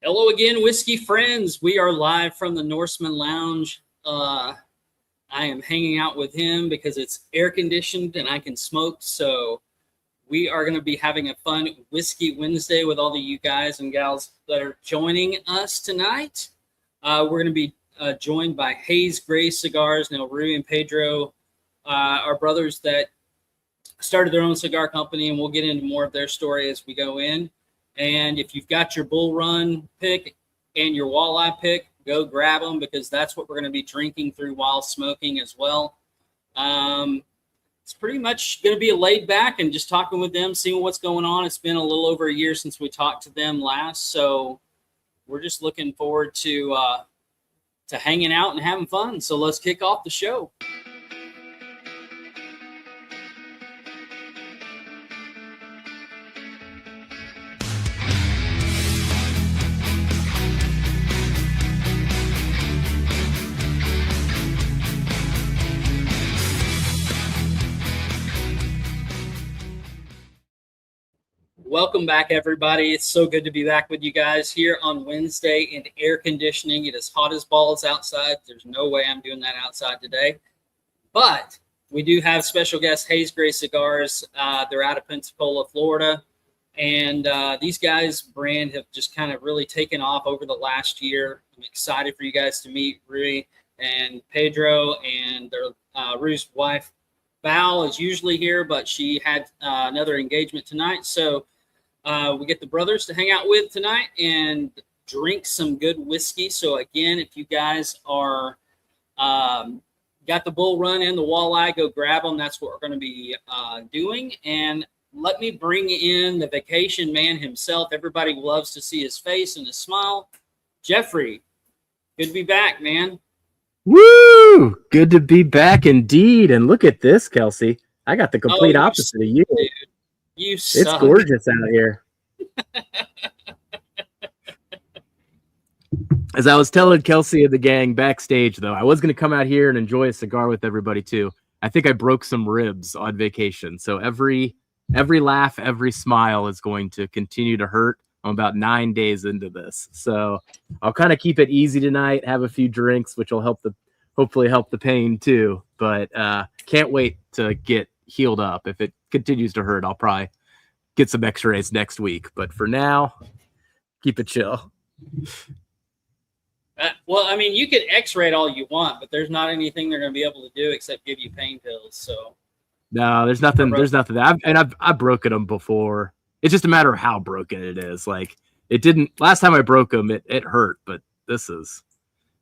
Hello again, whiskey friends. We are live from the Norseman Lounge. I am hanging out with him because it's air conditioned and I can smoke. So we are going to be having a fun Whiskey Wednesday with all of you guys and gals that are joining us tonight. We're going to be joined by Haze Gray cigars. Now, Rui and Pedro are brothers that started their own cigar company, and we'll get into more of their story as we go in. And if you've got your Bull Run pick and your walleye pick, go grab them because that's what we're going to be drinking through while smoking as well. It's pretty much going to be a laid back and just talking with them, seeing what's going on. It's been a little over a year since we talked to them last, so we're just looking forward to hanging out and having fun. So let's kick off the show. Welcome back, everybody. It's so good to be back with you guys here on Wednesday in air conditioning. It is hot as balls outside. There's no way I'm doing that outside today. But we do have special guest Haze Gray Cigars. They're out of Pensacola, Florida. And these guys' brand have just kind of really taken off over the last year. I'm excited for you guys to meet Rui and Pedro, and their Rui's wife, Val, is usually here, but she had another engagement tonight. So we get the brothers to hang out with tonight and drink some good whiskey. So again, if you guys are got the Bull Run and the walleye, go grab them. That's what we're going to be doing. And let me bring in the vacation man himself. Everybody loves to see his face and his smile. Jeffrey, good to be back, man. Woo! Good to be back indeed. And look at this, Kelsey. I got the complete opposite of you. Dude. You suck. It's gorgeous out here. As I was telling Kelsey and the gang backstage, though, I was going to come out here and enjoy a cigar with everybody, too. I think I broke some ribs on vacation. So every laugh, every smile is going to continue to hurt. I'm about 9 days into this. So I'll kind of keep it easy tonight, have a few drinks, which will hopefully help the pain, too. But can't wait to get healed up. If it continues to hurt, I'll probably get some x-rays next week, but for now, keep it chill. Well, I mean, you can x-ray it all you want, but there's not anything they're going to be able to do except give you pain pills. So no, there's nothing I've broken them before. It's just a matter of how broken it is. Like, it didn't last time I broke them, it hurt, but this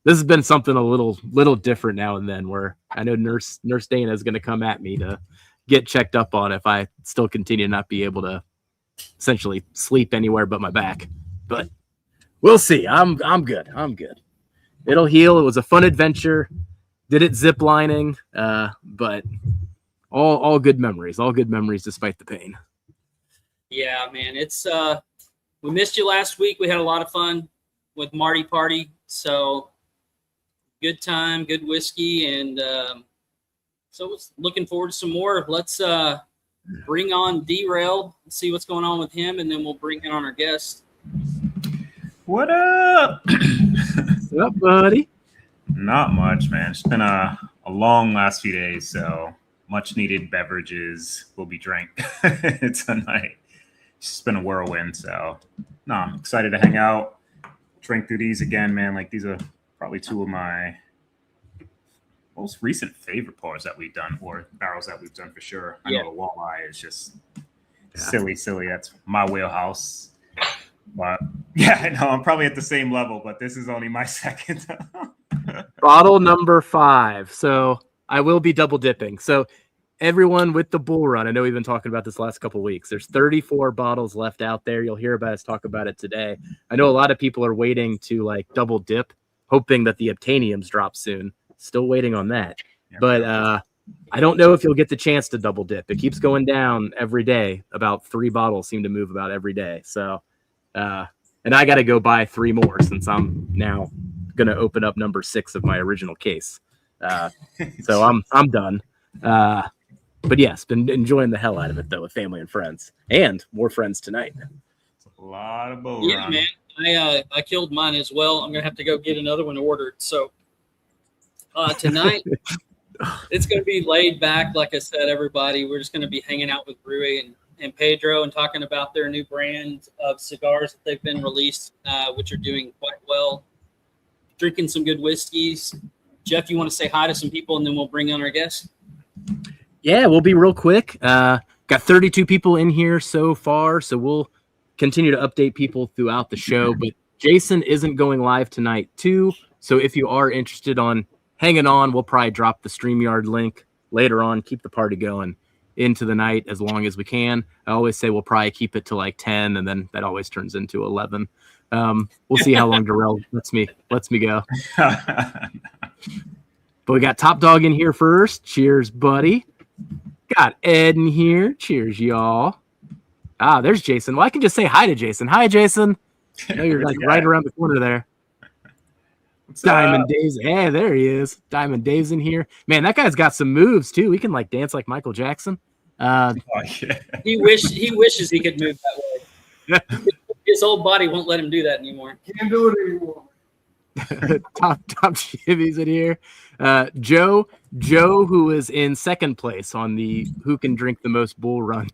has been something a little different now and then, where I know Nurse Dana is going to come at me to get checked up on if I still continue to not be able to essentially sleep anywhere but my back. But we'll see. I'm good. It'll heal. It was a fun adventure. Did it zip lining, but all good memories. All good memories despite the pain. Yeah, man. It's we missed you last week. We had a lot of fun with Marty Party. So good time, good whiskey, and so looking forward to some more. Let's bring on D-Rail, see what's going on with him, and then we'll bring in on our guest. What up? What's up, buddy? Not much, man. It's been a long last few days, so much needed beverages will be drank tonight. It's just been a whirlwind, so no, I'm excited to hang out, drink through these again, man. Like, these are probably two of my most recent favorite pours that we've done, or barrels that we've done for sure. I know the walleye is just silly. That's my wheelhouse. But yeah, no, I'm probably at the same level, but this is only my second. Bottle number 5. So I will be double dipping. So everyone with the Bull Run, I know we've been talking about this last couple of weeks. There's 34 bottles left out there. You'll hear about us talk about it today. I know a lot of people are waiting to like double dip, hoping that the Obtainiums drop soon. Still waiting on that. But I don't know if you'll get the chance to double dip. It keeps going down every day. About 3 bottles seem to move about every day. So, and I got to go buy 3 more since I'm now going to open up number 6 of my original case. So I'm done. But yes, been enjoying the hell out of it though with family and friends, and more friends tonight. A lot of Bull Yeah, Run. man. I killed mine as well. I'm gonna have to go get another one ordered. So tonight it's gonna be laid back. Like I said, everybody, we're just gonna be hanging out with Rui and Pedro and talking about their new brand of cigars that they've been released, which are doing quite well. Drinking some good whiskeys. Jeff, you want to say hi to some people, and then we'll bring on our guests? Yeah, we'll be real quick. Got 32 people in here so far, so we'll continue to update people throughout the show. But Jason isn't going live tonight, too. So if you are interested on hanging on, we'll probably drop the StreamYard link later on. Keep the party going into the night as long as we can. I always say we'll probably keep it to like 10, and then that always turns into 11. We'll see how long Darrell lets me go. But we got Top Dog in here first. Cheers, buddy. Got Ed in here. Cheers, y'all. There's Jason. Well, I can just say hi to Jason. Hi, Jason. I know you're like right around the corner there. What's Diamond up? Dave's. Hey, there he is. Diamond Dave's in here. Man, that guy's got some moves too. He can like dance like Michael Jackson. Oh, yeah. He wishes he could move that way. His old body won't let him do that anymore. Can't do it anymore. top Chivy's in here. Joe, who is in second place on the who can drink the most bull run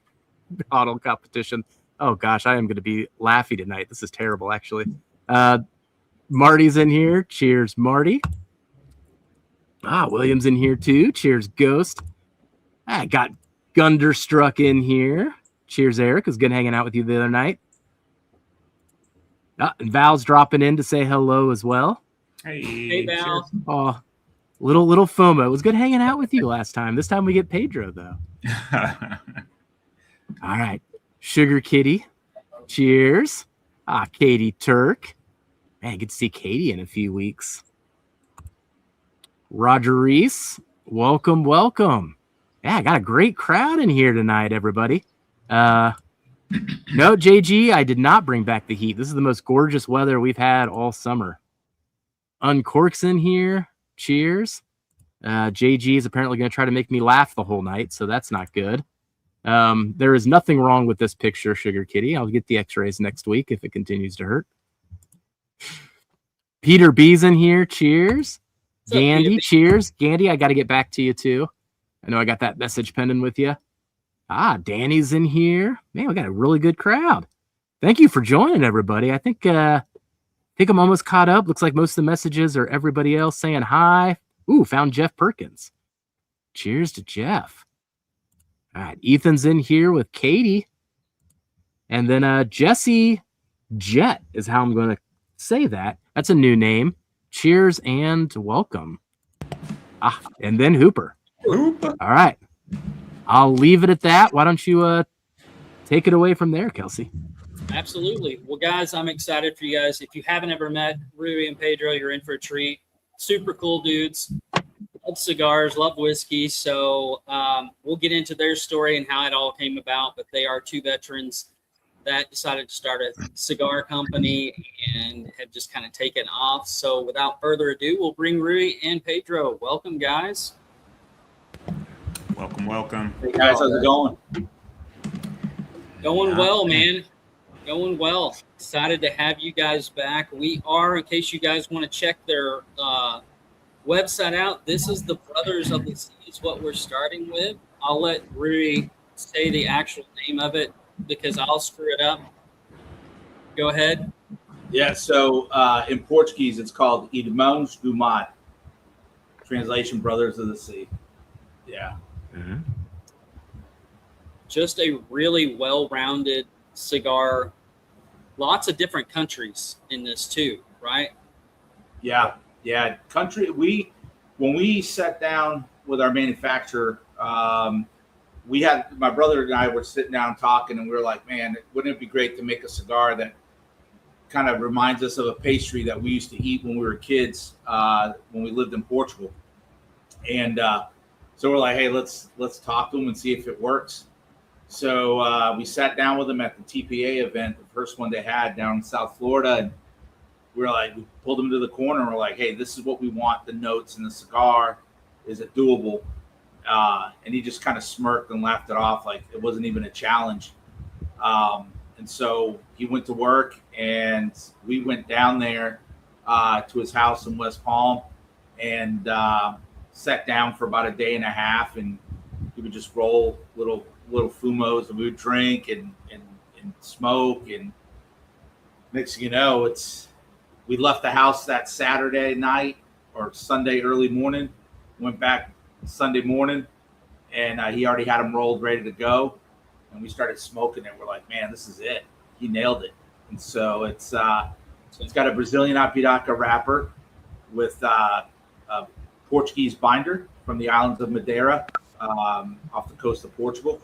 bottle competition. Oh gosh, I am going to be laughy tonight. This is terrible, actually. Marty's in here. Cheers, Marty. William's in here too. Cheers, Ghost. I got Gunderstruck in here. Cheers, Eric. It was good hanging out with you the other night. And Val's dropping in to say hello as well. Hey, Val. Oh, little FOMO. It was good hanging out with you last time. This time we get Pedro, though. All right. Sugar Kitty. Cheers. Katie Turk. Man, good to see Katie in a few weeks. Roger Reese. Welcome. Yeah, I got a great crowd in here tonight, everybody. No, JG, I did not bring back the heat. This is the most gorgeous weather we've had all summer. Uncork's in here. Cheers. JG is apparently going to try to make me laugh the whole night, so that's not good. There is nothing wrong with this picture, Sugar Kitty. I'll get the x-rays next week if it continues to hurt. Peter B's in here. Cheers. Gandy, cheers. Gandy, I got to get back to you, too. I know I got that message pending with you. Danny's in here. Man, we got a really good crowd. Thank you for joining, everybody. I think I'm almost caught up. Looks like most of the messages are everybody else saying hi. Ooh, found Jeff Perkins. Cheers to Jeff. All right, Ethan's in here with Katie. And then Jesse Jet is how I'm going to say that. That's a new name. Cheers and welcome. And then Hooper. All right. I'll leave it at that. Why don't you take it away from there, Kelsey? Absolutely. Well, guys, I'm excited for you guys. If you haven't ever met Rui and Pedro, you're in for a treat. Super cool dudes. Love cigars, love whiskey. So we'll get into their story and how it all came about. But they are two veterans that decided to start a cigar company and have just kind of taken off. So without further ado, we'll bring Rui and Pedro. Welcome, guys. Welcome. Hey guys, how's it going? Going well, man. Going well. Excited to have you guys back. We are, in case you guys want to check their website out, this is the Brothers of the Sea is what we're starting with. I'll let Rui say the actual name of it because I'll screw it up. Go ahead. Yeah, so in Portuguese, it's called Irmãos do Mar. Translation, Brothers of the Sea. Yeah. Mm-hmm. Just a really well-rounded cigar. Lots of different countries in this too, right? Yeah. When we sat down with our manufacturer, my brother and I were sitting down talking, and we were like, man, wouldn't it be great to make a cigar that kind of reminds us of a pastry that we used to eat when we were kids, when we lived in Portugal. And so we're like, hey, let's talk to them and see if it works. So we sat down with them at the TPA event, the first one they had down in South Florida. And we pulled them to the corner and we're like, hey, this is what we want, the notes in the cigar. Is it doable? And he just kind of smirked and laughed it off like it wasn't even a challenge. And And so he went to work, and we went down there to his house in West Palm, and sat down for about a day and a half, and he would just roll little fumos, and we would drink and smoke. And next thing you know, we left the house that Saturday night or Sunday early morning, went back Sunday morning, and he already had them rolled, ready to go. And we started smoking, and we're like, man, this is it. He nailed it. And so it's got a Brazilian Apiraca wrapper with a Portuguese binder from the islands of Madeira, off the coast of Portugal.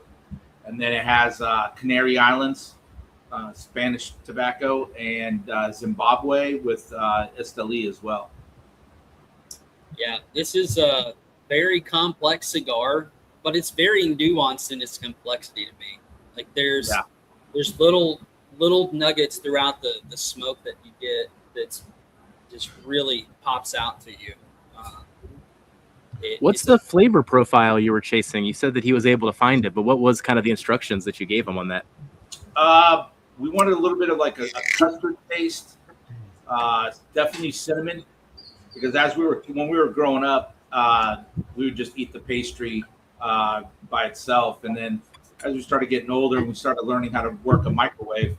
And then it has Canary Islands, Spanish tobacco, and Zimbabwe with Esteli as well. Yeah, this is a very complex cigar, but it's very nuanced in its complexity to me. Like there's little nuggets throughout the smoke that you get that's just really pops out to you. What's the flavor profile you were chasing? You said that he was able to find it, but what was kind of the instructions that you gave him on that? We wanted a little bit of like a custard taste, definitely cinnamon, because when we were growing up, we would just eat the pastry by itself, and then as we started getting older, we started learning how to work a microwave.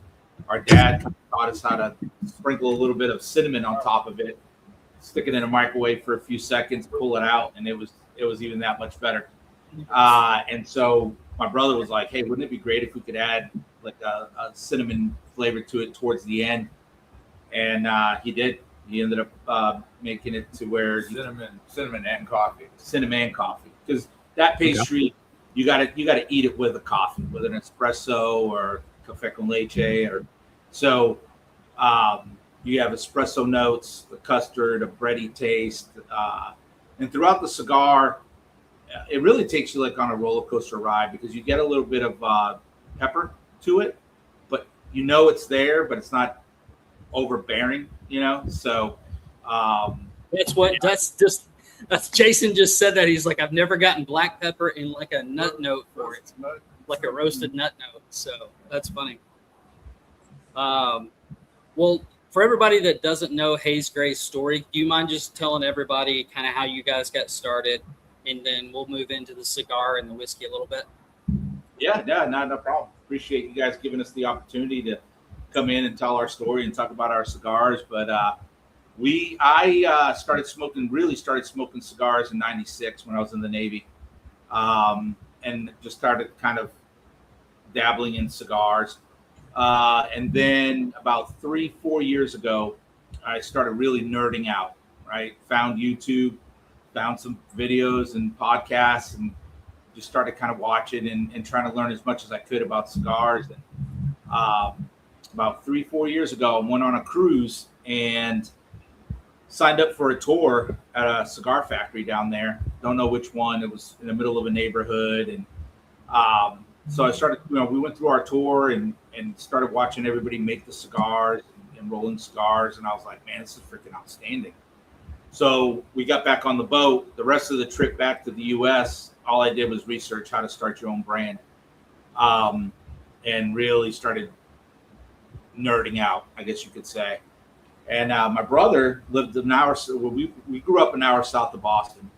Our dad taught us how to sprinkle a little bit of cinnamon on top of it, stick it in a microwave for a few seconds, pull it out, and it was even that much better. And so my brother was like, hey, wouldn't it be great if we could add like a cinnamon flavor to it towards the end? And he did. He ended up making it to where cinnamon and coffee, because that pastry, you gotta eat it with a coffee, with an espresso or cafe con leche, or so. You have espresso notes, the custard, a bready taste, and throughout the cigar, it really takes you like on a roller coaster ride, because you get a little bit of pepper to it, but you know it's there, but it's not overbearing, So that's Jason just said that. He's like, I've never gotten black pepper in like a nut note for it, like a roasted nut note. So that's funny. Well, for everybody that doesn't know Haze Gray's story, do you mind just telling everybody kind of how you guys got started, and then we'll move into the cigar and the whiskey a little bit? Yeah, no problem. Appreciate you guys giving us the opportunity to come in and tell our story and talk about our cigars. But I started smoking cigars in '96 when I was in the Navy, and just started kind of dabbling in cigars. And then about 3-4 years ago, I started really nerding out, right? Found YouTube, found some videos and podcasts, and just started kind of watching and trying to learn as much as I could about cigars. And about 3-4 years ago, I went on a cruise and signed up for a tour at a cigar factory down there. Don't know which one. It was in the middle of a neighborhood. And so I started, we went through our tour and started watching everybody make the cigars and rolling cigars. And I was like, man, this is freaking outstanding. So we got back on the boat. The rest of the trip back to the U.S., all I did was research how to start your own brand, and really started nerding out, I guess you could say. And my brother lived an hour. We grew up an hour south of Boston,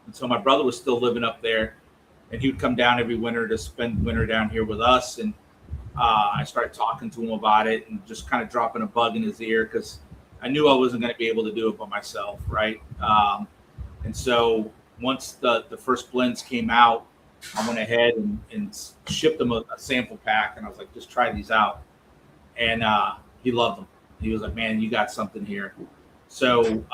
and so my brother was still living up there, and he would come down every winter to spend winter down here with us. And I started talking to him about it and just kind of dropping a bug in his ear, because I knew I wasn't going to be able to do it by myself, right? And so once the first blends came out, I went ahead and shipped him a sample pack, and I was like, just try these out. And he loved them. He was like, man, you got something here. So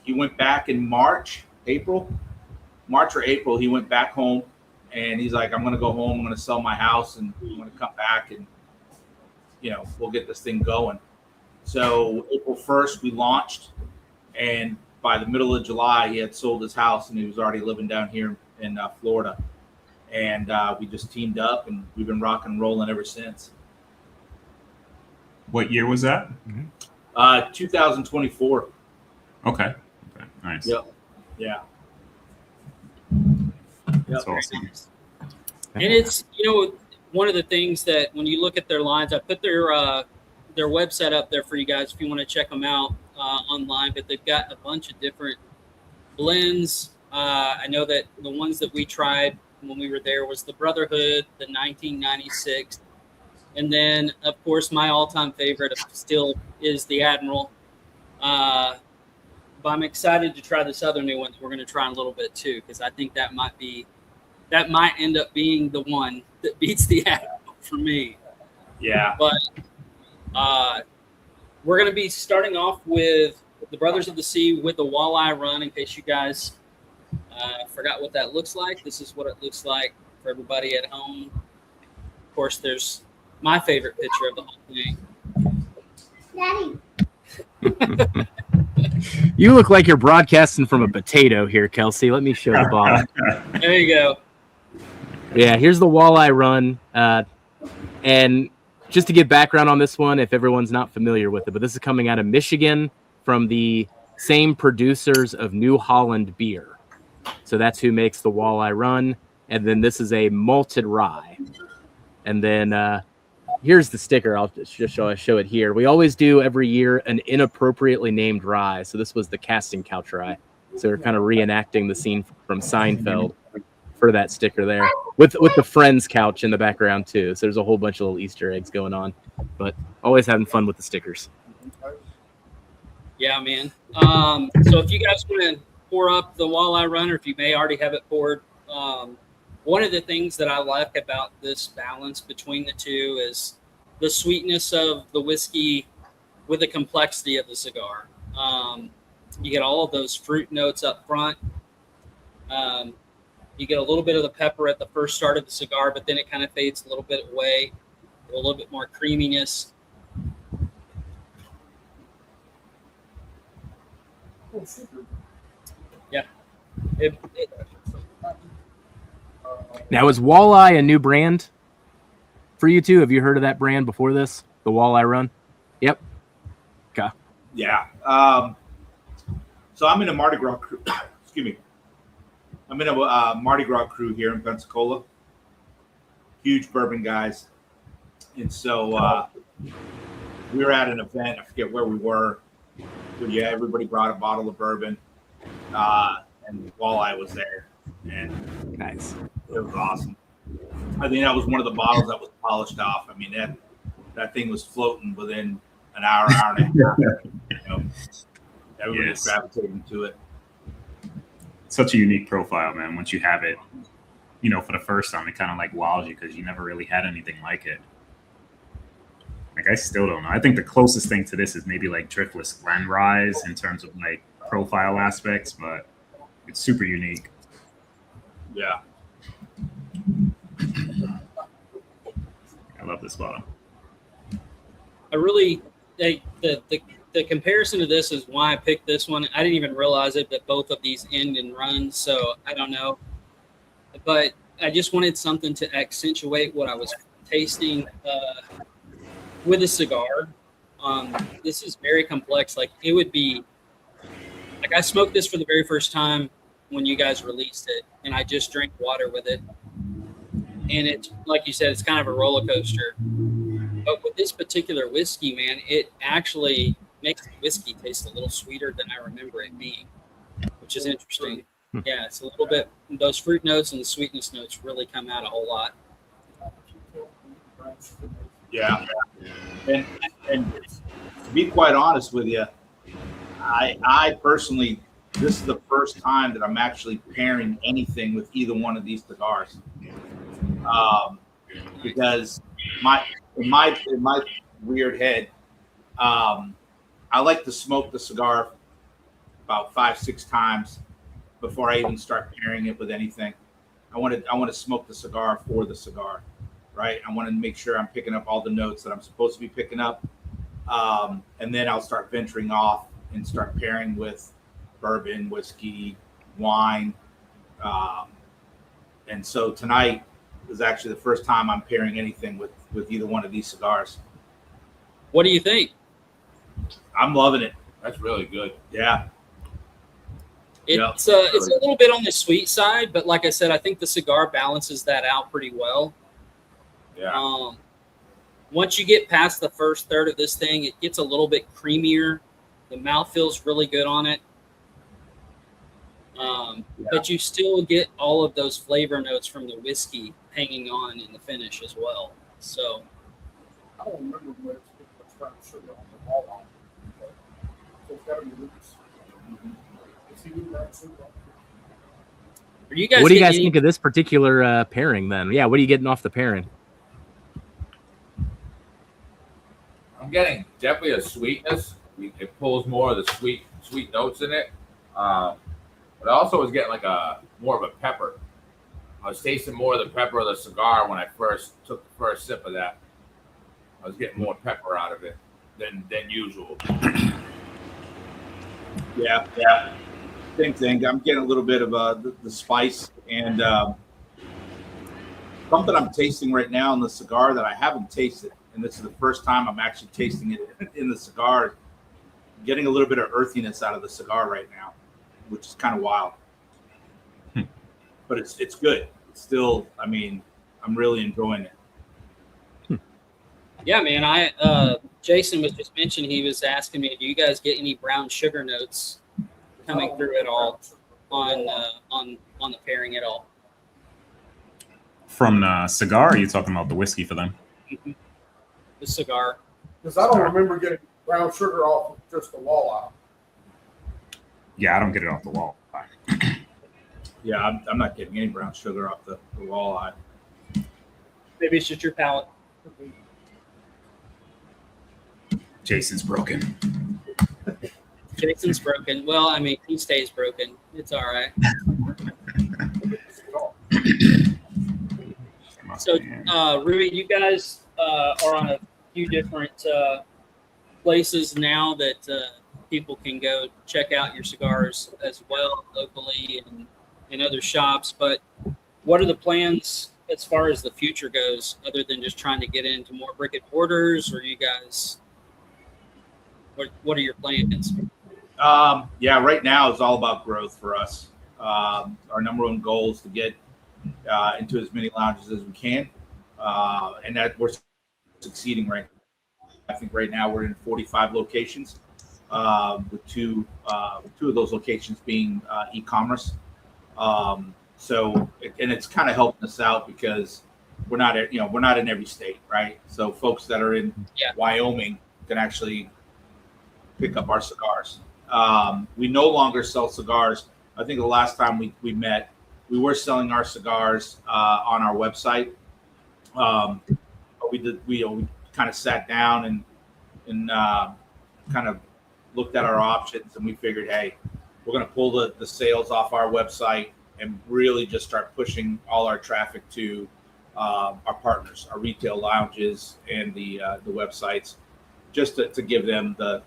he went back in March or April, he went back home, and he's like, I'm going to go home. I'm going to sell my house, and I'm going to come back, and, we'll get this thing going. So April 1st, we launched, and by the middle of July, he had sold his house, and he was already living down here in Florida. And we just teamed up, and we've been rocking and rolling ever since. What year was that? 2024. Okay. Nice. Yep. Yeah. That's awesome. And it's, one of the things that when you look at their lines, I put their website up there for you guys if you want to check them out online. But they've got a bunch of different blends. I know that the ones that we tried when we were there was the Brotherhood, the 1996, and then of course my all-time favorite still is the Admiral. But I'm excited to try this other new one that we're going to try in a little bit too, because I think that might end up being the one that beats the Admiral for me. Yeah. But we're going to be starting off with the Brothers of the Sea with the Walleye Run. In case you guys forgot what that looks like, this is what it looks like for everybody at home. Of course, there's my favorite picture of the whole thing. Daddy. You look like you're broadcasting from a potato here, Kelsey. Let me show the bottle. There you go. Yeah, here's the Walleye Run. And just to give background on this one, if everyone's not familiar with it, but this is coming out of Michigan from the same producers of New Holland beer. So that's who makes the Walleye Run. And then this is a malted rye. And then here's the sticker. I'll just show it here. We always do every year an inappropriately named rye. So this was the casting couch rye. So we're kind of reenacting the scene from Seinfeld for that sticker there with the Friends couch in the background too. So there's a whole bunch of little Easter eggs going on, but always having fun with the stickers. Yeah, man. So if you guys want to pour up the Walleye Run, or if you may already have it poured, one of the things that I like about this balance between the two is the sweetness of the whiskey with the complexity of the cigar. You get all of those fruit notes up front. You get a little bit of the pepper at the first start of the cigar, but then it kind of fades a little bit away, a little bit more creaminess. Yeah. Now, is Walleye a new brand for you two? Have you heard of that brand before this? The Walleye Run? Yep. Okay. Yeah. So I'm in a Mardi Gras crew. Excuse me. I'm in a Mardi Gras crew here in Pensacola. Huge bourbon guys. And so we were at an event. I forget where we were. But yeah, everybody brought a bottle of bourbon. And Walleye was there. And Nice. it was awesome. I think that was one of the bottles that was polished off. I mean, that thing was floating within an hour and a half. You know, everybody was gravitating to it. Such a unique profile, man. Once you have it, for the first time, it kind of like wows you because you never really had anything like it. Like, I still don't know. I think the closest thing to this is maybe like Driftless Glen Rise in terms of like profile aspects, but it's super unique. Yeah. I love this bottle. I really the comparison to this is why I picked this one. I didn't even realize it, but both of these end in runs, so I don't know. But I just wanted something to accentuate what I was tasting with a cigar. This is very complex. Like, it would be like I smoked this for the very first time when you guys released it, and I just drank water with it. And it's like you said, it's kind of a roller coaster. But with this particular whiskey, man, it actually makes the whiskey taste a little sweeter than I remember it being, which is interesting. Yeah, it's a little bit, those fruit notes and the sweetness notes really come out a whole lot. Yeah. And to be quite honest with you, I personally, this is the first time that I'm actually pairing anything with either one of these cigars. Because in my weird head, I like to smoke the cigar about 5-6 times before I even start pairing it with anything. I want to smoke the cigar for the cigar, right? I want to make sure I'm picking up all the notes that I'm supposed to be picking up, and then I'll start venturing off and start pairing with bourbon, whiskey, wine, and so tonight is actually the first time I'm pairing anything with either one of these cigars. What do you think? I'm loving it. That's really good. Yeah. It's a little bit on the sweet side, but like I said, I think the cigar balances that out pretty well. Yeah. Once you get past the first third of this thing, it gets a little bit creamier. The mouth feels really good on it. But you still get all of those flavor notes from the whiskey hanging on in the finish as well. So I don't remember where it's much brown sugar on the wall line. So it's got to be loose. Is he doing brown sugar on are you guys What do you guys getting think of this particular pairing then? Yeah, what are you getting off the pairing? I'm getting definitely a sweetness. It pulls more of the sweet notes in it. But I also was getting like more of a pepper. I was tasting more of the pepper of the cigar when I first took the first sip of that. I was getting more pepper out of it than usual. Yeah. Same thing. I'm getting a little bit of the spice and something I'm tasting right now in the cigar that I haven't tasted, and this is the first time I'm actually tasting it in the cigar. Getting a little bit of earthiness out of the cigar right now, which is kind of wild. But it's good. It's still, I mean, I'm really enjoying it. Yeah, man. Jason was just mentioning, he was asking me, do you guys get any brown sugar notes coming through at all on the pairing at all? From the cigar, or are you talking about the whiskey for them? The cigar. Because I don't remember getting brown sugar off of just the walleye. Yeah, I don't get it off the wall. Yeah, I'm not getting any brown sugar off the walleye. Maybe it's just your palate. Jason's broken. Jason's broken. Well, I mean, he stays broken. It's all right. So, Ruby, you guys are on a few different places now that people can go check out your cigars as well, locally and in other shops. But what are the plans as far as the future goes, other than just trying to get into more brick and mortars? Or you guys, what are your plans? Yeah, right now it's all about growth for us. Our number one goal is to get into as many lounges as we can, and that we're succeeding right now. I think right now we're in 45 locations, with two of those locations being e-commerce. So it's kind of helping us out because we're not in every state, right? So folks that are in Wyoming can actually pick up our cigars. We no longer sell cigars. I think the last time we met, we were selling our cigars on our website. But we kind of sat down and kind of looked at our options, and we figured, hey, we're going to pull the sales off our website and really just start pushing all our traffic to our partners, our retail lounges, and the websites, just to give them the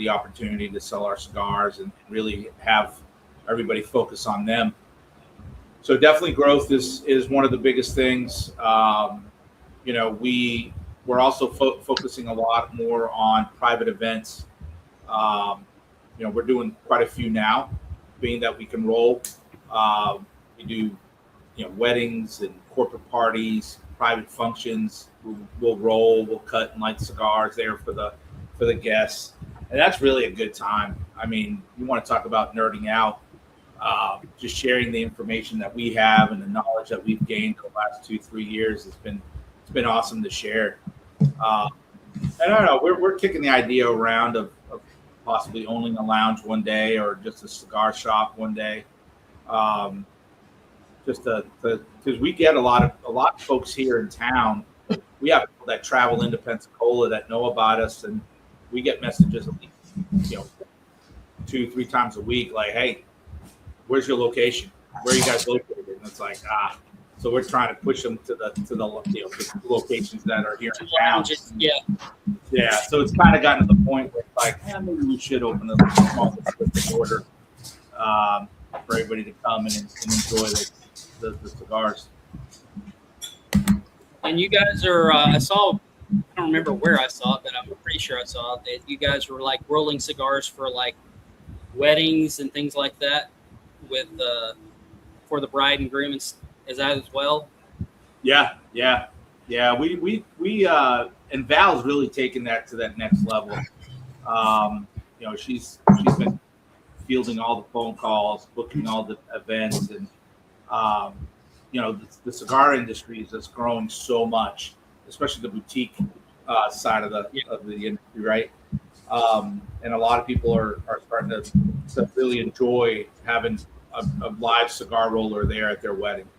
opportunity to sell our cigars and really have everybody focus on them. So definitely growth is one of the biggest things. We're also focusing a lot more on private events. We're doing quite a few now, being that we can roll. We do, weddings and corporate parties, private functions. We'll roll, we'll cut and light cigars there for the guests, and that's really a good time. I mean, you want to talk about nerding out. Just sharing the information that we have and the knowledge that we've gained over the last 2-3 years it's been awesome to share. I don't know, we're kicking the idea around of possibly owning a lounge one day or just a cigar shop one day. Just because we get a lot of folks here in town. We have people that travel into Pensacola that know about us, and we get messages at least 2-3 times a week, like, hey, where's your location? Where are you guys located? And it's like, so we're trying to push them to the locations that are here in town. Yeah. So it's kind of gotten to the point where it's like, maybe we should open a small order for everybody to come and enjoy the cigars. And you guys are, I don't remember where I saw it, but I'm pretty sure I saw it, that you guys were like rolling cigars for like weddings and things like that with for the bride and groom. Is that as well? Yeah. Yeah, we and Val's really taken that to that next level. She's been fielding all the phone calls, booking all the events, and the cigar industry is just growing so much, especially the boutique side of the industry, right? And a lot of people are starting to really enjoy having a live cigar roller there at their wedding.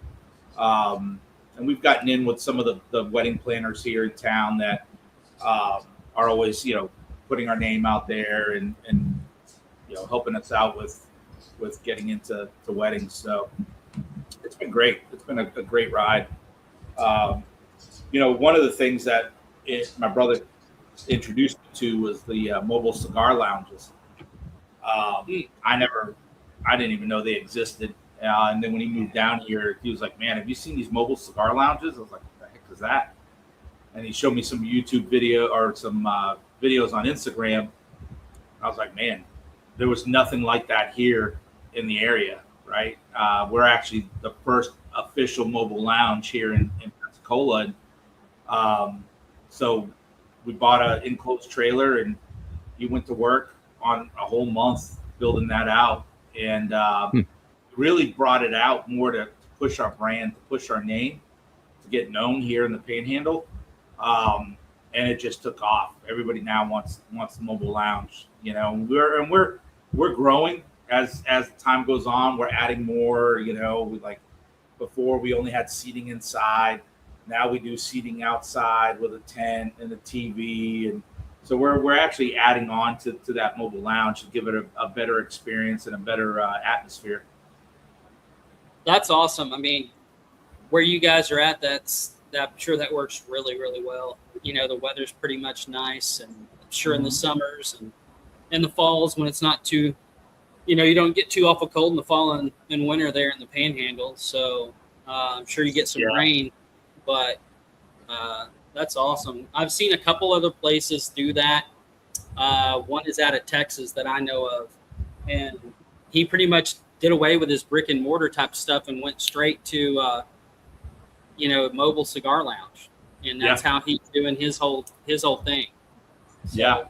And we've gotten in with some of the wedding planners here in town that are always, putting our name out there and helping us out with getting into weddings. So it's been great. It's been a great ride. One of the things that my brother introduced me to was the mobile cigar lounges. I didn't even know they existed. And then when he moved down here, he was like, "Man, have you seen these mobile cigar lounges?" I was like, "What the heck is that?" And he showed me some YouTube video or some videos on Instagram. I was like, "Man, there was nothing like that here in the area, right?" We're actually the first official mobile lounge here in Pensacola. And so we bought an enclosed trailer, and he went to work on a whole month building that out. And really brought it out more to push our brand, to push our name, to get known here in the Panhandle, and it just took off. Everybody now wants the mobile lounge, we're growing as time goes on. We're adding more. Before we only had seating inside, now we do seating outside with a tent and a TV, and so we're actually adding on to that mobile lounge to give it a better experience and a better atmosphere. That's awesome. I mean, where you guys are at, I'm sure that works really, really well. The weather's pretty much nice, and I'm sure in the summers and in the falls when it's not too, you don't get too awful cold in the fall and winter there in the Panhandle. So I'm sure you get some rain, but that's awesome. I've seen a couple other places do that. One is out of Texas that I know of, and he pretty much did away with his brick and mortar type stuff and went straight to, mobile cigar lounge, and that's how he's doing his whole thing. So,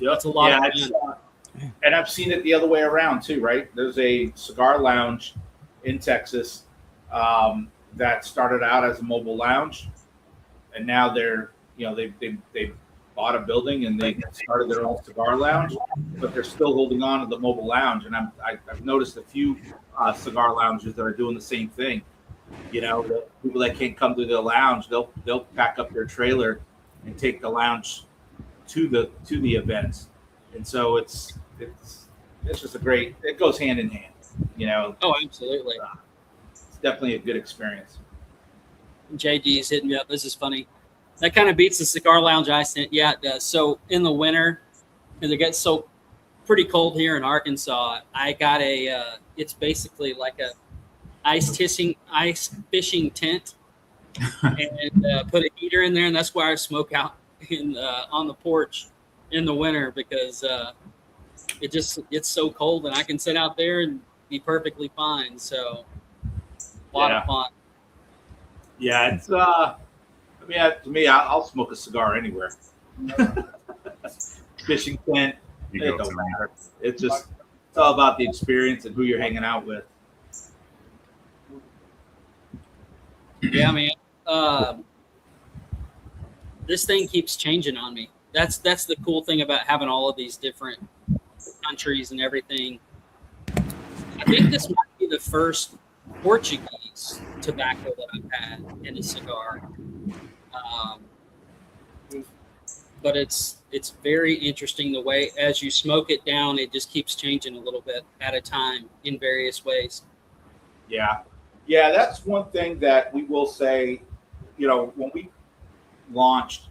that's a lot of fun. And I've seen it the other way around too, right? There's a cigar lounge in Texas that started out as a mobile lounge, and now they're, they bought a building and they started their own cigar lounge, but they're still holding on to the mobile lounge. And I've noticed a few cigar lounges that are doing the same thing. The people that can't come to the lounge, they'll pack up their trailer and take the lounge to the events. And so it's just it goes hand in hand. Oh, absolutely. It's definitely a good experience. JD's hitting me up. This is funny. That kind of beats the cigar lounge I sent. Yeah, it does. So in the winter, because it gets so pretty cold here in Arkansas, I got it's basically like a ice fishing tent, and put a heater in there, and that's why I smoke out on the porch in the winter, because it just gets so cold, and I can sit out there and be perfectly fine. So a lot of fun. Yeah, it's to me, I'll smoke a cigar anywhere. Fishing tent, it don't matter. It's all about the experience and who you're hanging out with. Yeah, man. This thing keeps changing on me. That's the cool thing about having all of these different countries and everything. I think this might be the first Portuguese tobacco that I've had in a cigar. But it's very interesting the way as you smoke it down, it just keeps changing a little bit at a time in various ways. Yeah, that's one thing that we will say. When we launched,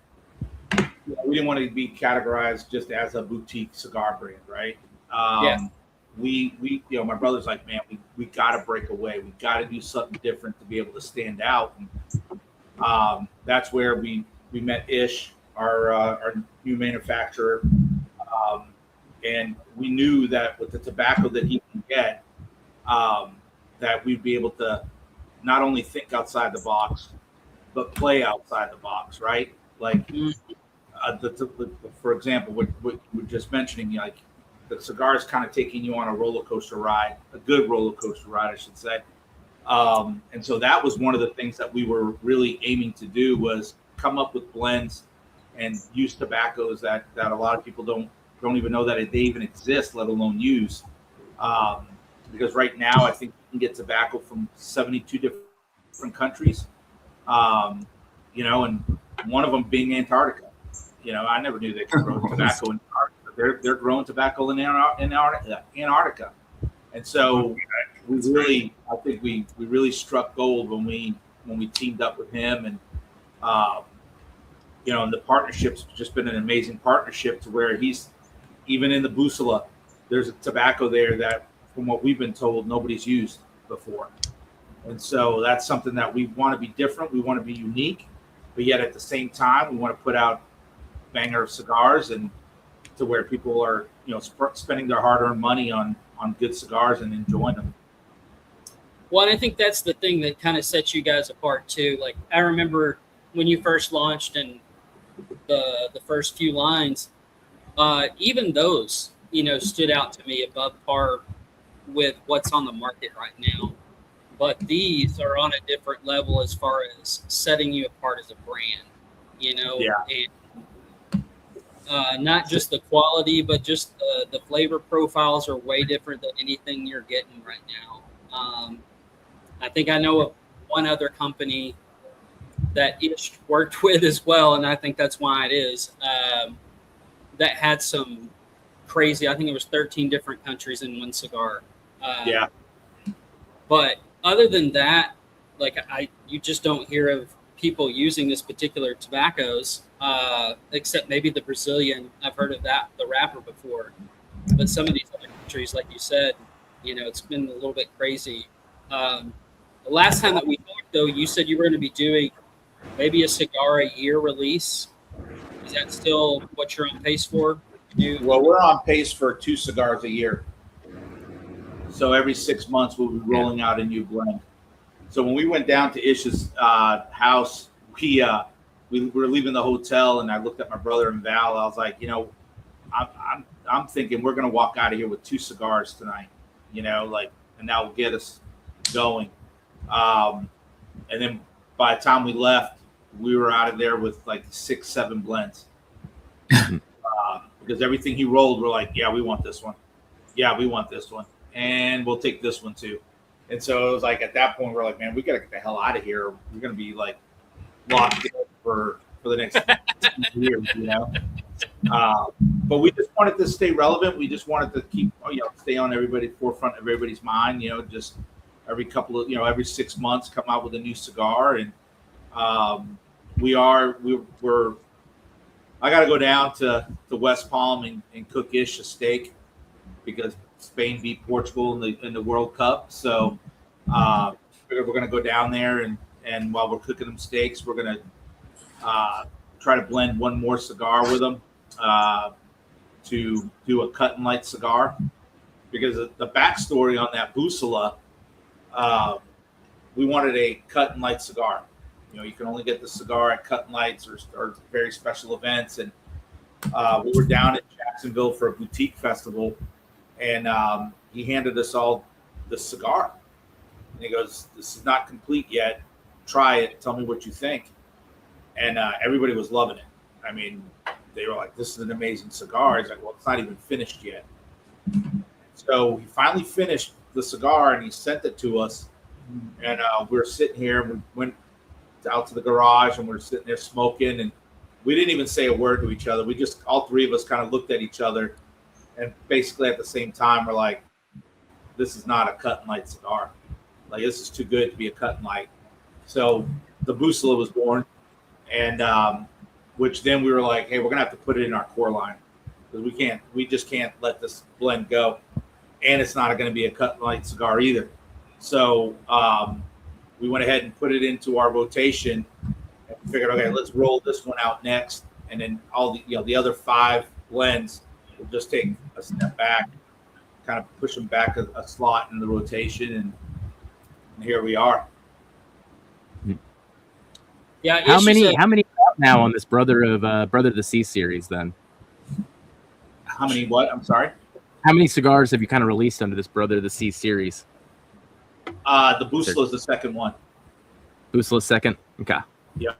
we didn't want to be categorized just as a boutique cigar brand, right? We my brother's like, man, we got to break away. We got to do something different to be able to stand out. And that's where we met Ish, our new manufacturer, and we knew that with the tobacco that he can get, that we'd be able to not only think outside the box, but play outside the box, right? Like, for example, what we're just mentioning, like the cigar is kind of taking you on a roller coaster ride, a good roller coaster ride, I should say. And so that was one of the things that we were really aiming to do, was come up with blends and use tobaccos that a lot of people don't even know that they even exist, let alone use. Because right now, I think you can get tobacco from 72 different countries, and one of them being Antarctica. I never knew they could grow tobacco in Antarctica. They're growing tobacco in Antarctica. And so I think we really struck gold when we teamed up with him, and and the partnership's just been an amazing partnership, to where he's even in the Bussola, there's a tobacco there that, from what we've been told, nobody's used before. And so that's something that we want to be different. We want to be unique, but yet at the same time, we want to put out banger cigars, and to where people are, spending their hard-earned money on good cigars and enjoying them. Well, and I think that's the thing that kind of sets you guys apart too. Like, I remember when you first launched, and the first few lines, even those, stood out to me above par with what's on the market right now. But these are on a different level as far as setting you apart as a brand, and not just the quality, but just the flavor profiles are way different than anything you're getting right now. I think I know of one other company that Ish worked with as well, and I think that's why it is, that had some crazy, I think it was 13 different countries in one cigar. But other than that, like, you just don't hear of people using this particular tobaccos, except maybe the Brazilian. I've heard of that, the wrapper, before. But some of these other countries, like you said, it's been a little bit crazy. The last time that we talked, though, you said you were going to be doing maybe a cigar a year release. Is that still what you're on pace for? Well, we're on pace for 2 cigars a year. So every 6 months, we'll be rolling out a new blend. So when we went down to Ish's house, we were leaving the hotel, and I looked at my brother and Val. I was like, I'm thinking we're going to walk out of here with 2 cigars tonight, and that will get us going. And then by the time we left, we were out of there with like 6, 7 blends. Because everything he rolled, we're like, yeah, we want this one. Yeah, we want this one. And we'll take this one too. And so it was like, at that point, we're like, man, we got to get the hell out of here. We're going to be like locked in for the next years, But we just wanted to stay relevant. We just wanted to keep, stay on everybody's forefront of everybody's mind, just every couple of, every 6 months come out with a new cigar. And I got to go down to West Palm and cook Ish a steak, because Spain beat Portugal in the World Cup. So we're going to go down there, and while we're cooking them steaks, we're going to try to blend one more cigar with them to do a cut and light cigar. Because the backstory on that Bussola, we wanted a cut and light cigar. You can only get the cigar at cut and lights or very special events. And we were down in Jacksonville for a boutique festival, and he handed us all the cigar. And he goes, "This is not complete yet. Try it. Tell me what you think." And everybody was loving it. I mean, they were like, "This is an amazing cigar." He's like, "Well, it's not even finished yet." So he finally finished the cigar, and he sent it to us. And we were sitting here, and we went out to the garage, and we're sitting there smoking, and we didn't even say a word to each other. We just, all 3 of us, kind of looked at each other, and basically at the same time, we're like, this is not a cut and light cigar. Like, this is too good to be a cut and light. So the Bussola was born, and which then we were like, hey, we're gonna have to put it in our core line, because we just can't let this blend go, and it's not going to be a cut and light cigar either. So we went ahead and put it into our rotation, and figured, okay, let's roll this one out next, and then all the other 5 blends will just take a step back, kind of push them back a slot in the rotation, and here we are. Yeah. How issues many? of- How many now on this Brother of the Sea series? Then How many? What? I'm sorry. how many cigars have you kind of released under this Brother of the Sea series? The Busla is the second one. Busla second. Okay. Yep,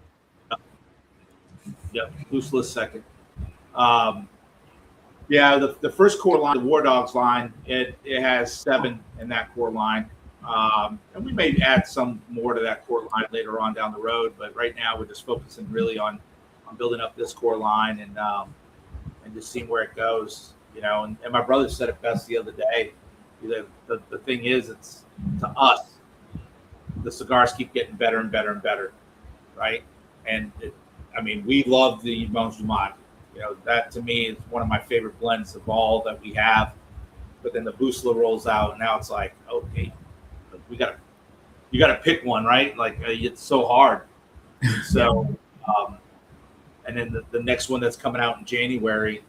Busla is second. Yeah, the first core line, the War Dogs line, it has 7 in that core line. And we may add some more to that core line later on down the road, but right now we're just focusing really on building up this core line and just seeing where it goes. You know, and my brother said it best the other day. The thing is, it's to us, the cigars keep getting better and better and better, right? And we love the Monge du Monde. You know, that to me is one of my favorite blends of all that we have. But then the Busla rolls out, and now it's like, okay, you got to pick one, right? Like it's so hard. So, and then the next one that's coming out in January,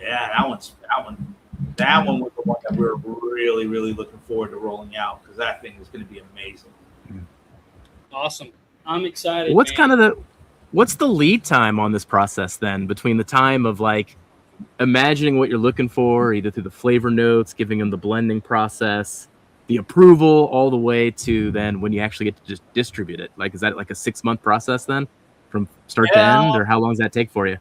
yeah, that one was the one that we're really, really looking forward to rolling out because that thing is going to be amazing. Awesome. I'm excited. What's the lead time on this process then between the time of like imagining what you're looking for, either through the flavor notes, giving them the blending process, the approval, all the way to then when you actually get to just distribute it? Like, is that like a 6-month process then from start to end, or how long does that take for you?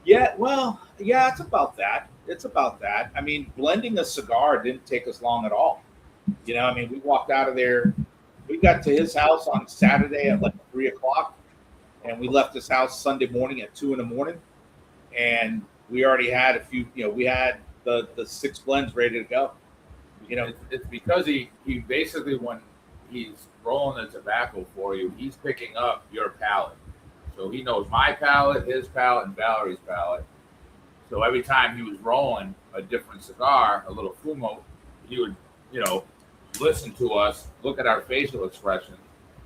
Yeah, well, yeah, it's about that. I mean, blending a cigar didn't take us long at all. You know, we walked out of there. We got to his house on Saturday at like 3:00, and we left his house Sunday morning at 2 a.m. And we already had a few. You know, we had the 6 blends ready to go. You know, it's because he basically, when he's rolling the tobacco for you, he's picking up your palate. So he knows my palate, his palate, and Valerie's palate. So every time he was rolling a different cigar, a little fumo, he would, listen to us, look at our facial expressions,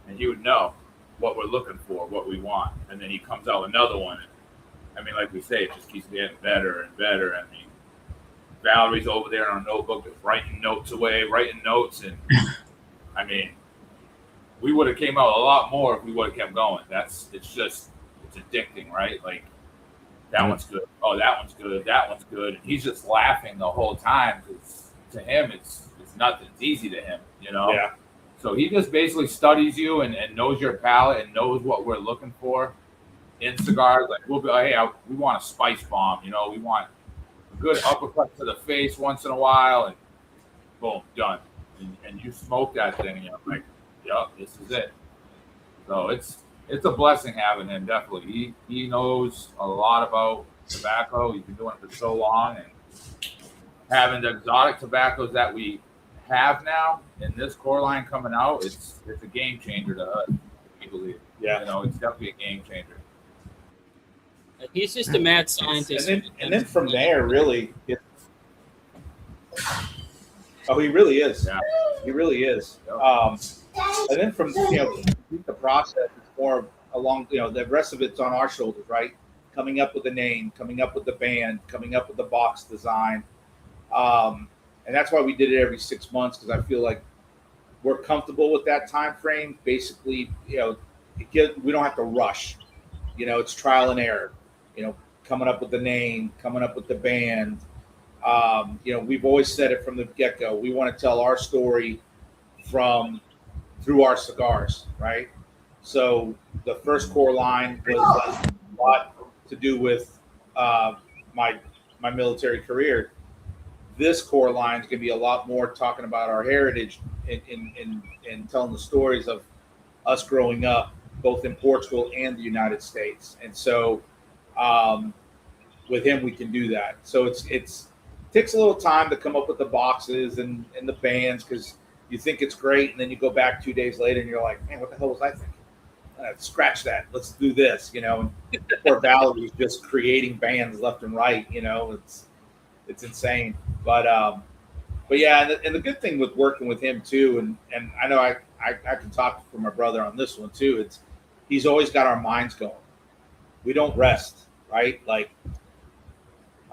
and he would know what we're looking for, what we want. And then he comes out with another one. Like we say, it just keeps getting better and better. Valerie's over there on a notebook just writing notes. And we would have came out a lot more if we would have kept going. It's addicting, right? Like, that one's good. Oh, that one's good. That one's good. And he's just laughing the whole time because to him, it's nothing. It's easy to him, Yeah. So he just basically studies you and knows your palate and knows what we're looking for in cigars. Like, we'll be like, hey, we want a spice bomb. We want a good uppercut to the face once in a while, and boom, done. And you smoke that thing, and you're like, yep, this is it. So it's a blessing having him, definitely. He knows a lot about tobacco. He's been doing it for so long, and having the exotic tobaccos that we have now in this core line coming out, it's a game changer to us, we believe. Yeah. It's definitely a game changer. He's just a mad scientist. And then from there, really, he really is. Yeah. He really is. And then from the process, it's more along. The rest of it's on our shoulders, right? Coming up with the name, coming up with the band, coming up with the box design, and that's why we did it every 6 months, because I feel like we're comfortable with that time frame. Basically, we don't have to rush. It's trial and error. Coming up with the name, coming up with the band. We've always said it from the get-go. We want to tell our story through our cigars, right? So the first core line was a lot to do with my military career. This core line is going to be a lot more talking about our heritage and telling the stories of us growing up, both in Portugal and the United States. And so with him, we can do that. So it takes a little time to come up with the boxes and the bands, because you think it's great, and then you go back 2 days later and you're like, man, what the hell was I thinking? Scratch that. Let's do this, And poor Valerie's just creating bands left and right. It's insane. But yeah, and the good thing with working with him too, and I know I can talk for my brother on this one too. He's always got our minds going. We don't rest, right? Like,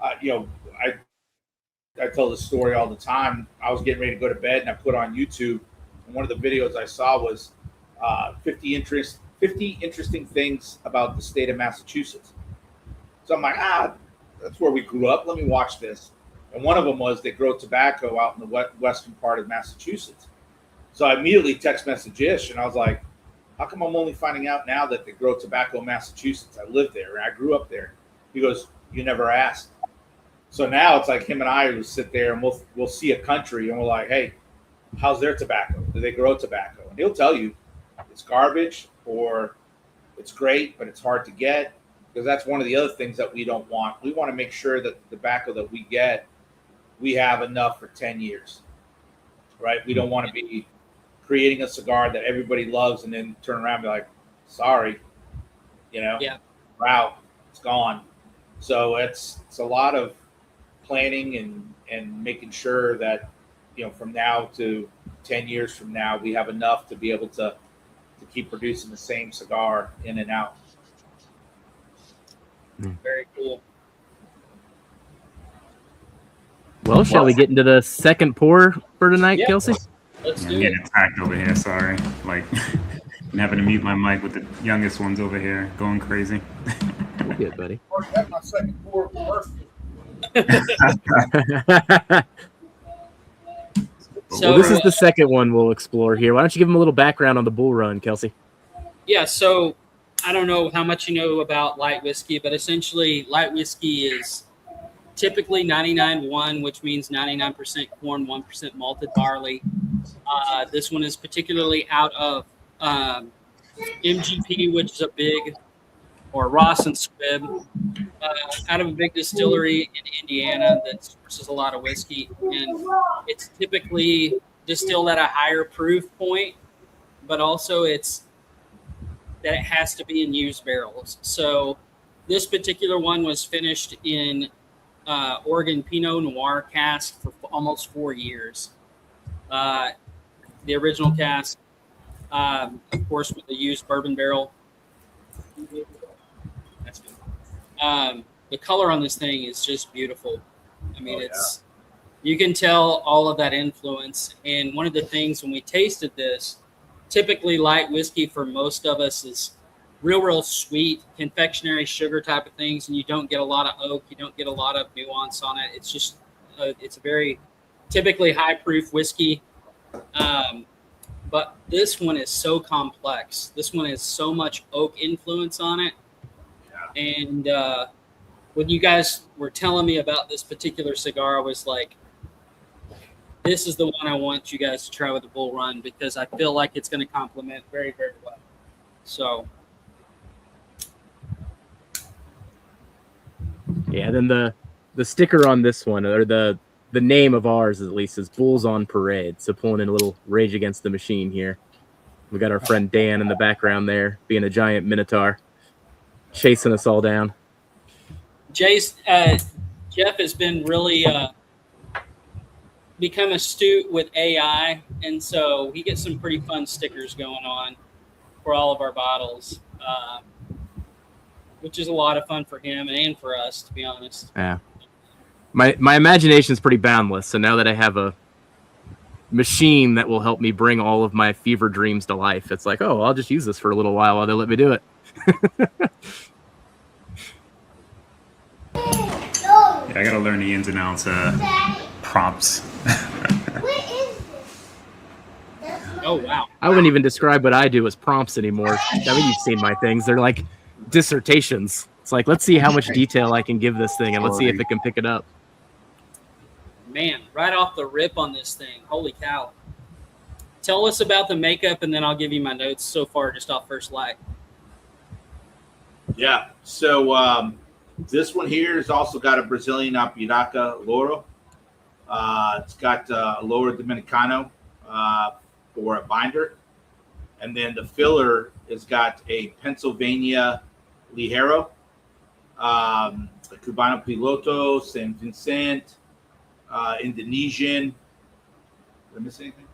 I tell this story all the time. I was getting ready to go to bed, and I put on YouTube, and one of the videos I saw was 50 50 interesting things about the state of Massachusetts. So I'm like, that's where we grew up. Let me watch this. And one of them was they grow tobacco out in the western part of Massachusetts. So I immediately text message Ish, and I was like, how come I'm only finding out now that they grow tobacco in Massachusetts? I live there, and I grew up there. He goes, you never asked. So now it's like him and I will sit there, and we'll see a country, and we're like, hey, how's their tobacco? Do they grow tobacco? And he'll tell you it's garbage or it's great, but it's hard to get, because that's one of the other things that we don't want. We want to make sure that the tobacco that we get, we have enough for 10 years, right? We don't want to be creating a cigar that everybody loves and then turn around and be like, sorry, wow, it's gone. So it's a lot of planning and making sure that, from now to 10 years from now, we have enough to be able to keep producing the same cigar in and out. Very cool. Well, shall we get into the second pour for tonight, Kelsey? Let's I'm do it. getting attacked over here. Sorry. Like, I'm having to mute my mic with the youngest ones over here going crazy. You're good, buddy. Already had my second pour first. So, well, this is the second one we'll explore here. Why don't you give them a little background on the Bull Run, Kelsey? Yeah, so I don't know how much you know about light whiskey, but essentially light whiskey is typically 99.1, which means 99% corn, 1% malted barley. This one is particularly out of MGP, which is a big, or Ross and Squibb, out of a big distillery in Indiana that sources a lot of whiskey. And it's typically distilled at a higher proof point, but also it's that it has to be in used barrels. So this particular one was finished in Oregon Pinot Noir cask for almost 4 years. The original cask, of course, with the used bourbon barrel. That's good. The color on this thing is just beautiful. I mean, you can tell all of that influence. And one of the things when we tasted this, typically light whiskey for most of us is real sweet, confectionery sugar type of things, and you don't get a lot of oak, you don't get a lot of nuance on it. It's just it's a very typically high proof whiskey, but this one is so complex. This one has so much oak influence on it. And when you guys were telling me about this particular cigar, I was like, this is the one I want you guys to try with the Bull Run, because I feel like it's going to complement very, very well. So yeah, then the sticker on this one, or the name of ours at least, is Bulls on Parade. So pulling in a little Rage Against the Machine here. We got our friend Dan in the background there, being a giant minotaur, chasing us all down. Jeff has been really become astute with AI, and so he gets some pretty fun stickers going on for all of our bottles, which is a lot of fun for him and for us, to be honest. Yeah. My imagination is pretty boundless, so now that I have a machine that will help me bring all of my fever dreams to life, it's like, oh, I'll just use this for a little while they let me do it. Yeah, I gotta learn the ins and outs prompts. Oh, wow. I wouldn't even describe what I do as prompts anymore. I mean, you've seen my things. They're like dissertations. It's like, let's see how much detail I can give this thing, and let's see if it can pick it up. Man, right off the rip on this thing. Holy cow. Tell us about the makeup, and then I'll give you my notes so far just off first light. Yeah. So this one here has also got a Brazilian Apiraca Loro. It's got a Loro Dominicano for a binder. And then the filler has got a Pennsylvania Ligero, a Cubano Piloto, San Vincent, Indonesian. Did I miss anything?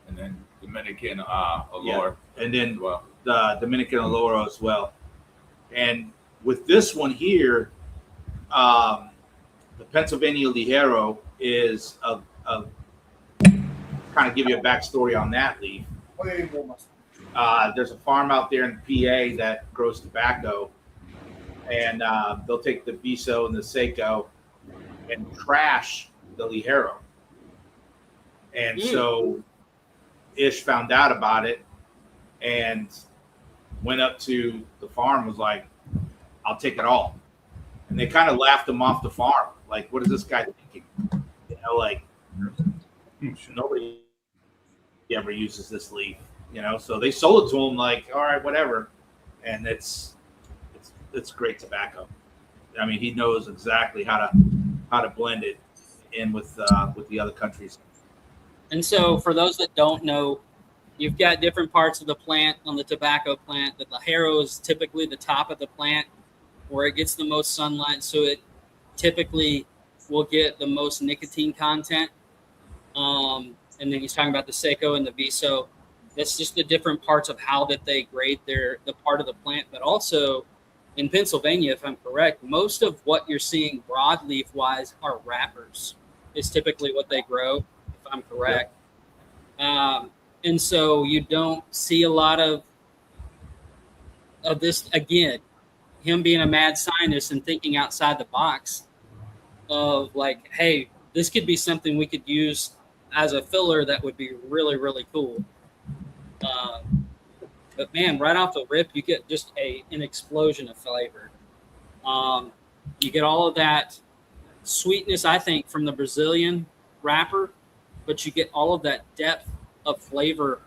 And then Dominican Allure. Yeah. And then Well, the Dominican Allure as well. And with this one here, the Pennsylvania Ligero is kind of give you a backstory on that leaf. Way more muscle. There's a farm out there in PA that grows tobacco, and they'll take the Viso and the Seco and trash the Ligero. And so Ish found out about it and went up to the farm, was like, I'll take it all. And they kind of laughed him off the farm. Like, what is this guy thinking? You know, like, nobody ever uses this leaf, you know? So they sold it to him like, all right, whatever. And it's great tobacco. I mean, he knows exactly how to blend it in with the other countries. And so for those that don't know, you've got different parts of the plant on the tobacco plant. The Ligero is typically the top of the plant where it gets the most sunlight. So it typically will get the most nicotine content. And then he's talking about the Seco and the Viso. That's just the different parts of how that they grade the part of the plant. But also in Pennsylvania, if I'm correct, most of what you're seeing broadleaf wise are wrappers is typically what they grow, if I'm correct. Yep. And so you don't see a lot of this, again, him being a mad scientist and thinking outside the box of like, hey, this could be something we could use as a filler that would be really, really cool. But man, right off the rip, you get just an explosion of flavor. You get all of that sweetness, I think, from the Brazilian wrapper, but you get all of that depth of flavor,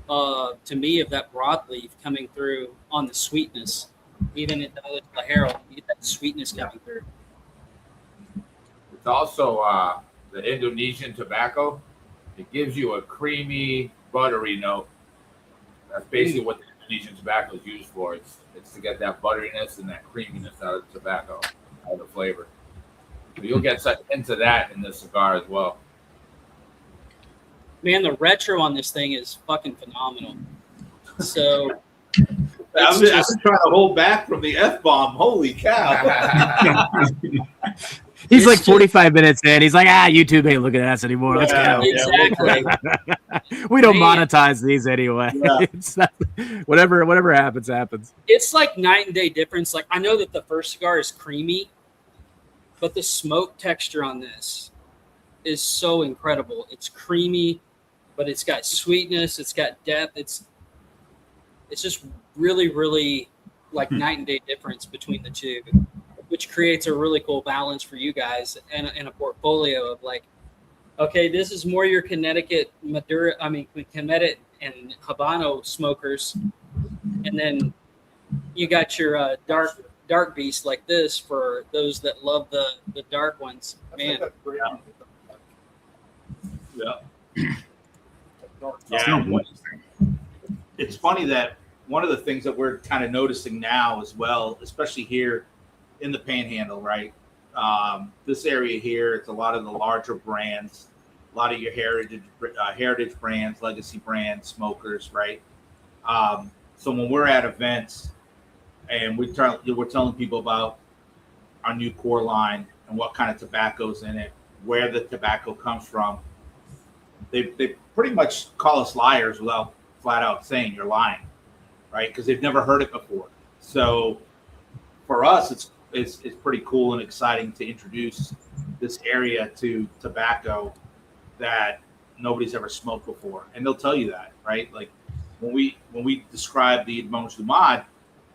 to me, of that broadleaf coming through on the sweetness. Even in the Ligero, you get that sweetness coming through. It's also the Indonesian tobacco. It gives you a creamy, buttery note. That's basically what the Indonesian tobacco is used for. It's to get that butteriness and that creaminess out of the tobacco, out of the flavor. So you'll get into that in this cigar as well. Man, the retro on this thing is fucking phenomenal. So I've been trying to hold back from the F-bomb. Holy cow. He's like 45 minutes in. He's like, YouTube ain't looking at us anymore. Let's go. Exactly. We don't monetize these anyway. Yeah. It's not, whatever happens, happens. It's like night and day difference. Like, I know that the first cigar is creamy, but the smoke texture on this is so incredible. It's creamy, but it's got sweetness. It's got depth. It's just really, really like night and day difference between the two, which creates a really cool balance for you guys and a portfolio of like, okay, this is more your Connecticut and Habano smokers. And then you got your dark beast like this for those that love the dark ones. Man. Yeah. It's funny that one of the things that we're kind of noticing now as well, especially here in the Panhandle, right? This area here, it's a lot of the larger brands, a lot of your heritage brands, legacy brands, smokers, right? So when we're at events and we're telling people about our new core line and what kind of tobacco's in it, where the tobacco comes from, they pretty much call us liars without flat out saying you're lying, right? Because they've never heard it before. So for us, it's pretty cool and exciting to introduce this area to tobacco that nobody's ever smoked before, and they'll tell you that, right? Like when we describe the Edmonds Dumad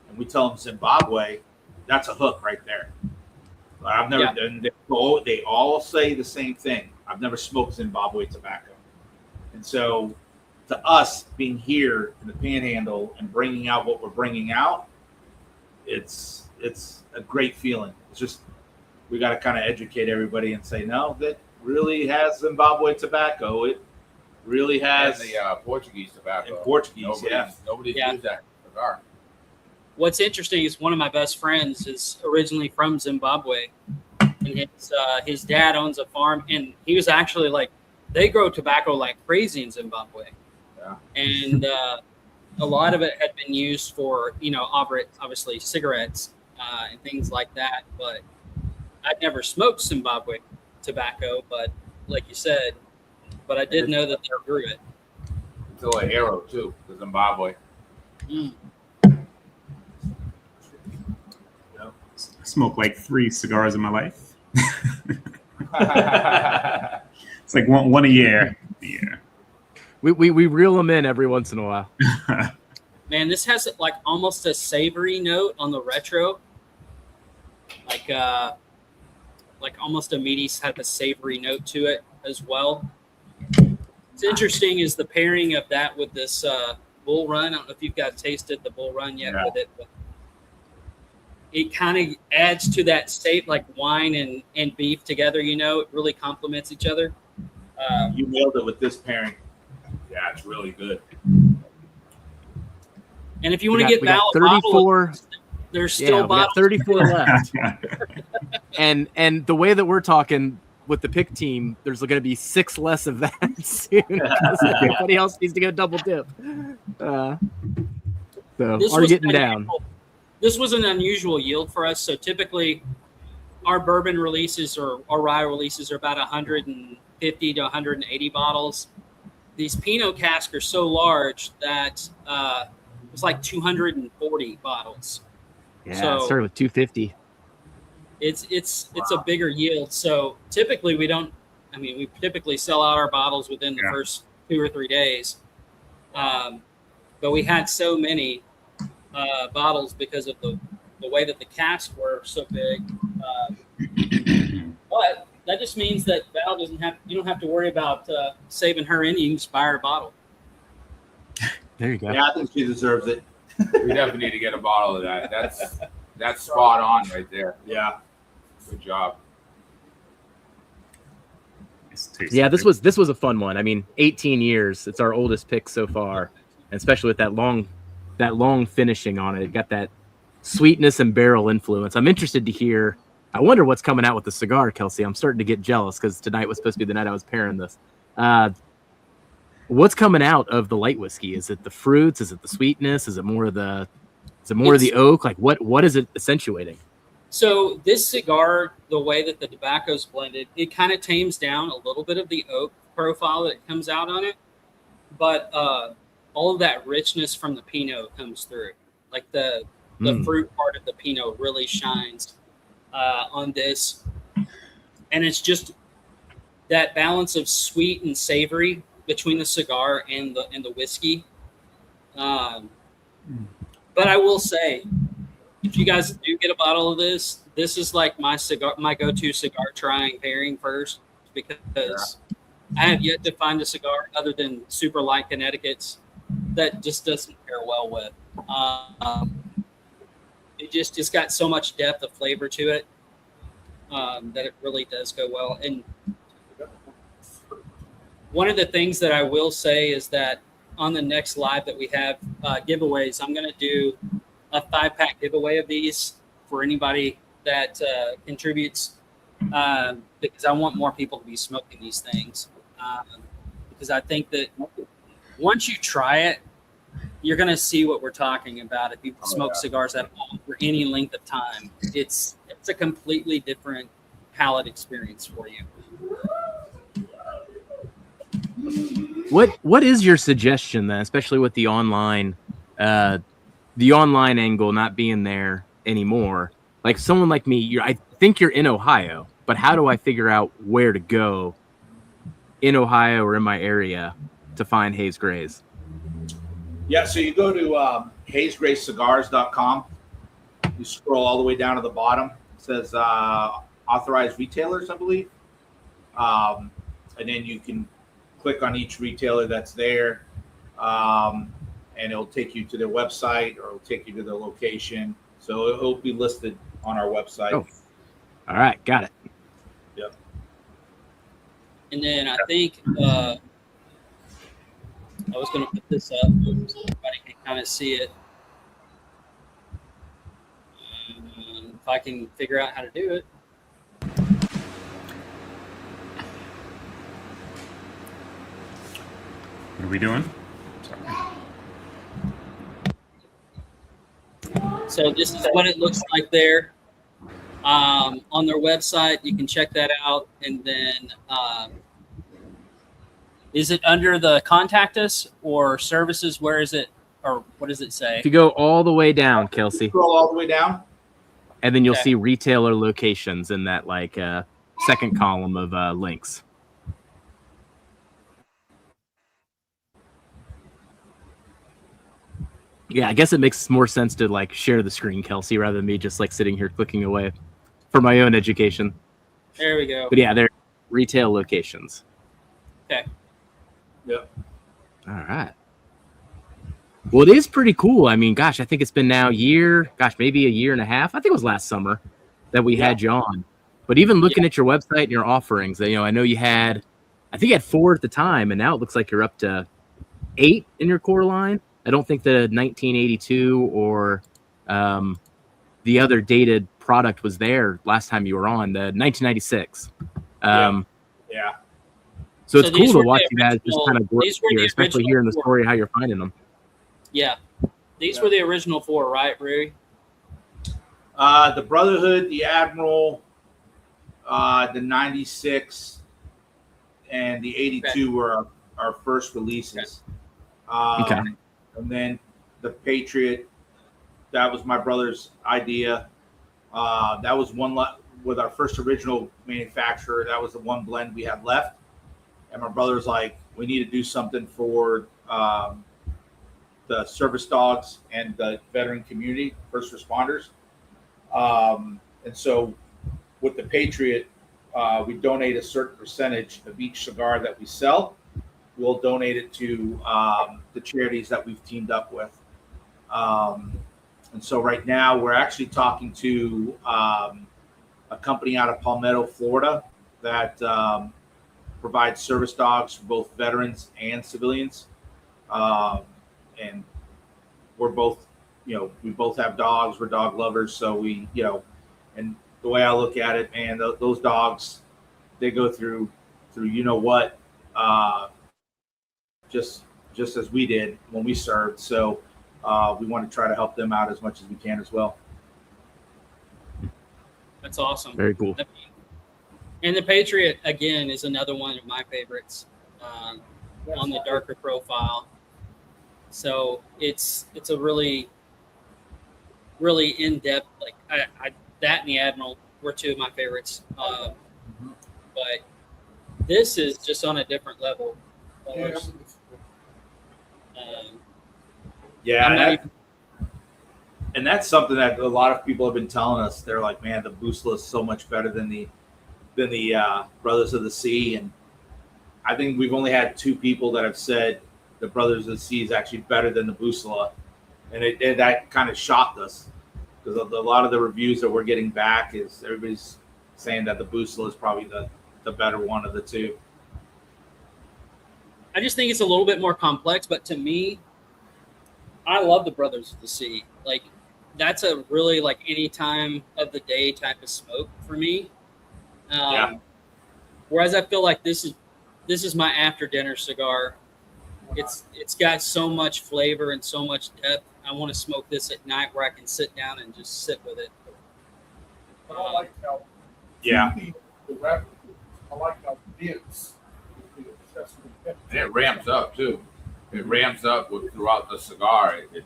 and we tell them Zimbabwe, that's a hook right there. I've never done. They all say the same thing. I've never smoked Zimbabwe tobacco, and so to us being here in the Panhandle and bringing out what we're bringing out, it's a great feeling. It's just we got to kind of educate everybody and say, no, that really has Zimbabwe tobacco. It really has the Portuguese tobacco. In Portuguese, Nobody's used that cigar. What's interesting is one of my best friends is originally from Zimbabwe, and his dad owns a farm, and he was actually like, they grow tobacco like crazy in Zimbabwe. Yeah. And a lot of it had been used for, obviously cigarettes and things like that. But I'd never smoked Zimbabwe tobacco, but like you said, but I did know that they grew it. Still a hero too, the Zimbabwe. Mm. I smoked like 3 cigars in my life. It's like one a year. Yeah. We reel them in every once in a while. Man, this has like almost a savory note on the retro. Like almost a meaty type of savory note to it as well. What's interesting is the pairing of that with this Bull Run. I don't know if you've guys tasted the Bull Run yet with it, but it kind of adds to that state like wine and beef together. You know, it really complements each other. You nailed it with this pairing. Yeah, it's really good. And if you want to get we got valid 34. bottles, there's still Yeah, we got bottles. 34 left. And the way that we're talking with the pick team, there's going to be 6 less of that soon. Everybody else needs to go double dip. So This are was getting down. This was an unusual yield for us. So typically, our bourbon releases or rye releases are about 150 to 180 bottles. These Pinot casks are so large that it's like 240 bottles. Yeah, So- it started with 250. It's a bigger yield. So typically we typically sell out our bottles within the first 2 or 3 days. But we had so many bottles because of the way that the casks were so big. But that just means that Val you don't have to worry about saving her in. You can just buy her a bottle. There you go. Yeah, I think she deserves it. We definitely need to get a bottle of that. That's spot on right there. Yeah. Good job. Yeah, this was a fun one. I mean, 18 years. It's our oldest pick so far, and especially with that long finishing on it. It got that sweetness and barrel influence. I'm interested to hear. I wonder what's coming out with the cigar, Kelsey. I'm starting to get jealous because tonight was supposed to be the night I was pairing this. What's coming out of the light whiskey? Is it the fruits? Is it the sweetness? Is it more of the oak? Like what is it accentuating? So this cigar, the way that the tobacco's blended, it kind of tames down a little bit of the oak profile that comes out on it, but all of that richness from the Pinot comes through. Like the fruit part of the Pinot really shines on this, and it's just that balance of sweet and savory between the cigar and the whiskey. But I will say, if you guys do get a bottle of this is like my go-to cigar trying pairing first, because I have yet to find a cigar other than super light Connecticut's that just doesn't pair well with. It's got so much depth of flavor to it that it really does go well. And one of the things that I will say is that on the next live that we have giveaways, I'm going to do a 5-pack giveaway of these for anybody that contributes, because I want more people to be smoking these things. Because I think that once you try it, you're going to see what we're talking about. If you smoke cigars at all for any length of time, it's a completely different palate experience for you. What is your suggestion then, especially with the online angle not being there anymore? Like someone like me, I think you're in Ohio, but how do I figure out where to go in Ohio or in my area to find Haze Grays? Yeah, so you go to hazegraycigars.com. You scroll all the way down to the bottom. It says authorized retailers, I believe. And then you can click on each retailer that's there, and it'll take you to their website, or it'll take you to their location. So it'll be listed on our website. Oh. All right, got it. Yep. And then I think I was going to put this up so everybody can kind of see it. If I can figure out how to do it. What are we doing? So this is what it looks like there. On their website, you can check that out. And then Is it under the contact us or services? Where is it? Or what does it say? If you go all the way down, Kelsey, Scroll all the way down. and then you'll Okay. see retailer locations in that like second column of links. Yeah, I guess it makes more sense to like share the screen, Kelsey, rather than me just like sitting here clicking away for my own education. There we go. But yeah, they're retail locations. Okay. Yep. All right. Well, it is pretty cool. I mean, gosh, I think it's been now maybe a year and a half. I think it was last summer that we had you on. But even looking at your website and your offerings, I know I think you had 4 at the time, and now it looks like you're up to 8 in your core line. I don't think the 1982 or the other dated product was there last time you were on, the 1996. Yeah. So it's So these cool were to watch the you guys just original- kind of grow these were here, the especially original hearing the 4. story of how you're finding them. Yeah. These were the original 4, right, Rui? The Brotherhood, the Admiral, the 96, and the 82 were our first releases. Okay. And then the Patriot, that was my brother's idea. That was one with our first original manufacturer. That was the one blend we had left. And my brother's like, we need to do something for the service dogs and the veteran community, first responders. And so with the Patriot, we donate a certain percentage of each cigar that we sell. We'll donate it to the charities that we've teamed up with. And so right now we're actually talking to a company out of Palmetto, Florida that provides service dogs for both veterans and civilians. And we're both, we both have dogs. We're dog lovers. So we, and the way I look at it, man, those dogs, they go through what, just as we did when we served. So we want to try to help them out as much as we can as well. That's awesome. Very cool. And the Patriot, again, is another one of my favorites on the darker profile. So it's a really, really in-depth, like that and the Admiral were 2 of my favorites. But this is just on a different level. And that's something that a lot of people have been telling us. They're like, man, the Busla is so much better than the Brothers of the Sea. And I think we've only had 2 people that have said the Brothers of the Sea is actually better than the Busla. And that kind of shocked us, because a lot of the reviews that we're getting back is everybody's saying that the Busla is probably the better one of the 2. I just think it's a little bit more complex, but to me, I love the Brothers of the Sea. Like, that's a really like any time of the day type of smoke for me. Whereas I feel like this is my after dinner cigar. It's got so much flavor and so much depth. I want to smoke this at night where I can sit down and just sit with it. But I like how the rapid, I like how dense the chest of the And it ramps up too. It ramps up throughout the cigar. It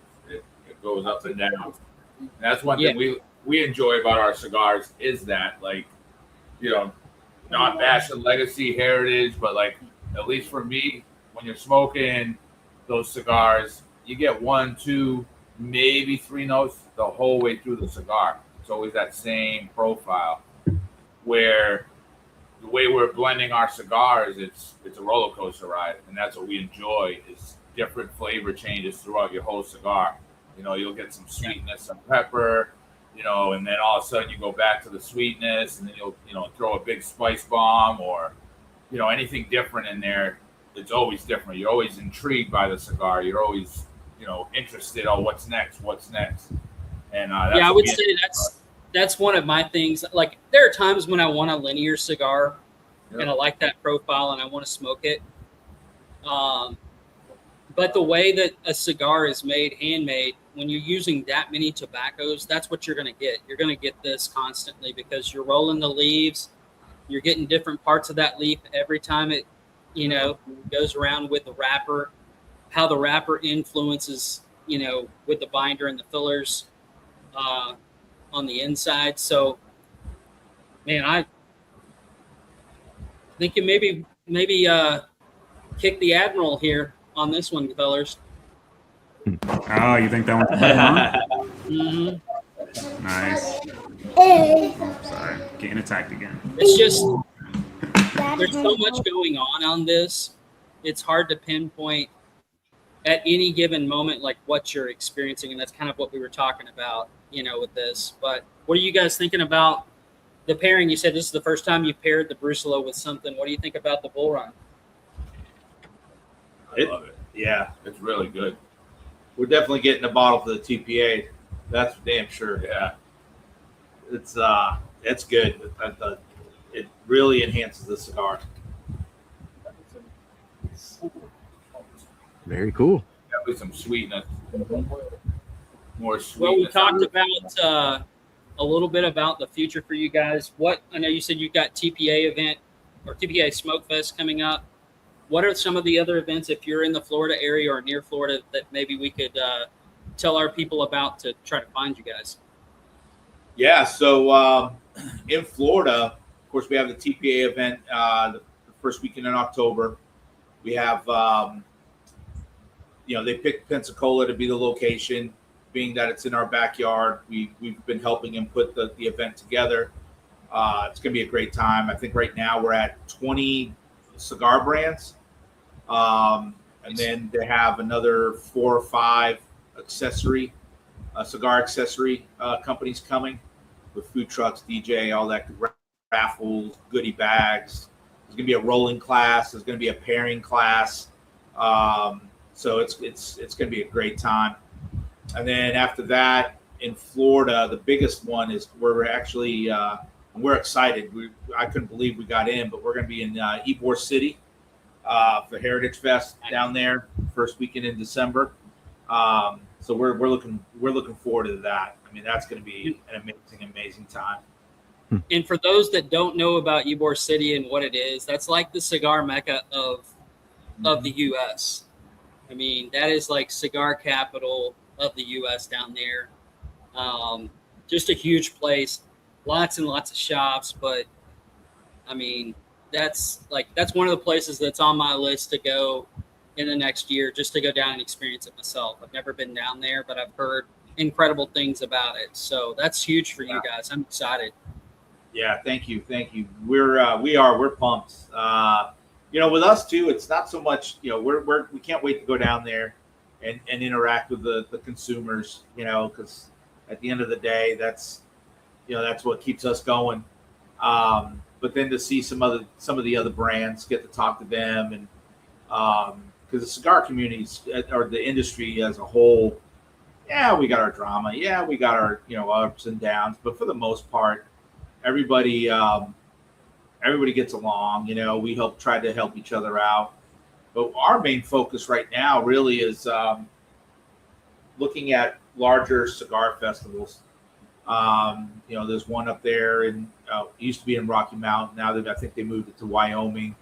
goes up and down. And that's one thing we enjoy about our cigars is that, like, not bashing legacy heritage, but like, at least for me, when you're smoking those cigars, you get 1, 2, maybe 3 notes the whole way through the cigar. It's always that same profile, where the way we're blending our cigars, it's a roller coaster ride, and that's what we enjoy, is different flavor changes throughout your whole cigar. You'll get some sweetness, some pepper, and then all of a sudden you go back to the sweetness, and then you'll throw a big spice bomb or anything different in there. It's always different. You're always intrigued by the cigar. You're always interested on what's next. And that's I would say that's one of my things. Like, there are times when I want a linear cigar and I like that profile and I want to smoke it. But the way that a cigar is made, handmade, when you're using that many tobaccos, that's what you're going to get. You're going to get this constantly because you're rolling the leaves. You're getting different parts of that leaf every time it goes around with the wrapper, how the wrapper influences, with the binder and the fillers on the inside. So, man, I think you maybe kick the Admiral here on this one, fellers. Oh, you think that one's pretty long? Mm-hmm. Nice. Oh, sorry, getting attacked again. It's just there's so much going on this. It's hard to pinpoint at any given moment like what you're experiencing, and that's kind of what we were talking about, with this. But what are you guys thinking about the pairing? You said this is the first time you paired the Brusillo with something. What do you think about the Bull Run? I love it. Yeah, It's really good. we're definitely getting a bottle for the TPA. That's for damn sure. Yeah. It's good. It really enhances the cigar. Very cool. Definitely some sweetness. More sweetness. Well, we talked about a little bit about the future for you guys. I know you said you've got TPA event or TPA Smoke Fest coming up. What are some of the other events, if you're in the Florida area or near Florida, that maybe we could tell our people about to try to find you guys? Yeah, so in Florida, of course, we have the TPA event the first weekend in October. We have, they picked Pensacola to be the location, being that it's in our backyard. We've been helping them put the event together. It's going to be a great time. I think right now we're at 20 cigar brands. And then they have another 4 or 5 cigar accessory companies coming with food trucks, DJ, all that, raffles, goodie bags. There's going to be a rolling class. There's going to be a pairing class. So it's going to be a great time. And then after that, in Florida, the biggest one is where we're actually we're excited. I couldn't believe we got in, but we're going to be in Ybor City for Heritage Fest down there first weekend in December. So we're looking forward to that. I mean, that's going to be an amazing time. And for those that don't know about Ybor City and what it is, that's like the cigar mecca of the U.S. I mean, that is like cigar capital of the U.S. down there. Just a huge place, lots and lots of shops. But I mean, that's one of the places that's on my list to go in the next year, just to go down and experience it myself. I've never been down there, but I've heard incredible things about it. So that's huge for you guys. I'm excited. Yeah, thank you. We're pumped. With us too, it's not so much, we can't wait to go down there and interact with the consumers, because at the end of the day, that's what keeps us going. But then to see some of the other brands, get to talk to them, and because the cigar communities or the industry as a whole, yeah, we got our drama, yeah, we got our ups and downs, but for the most part, everybody gets along. We try to help each other out. But our main focus right now really is looking at larger cigar festivals. There's one up there it used to be in Rocky Mountain. Now I think they moved it to Wyoming.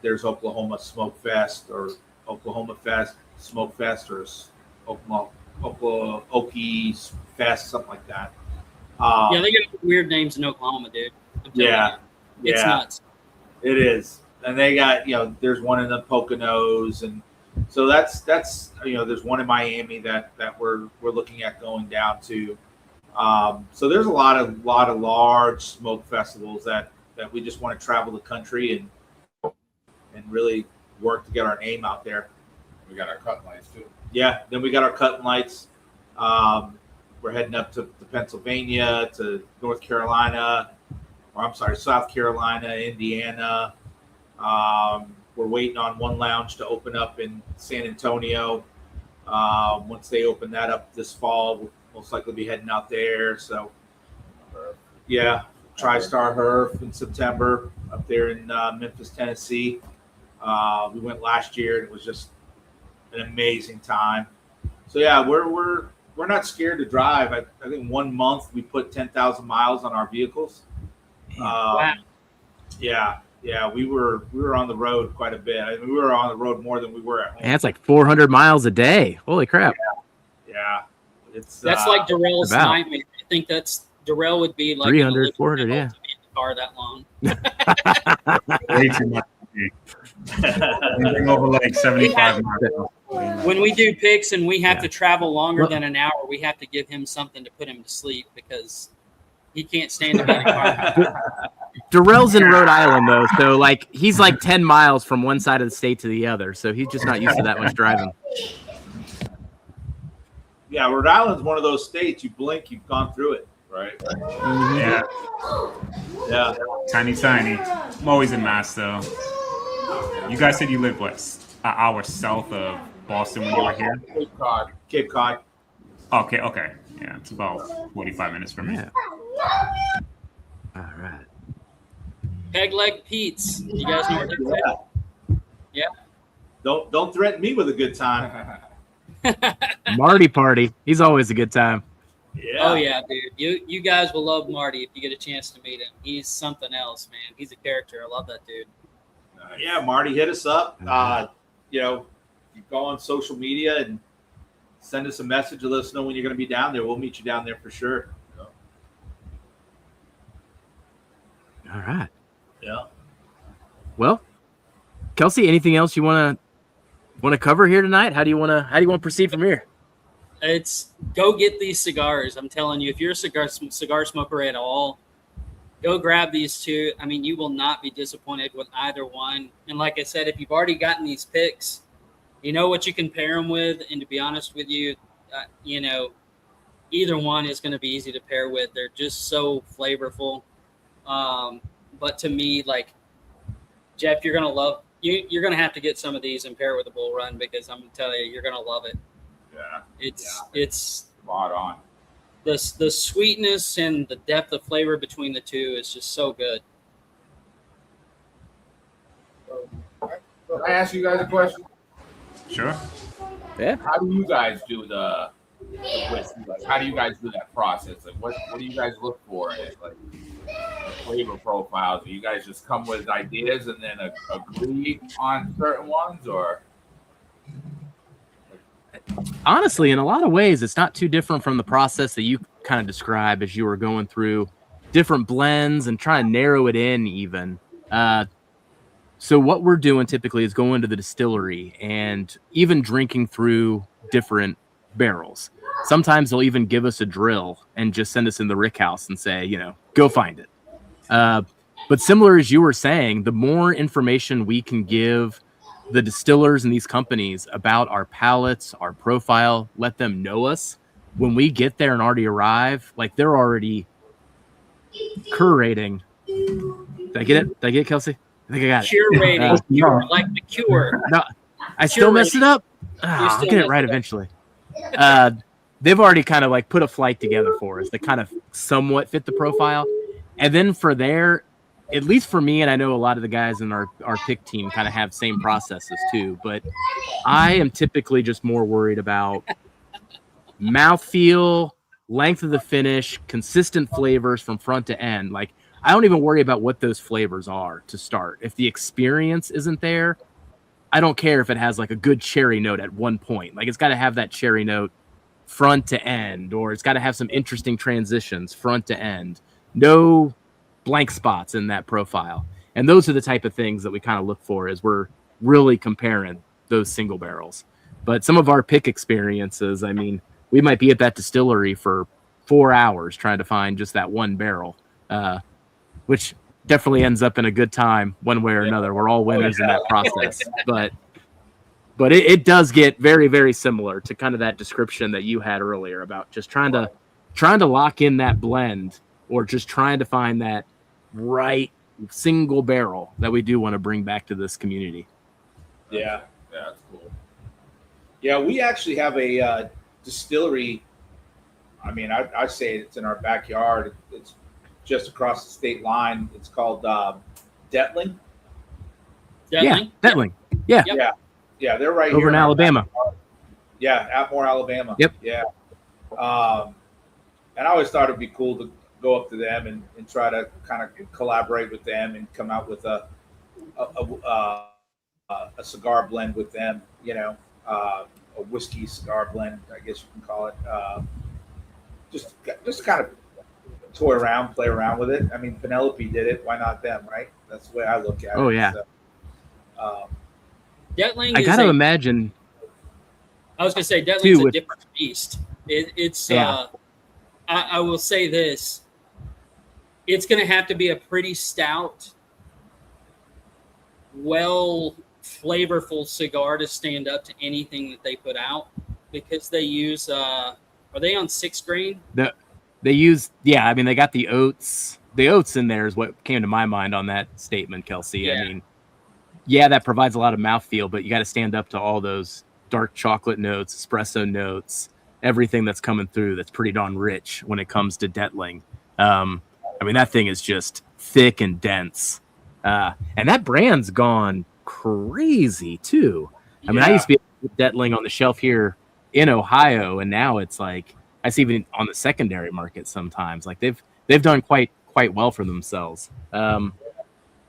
There's Oklahoma Smoke Fest or Oklahoma Fest, Smoke Fest, or Oklahoma Okie Fest, something like that. Yeah, they got weird names in Oklahoma, dude. Yeah. It's nuts. It is. And they got, there's one in the Poconos, and so that's there's one in Miami that we're looking at going down to. So there's a lot of large smoke festivals that we just want to travel the country and really work to get our name out there. We got our cutting lights too. Yeah, then we got our cutting lights. We're heading up to Pennsylvania, to North Carolina, South Carolina, Indiana. We're waiting on one lounge to open up in San Antonio. Once they open that up this fall, we'll most likely be heading out there. So, yeah, TriStar Herf in September up there in Memphis, Tennessee. We went last year, and it was just an amazing time. So, yeah, we're not scared to drive. I think 1 month we put 10,000 miles on our vehicles. Wow. Yeah, Yeah, we were on the road quite a bit. I mean, we were on the road more than we were at home. And that's like 400 miles a day. Holy crap! Yeah, it's That's like Darrell's about. nightmare. I think Darrell would be like 300, 400, yeah. to be in the car that long. Way too much. Anything over like 75 miles. When we do picks and we have Yeah. to travel longer Well- than an hour, we have to give him something to put him to sleep because he can't stand to be in a car. Darrell's in Rhode Island though, so like he's like 10 miles from one side of the state to the other, so he's just not used to that much driving. Yeah, Rhode Island's one of those states. You blink, you've gone through it. Right. Yeah, Yeah. tiny. I'm always in Mass though. You guys said you live what? An hour south of Boston when you were here? Cape Cod. Cape Cod. Okay. Yeah, it's about 45 minutes from me. Yeah. All right. Peg leg Pete's. You guys know what that's Yeah. Don't threaten me with a good time. Marty party. He's always a good time. Yeah. Oh yeah, dude. You guys will love Marty if you get a chance to meet him. He's something else, man. He's a character. I love that dude. Yeah, Marty, hit us up. You know, you go on social media and send us a message and let us know when you're going to be down there. We'll meet you down there for sure. All right. Yeah. Well, Kelsey, anything else you want to cover here tonight? How do you want to proceed from here? It's go get these cigars. I'm telling you, if you're a cigar smoker at all, go grab these two. I mean, you will not be disappointed with either one. And like I said, if you've already gotten these picks, you know what you can pair them with. And to be honest with you, you know, either one is going to be easy to pair with. They're just so flavorful. But to me, like Jeff, you're going to love. You're going to have to get some of these and pair it with a Bull Run because I'm going to tell you, you're going to love it. Yeah. It's Spot on. the sweetness and the depth of flavor between the two is just so good. Can I ask you guys a question? Sure. Yeah. How do you guys do the whiskey? Like, how do you guys do that process? Like, what do you guys look for in it? Like, the flavor profiles? Do you guys just come with ideas and then agree on certain ones, or? Honestly, in a lot of ways, it's not too different from the process that you kind of described as you were going through different blends and trying to narrow it in even. So what we're doing typically is going to the distillery and even drinking through different barrels. Sometimes they'll even give us a drill and just send us in the rick house and say, you know, go find it. But similar as you were saying, the more information we can give the distillers and these companies about our palates, our profile, let them know us. When we get there and already arrive, like they're already curating. Did I get it? Did I get it, Kelsey? I think I got it. Curating, like the cure. No, I still messed it up. I'll get it right eventually. They've already kind of like put a flight together for us that kind of somewhat fit the profile. And then for there, at least for me, and I know a lot of the guys in our pick team kind of have same processes too, but I am typically just more worried about mouthfeel, length of the finish, consistent flavors from front to end. Like, I don't even worry about what those flavors are to start. If the experience isn't there, I don't care if it has like a good cherry note at one point. Like, it's got to have that cherry note front to end, or it's got to have some interesting transitions front to end. No blank spots in that profile. And those are the type of things that we kind of look for as we're really comparing those single barrels. But some of our pick experiences, I mean, we might be at that distillery for 4 hours trying to find just that one barrel, which definitely ends up in a good time one way or another. We're all winners in that process. But it does get very, very similar to kind of that description that you had earlier about just trying to lock in that blend, or just trying to find that right single barrel that we do want to bring back to this community. Yeah. Yeah, that's cool. Yeah, we actually have a distillery. I mean, I say it's in our backyard. It's just across the state line. It's called Detling. Yeah, Detling. Yeah. Yep. Yeah, they're right Over here in Alabama. Yeah, Atmore, Alabama. Yep. Yeah. And I always thought it'd be cool to go up to them and try to kind of collaborate with them and come out with a a cigar blend with them. A whiskey cigar blend, I guess you can call it. Just kind of toy around, play around with it. I mean, Penelope did it. Why not them, right? That's the way I look at it. Oh, yeah. So, Detling I is gotta imagine. I was going to say, Detling's Too, a with- different beast. It's Yeah. I will say this. It's going to have to be a pretty stout, flavorful cigar to stand up to anything that they put out, because they use are they on 6 grain? They use, yeah, I mean, they got the oats. The oats in there is what came to my mind on that statement, Kelsey. Yeah. I mean, yeah, that provides a lot of mouthfeel, but you got to stand up to all those dark chocolate notes, espresso notes, everything that's coming through that's pretty darn rich when it comes to Detling. I mean, that thing is just thick and dense. And that brand's gone crazy, too. I mean, I used to be able to put Detling on the shelf here in Ohio, and now it's like, I see even on the secondary market sometimes. Like, they've done quite well for themselves. I'll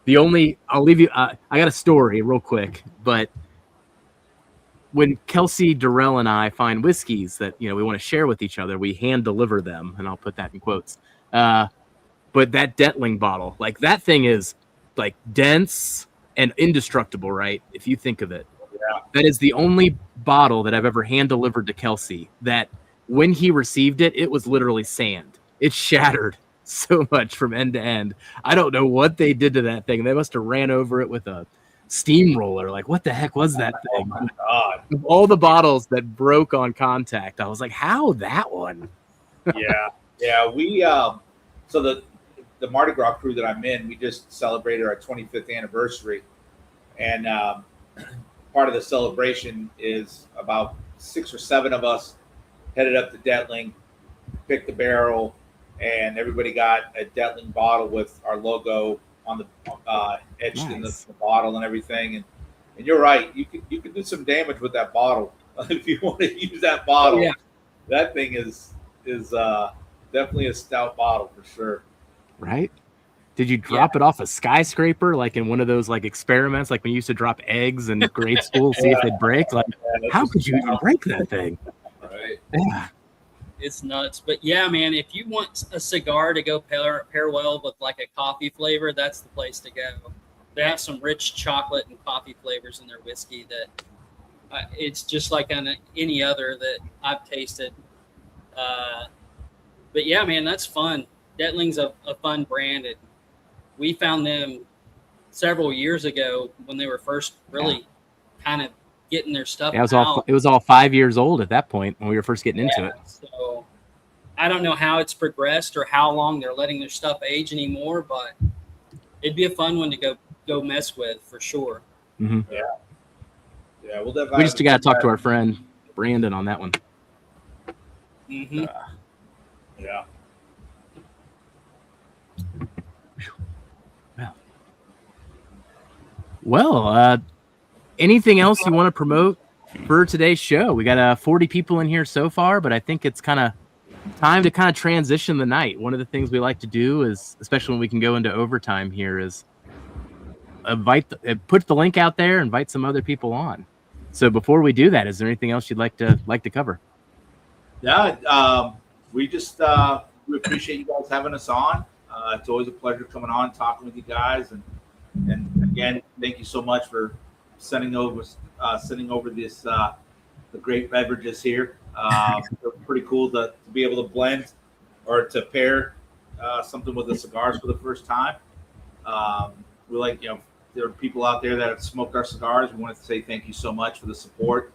leave you. I got a story real quick, but when Kelsey, Durrell, and I find whiskeys that we want to share with each other, we hand deliver them, and I'll put that in quotes. But that Detling bottle, like, that thing is like dense and indestructible, right? If you think of it, that is the only bottle that I've ever hand delivered to Kelsey that when he received it, it was literally sand. It shattered so much from end to end. I don't know what they did to that thing. They must have ran over it with a steamroller. Like, what the heck was that thing? oh my God. Of all the bottles that broke on contact, I was like, how that one? Yeah. We so the Mardi Gras crew that I'm in, we just celebrated our 25th anniversary, and part of the celebration is about 6 or 7 of us headed up to Detling, picked the barrel, and everybody got a Detling bottle with our logo on the etched in the bottle and everything. And you're right, you could do some damage with that bottle if you want to use that bottle. Oh, yeah. That thing is definitely a stout bottle for sure. Right? Did you drop it off a skyscraper, like in one of those like experiments, like when you used to drop eggs in grade school, see if they'd break? Like, how could you even break that thing? Right. Yeah. It's nuts. But yeah, man, if you want a cigar to go pair well with like a coffee flavor, that's the place to go. They have some rich chocolate and coffee flavors in their whiskey that it's just like on any other that I've tasted. But yeah, man, that's fun. Detling's a fun brand. And we found them several years ago when they were first really kind of getting their stuff out. It was all 5 years old at that point when we were first getting into it. So I don't know how it's progressed or how long they're letting their stuff age anymore, but it'd be a fun one to go mess with for sure. Mm-hmm. Yeah, we'll definitely. We just got to talk to our friend Brandon on that one. Mm-hmm. Yeah. Well, anything else you want to promote for today's show? We got 40 people in here so far, but I think it's kind of time to transition the night. One of the things we like to do is, especially when we can go into overtime here, is put the link out there, invite some other people on. So before we do that, is there anything else you'd like to cover? Yeah, we just we appreciate you guys having us on. It's always a pleasure coming on, talking with you guys, and again, thank you so much for sending over this the great beverages here. They're pretty cool to be able to blend or to pair something with the cigars for the first time. We like, there are people out there that have smoked our cigars. We want to say thank you so much for the support.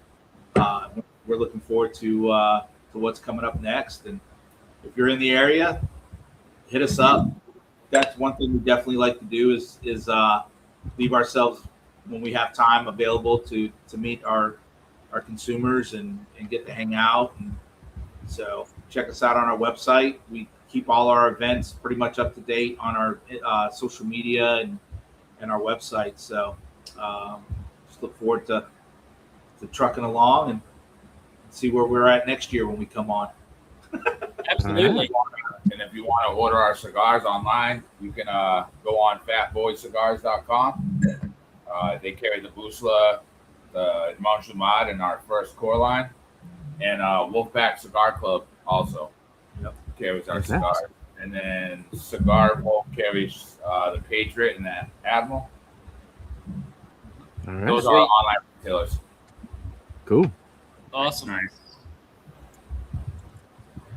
We're looking forward to what's coming up next. And if you're in the area, hit us up. That's one thing we definitely like to do is leave ourselves, when we have time available, to meet our consumers and get to hang out. And so check us out on our website. We keep all our events pretty much up to date on our social media and our website. So just look forward to trucking along and see where we're at next year when we come on. Absolutely. And if you want to order our cigars online, you can go on fatboycigars.com They carry the Busla, the Manjumad in our first core line, and Wolfpack Cigar Club also carries our cigars. And then Cigar Wolf carries the Patriot and the Admiral. All right. Those are online retailers. Cool. Awesome. Nice.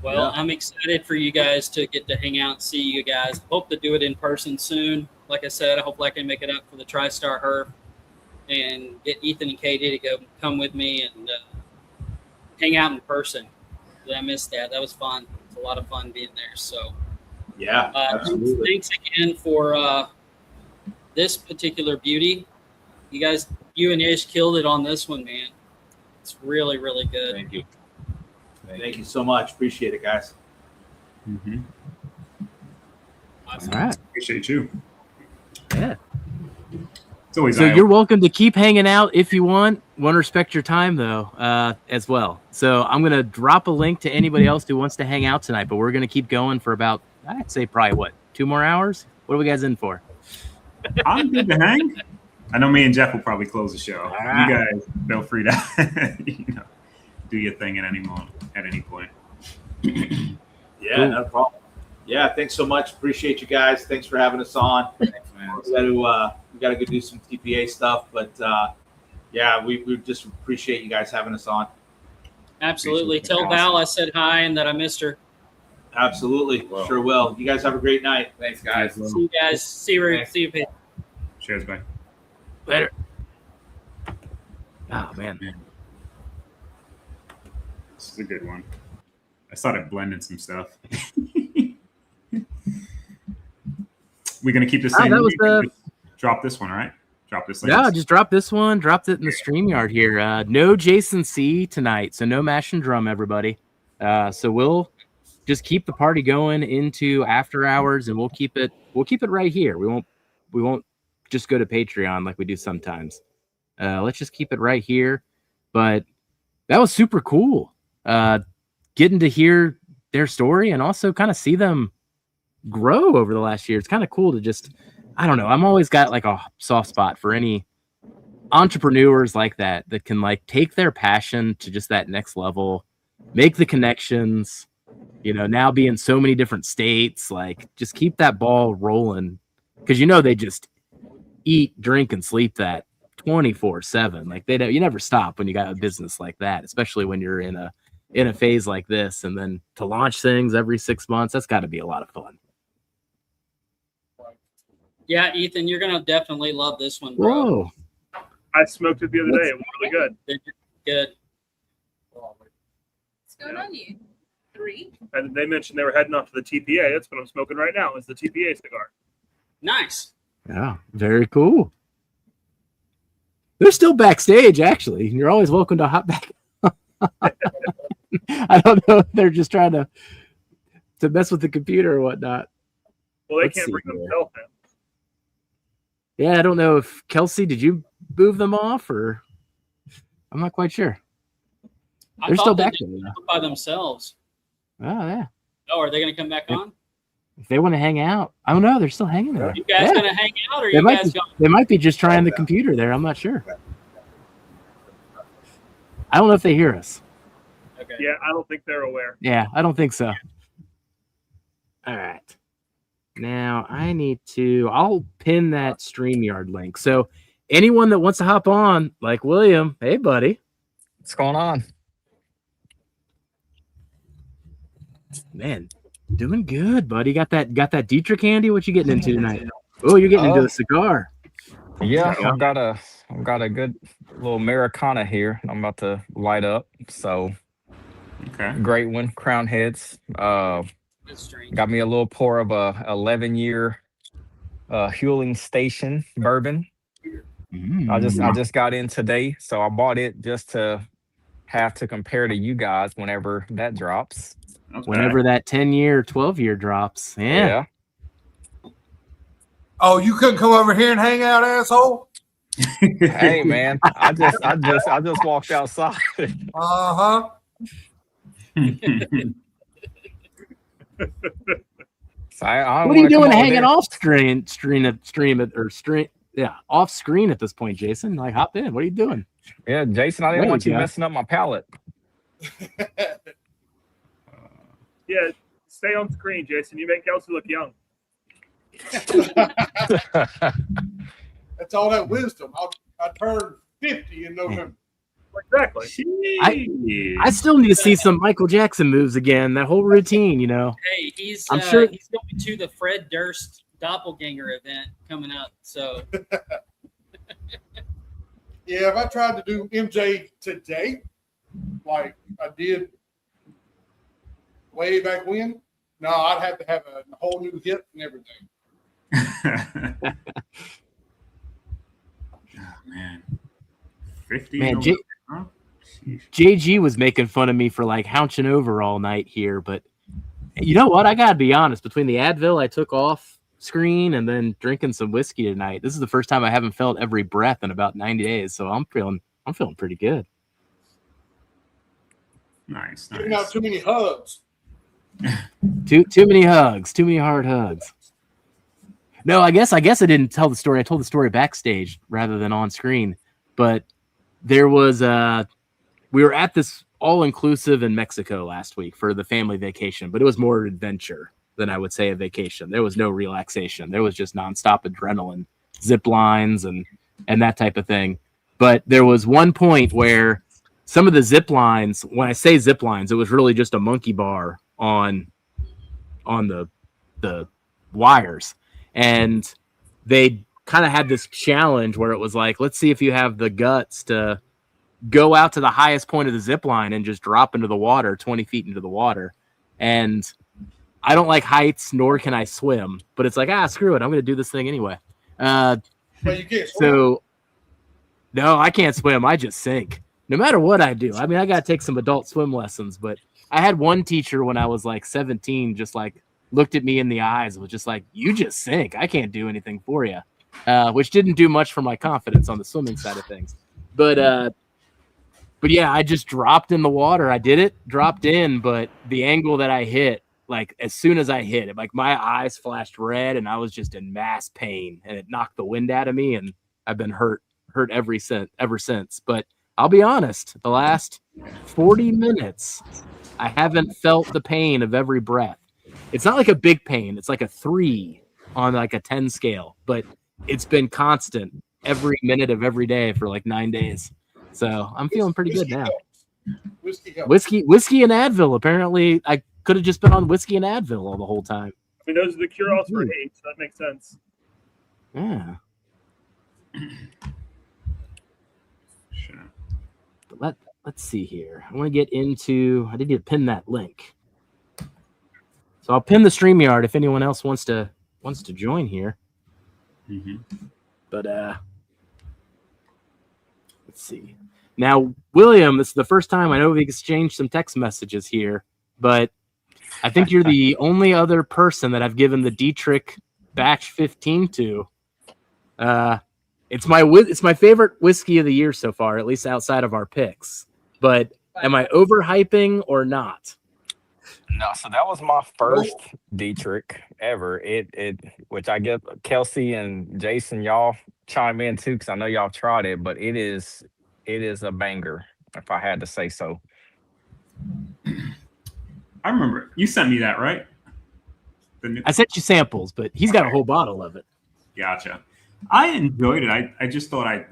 Well, I'm excited for you guys to get to hang out and see you guys. Hope to do it in person soon. Like I said, I hope I can make it up for the TriStar Herb and get Ethan and Katie to come with me and hang out in person. I missed that. That was fun. It's a lot of fun being there. So, Yeah, absolutely. thanks again for this particular beauty. You guys, you and Ish killed it on this one, man. It's really, really good. Thank you. Thank you so much. Appreciate it, guys. Mm-hmm. Awesome. All right. Appreciate you. Yeah. It's always So you're welcome to keep hanging out if you want. Want to respect your time though, as well. So I'm gonna drop a link to anybody else who wants to hang out tonight. But we're gonna keep going for about, I'd say, probably 2 more hours. What are we guys in for? I'm good to hang. I know me and Jeff will probably close the show. right. You guys feel free to do your thing at any moment, at any point. Yeah, Cool. no problem. Yeah, thanks so much. Appreciate you guys. Thanks for having us on. Thanks, man. We got to go do some TPA stuff, but yeah, we just appreciate you guys having us on. Absolutely. Appreciate it. Tell Val I said hi and that I missed her. Absolutely, Well. sure will. You guys have a great night. Thanks, guys. See you guys. See you, Pete. Cheers, bye. Later. Oh man. This is a good one. I started blending some stuff. We're gonna keep this Oh, same. that was the- Drop this one, right? Drop this. Like Yeah, this. just dropped this one. Dropped it in the StreamYard here. No Jason C tonight, so no mash and drum, everybody. So we'll just keep the party going into after hours, and we'll keep it right here. We won't just go to Patreon like we do sometimes. Let's just keep it right here. But that was super cool. Getting to hear their story and also kind of see them grow over the last year. It's kind of cool to just, I don't know. I'm always got like a soft spot for any entrepreneurs like that can like take their passion to just that next level, make the connections, now be in so many different states, like just keep that ball rolling. Cause they just eat, drink, and sleep that 24/7. Like you never stop when you got a business like that, especially when you're in a phase like this. And then to launch things every 6 months, that's got to be a lot of fun. Yeah, Ethan, you're going to definitely love this one, bro. Whoa. I smoked it the other day. It was really good. Good. What's going on, you? 3? And they mentioned they were heading off to the TPA. That's what I'm smoking right now. Is the TPA cigar. Nice. Yeah, very cool. They're still backstage, actually. You're always welcome to hop back. I don't know if they're just trying to mess with the computer or whatnot. Well, they Let's can't see bring here. themselves in. Yeah, I don't know if Kelsey, did you move them off or I'm not quite sure. I They're thought still they back did there. it by themselves. Oh yeah. Oh, are they going to come back on? If they want to hang out, I don't know. They're still hanging there. You guys Yeah. going to hang out, or They you might guys be, going? they might be just trying the computer there. I'm not sure. I don't know if they hear us. Okay. Yeah, I don't think they're aware. Yeah, I don't think so. All right. Now I'll pin that StreamYard link. So anyone that wants to hop on, like William, hey buddy. What's going on? Man, doing good, buddy. Got that Dietrich candy? What you getting into tonight? Oh, you're getting into a cigar. Yeah, Yeah. I've got a good little Americana here. I'm about to light up. So Okay. great one, Crown Heads. That's strange. Got me a little pour of a 11-year Hewling Station bourbon. I just got in today, so I bought it just to have to compare to you guys whenever that drops. Okay. Whenever that 10-year, 12-year drops. Yeah. Oh, you couldn't come over here and hang out, asshole? Hey man, I just walked outside. Uh-huh. So I don't What are you wanna come doing over hanging there. off stream off screen at this point, Jason. Like, hop in. What are you doing? Yeah, Jason, I didn't There want we you go. messing up my palate. Yeah, stay on screen, Jason. You make Kelsey look young. That's all that wisdom. I turned 50 in November. Exactly. I still need to see some Michael Jackson moves again. That whole routine, Hey, he's I'm sure- he's going to the Fred Durst doppelganger event coming up. So Yeah, if I tried to do MJ today, like I did way back when, no, I'd have to have a whole new hip and everything. Oh, man. 50. Man, November, huh? Sheesh. JG was making fun of me for like houching over all night here, but you know what? I gotta be honest. Between the Advil I took off screen and then drinking some whiskey tonight, this is the first time I haven't felt every breath in about 90 days. So I'm feeling pretty good. Nice. Giving out too many hugs. Too many hugs, too many hard hugs. No, I guess I didn't tell the story. I told the story backstage rather than on screen. But there was we were at this all-inclusive in Mexico last week for the family vacation, but it was more adventure than I would say a vacation. There was no relaxation. There was just nonstop adrenaline, zip lines and that type of thing. But there was one point where some of the zip lines, when I say zip lines, it was really just a monkey bar on the wires. And they kind of had this challenge where it was like, let's see if you have the guts to go out to the highest point of the zip line and just drop into the water, 20 feet into the water. And I don't like heights, nor can I swim, but it's like, screw it. I'm going to do this thing anyway. But you can't swim. So no, I can't swim. I just sink no matter what I do. I mean, I got to take some adult swim lessons, but I had one teacher when I was like 17, just like looked at me in the eyes and was just like, you just sink. I can't do anything for you. Which didn't do much for my confidence on the swimming side of things. But yeah, I just dropped in the water. I did it, dropped in, but the angle that I hit, like as soon as I hit it, like my eyes flashed red and I was just in mass pain and it knocked the wind out of me. And I've been hurt ever since. But I'll be honest, the last 40 minutes, I haven't felt the pain of every breath. It's not like a big pain. It's like a 3 on like a 10 scale, but it's been constant every minute of every day for like 9 days. So I'm feeling pretty good now. Whiskey helps. Whiskey and Advil. Apparently, I could have just been on whiskey and Advil all the whole time. I mean, those are the cure-alls for hate, so that makes sense. Yeah. Sure. But let's see here. I want to get into. I need to pin that link. So I'll pin the StreamYard if anyone else wants to join here. Mm-hmm. But let's see. Now, William, this is the first time I know we've exchanged some text messages here, but I think you're the only other person that I've given the Dietrich Batch 15 to. It's my favorite whiskey of the year so far, at least outside of our picks. But am I overhyping or not? No, so that was my first Dietrich ever. It which I get Kelsey and Jason, y'all chime in too, because I know y'all tried it, but it is a banger, if I had to say so. I remember you sent me that, right? I sent you samples, but he's got a whole bottle of it. Gotcha. I enjoyed it. I just thought I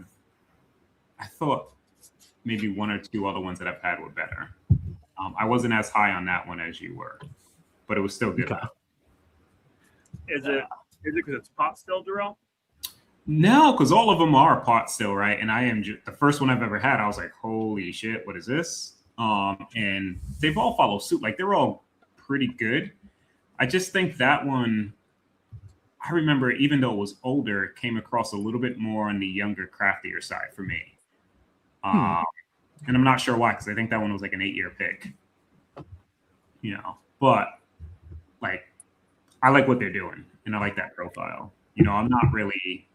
thought maybe one or two other ones that I've had were better. I wasn't as high on that one as you were, but it was still good. Okay. Is it because it's pot still, Darrell? No, because all of them are pot still, right? And I am the first one I've ever had. I was like, holy shit, what is this? And they've all followed suit. Like they're all pretty good. I just think that one, I remember, even though it was older, it came across a little bit more on the younger, craftier side for me. And I'm not sure why, because I think that one was like an 8-year pick. But like, I like what they're doing, and I like that profile. I'm not really,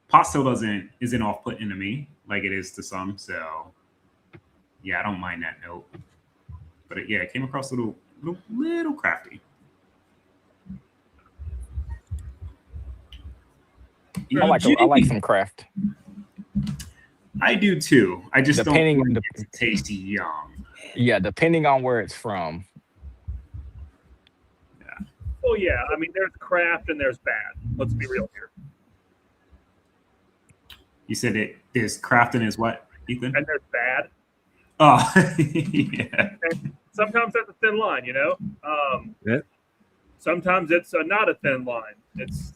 pot still isn't off-putting to me like it is to some. So yeah, I don't mind that note. But it came across a little crafty. I like some craft. I do too. I just Depending don't on want it to taste young. Yeah, depending on where it's from. Oh yeah, I mean, there's craft and there's bad. Let's be real here. You said it is craft and is what, Ethan? And there's bad. Oh, yeah. And sometimes that's a thin line, you know. Yep. Sometimes it's not a thin line. It's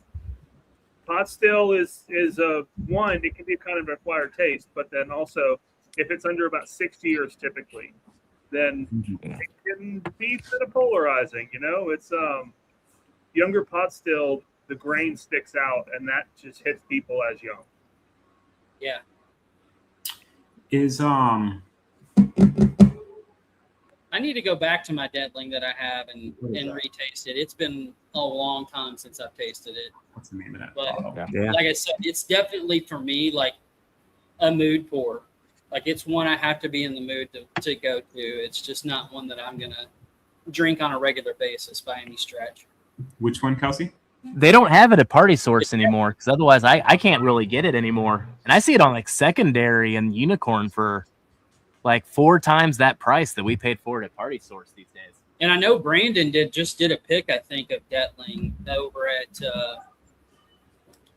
pot still is a one. It can be kind of an acquired taste, but then also if it's under about 6 years typically, then it can be kind of polarizing. You know, it's younger pot still, the grain sticks out, and that just hits people as young. Yeah. Is I need to go back to my Deadling that I have and retaste it. It's been a long time since I've tasted it. what's the name of that But bottle? Yeah. like I said, it's definitely for me like a mood pour. Like it's one I have to be in the mood to go to. It's just not one that I'm gonna drink on a regular basis by any stretch. Which one, Kelsey? They don't have it at Party Source anymore because otherwise I can't really get it anymore. And I see it on like Secondary and Unicorn for like 4 times that price that we paid for it at Party Source these days. And I know Brandon just did a pick, I think, of Detling over at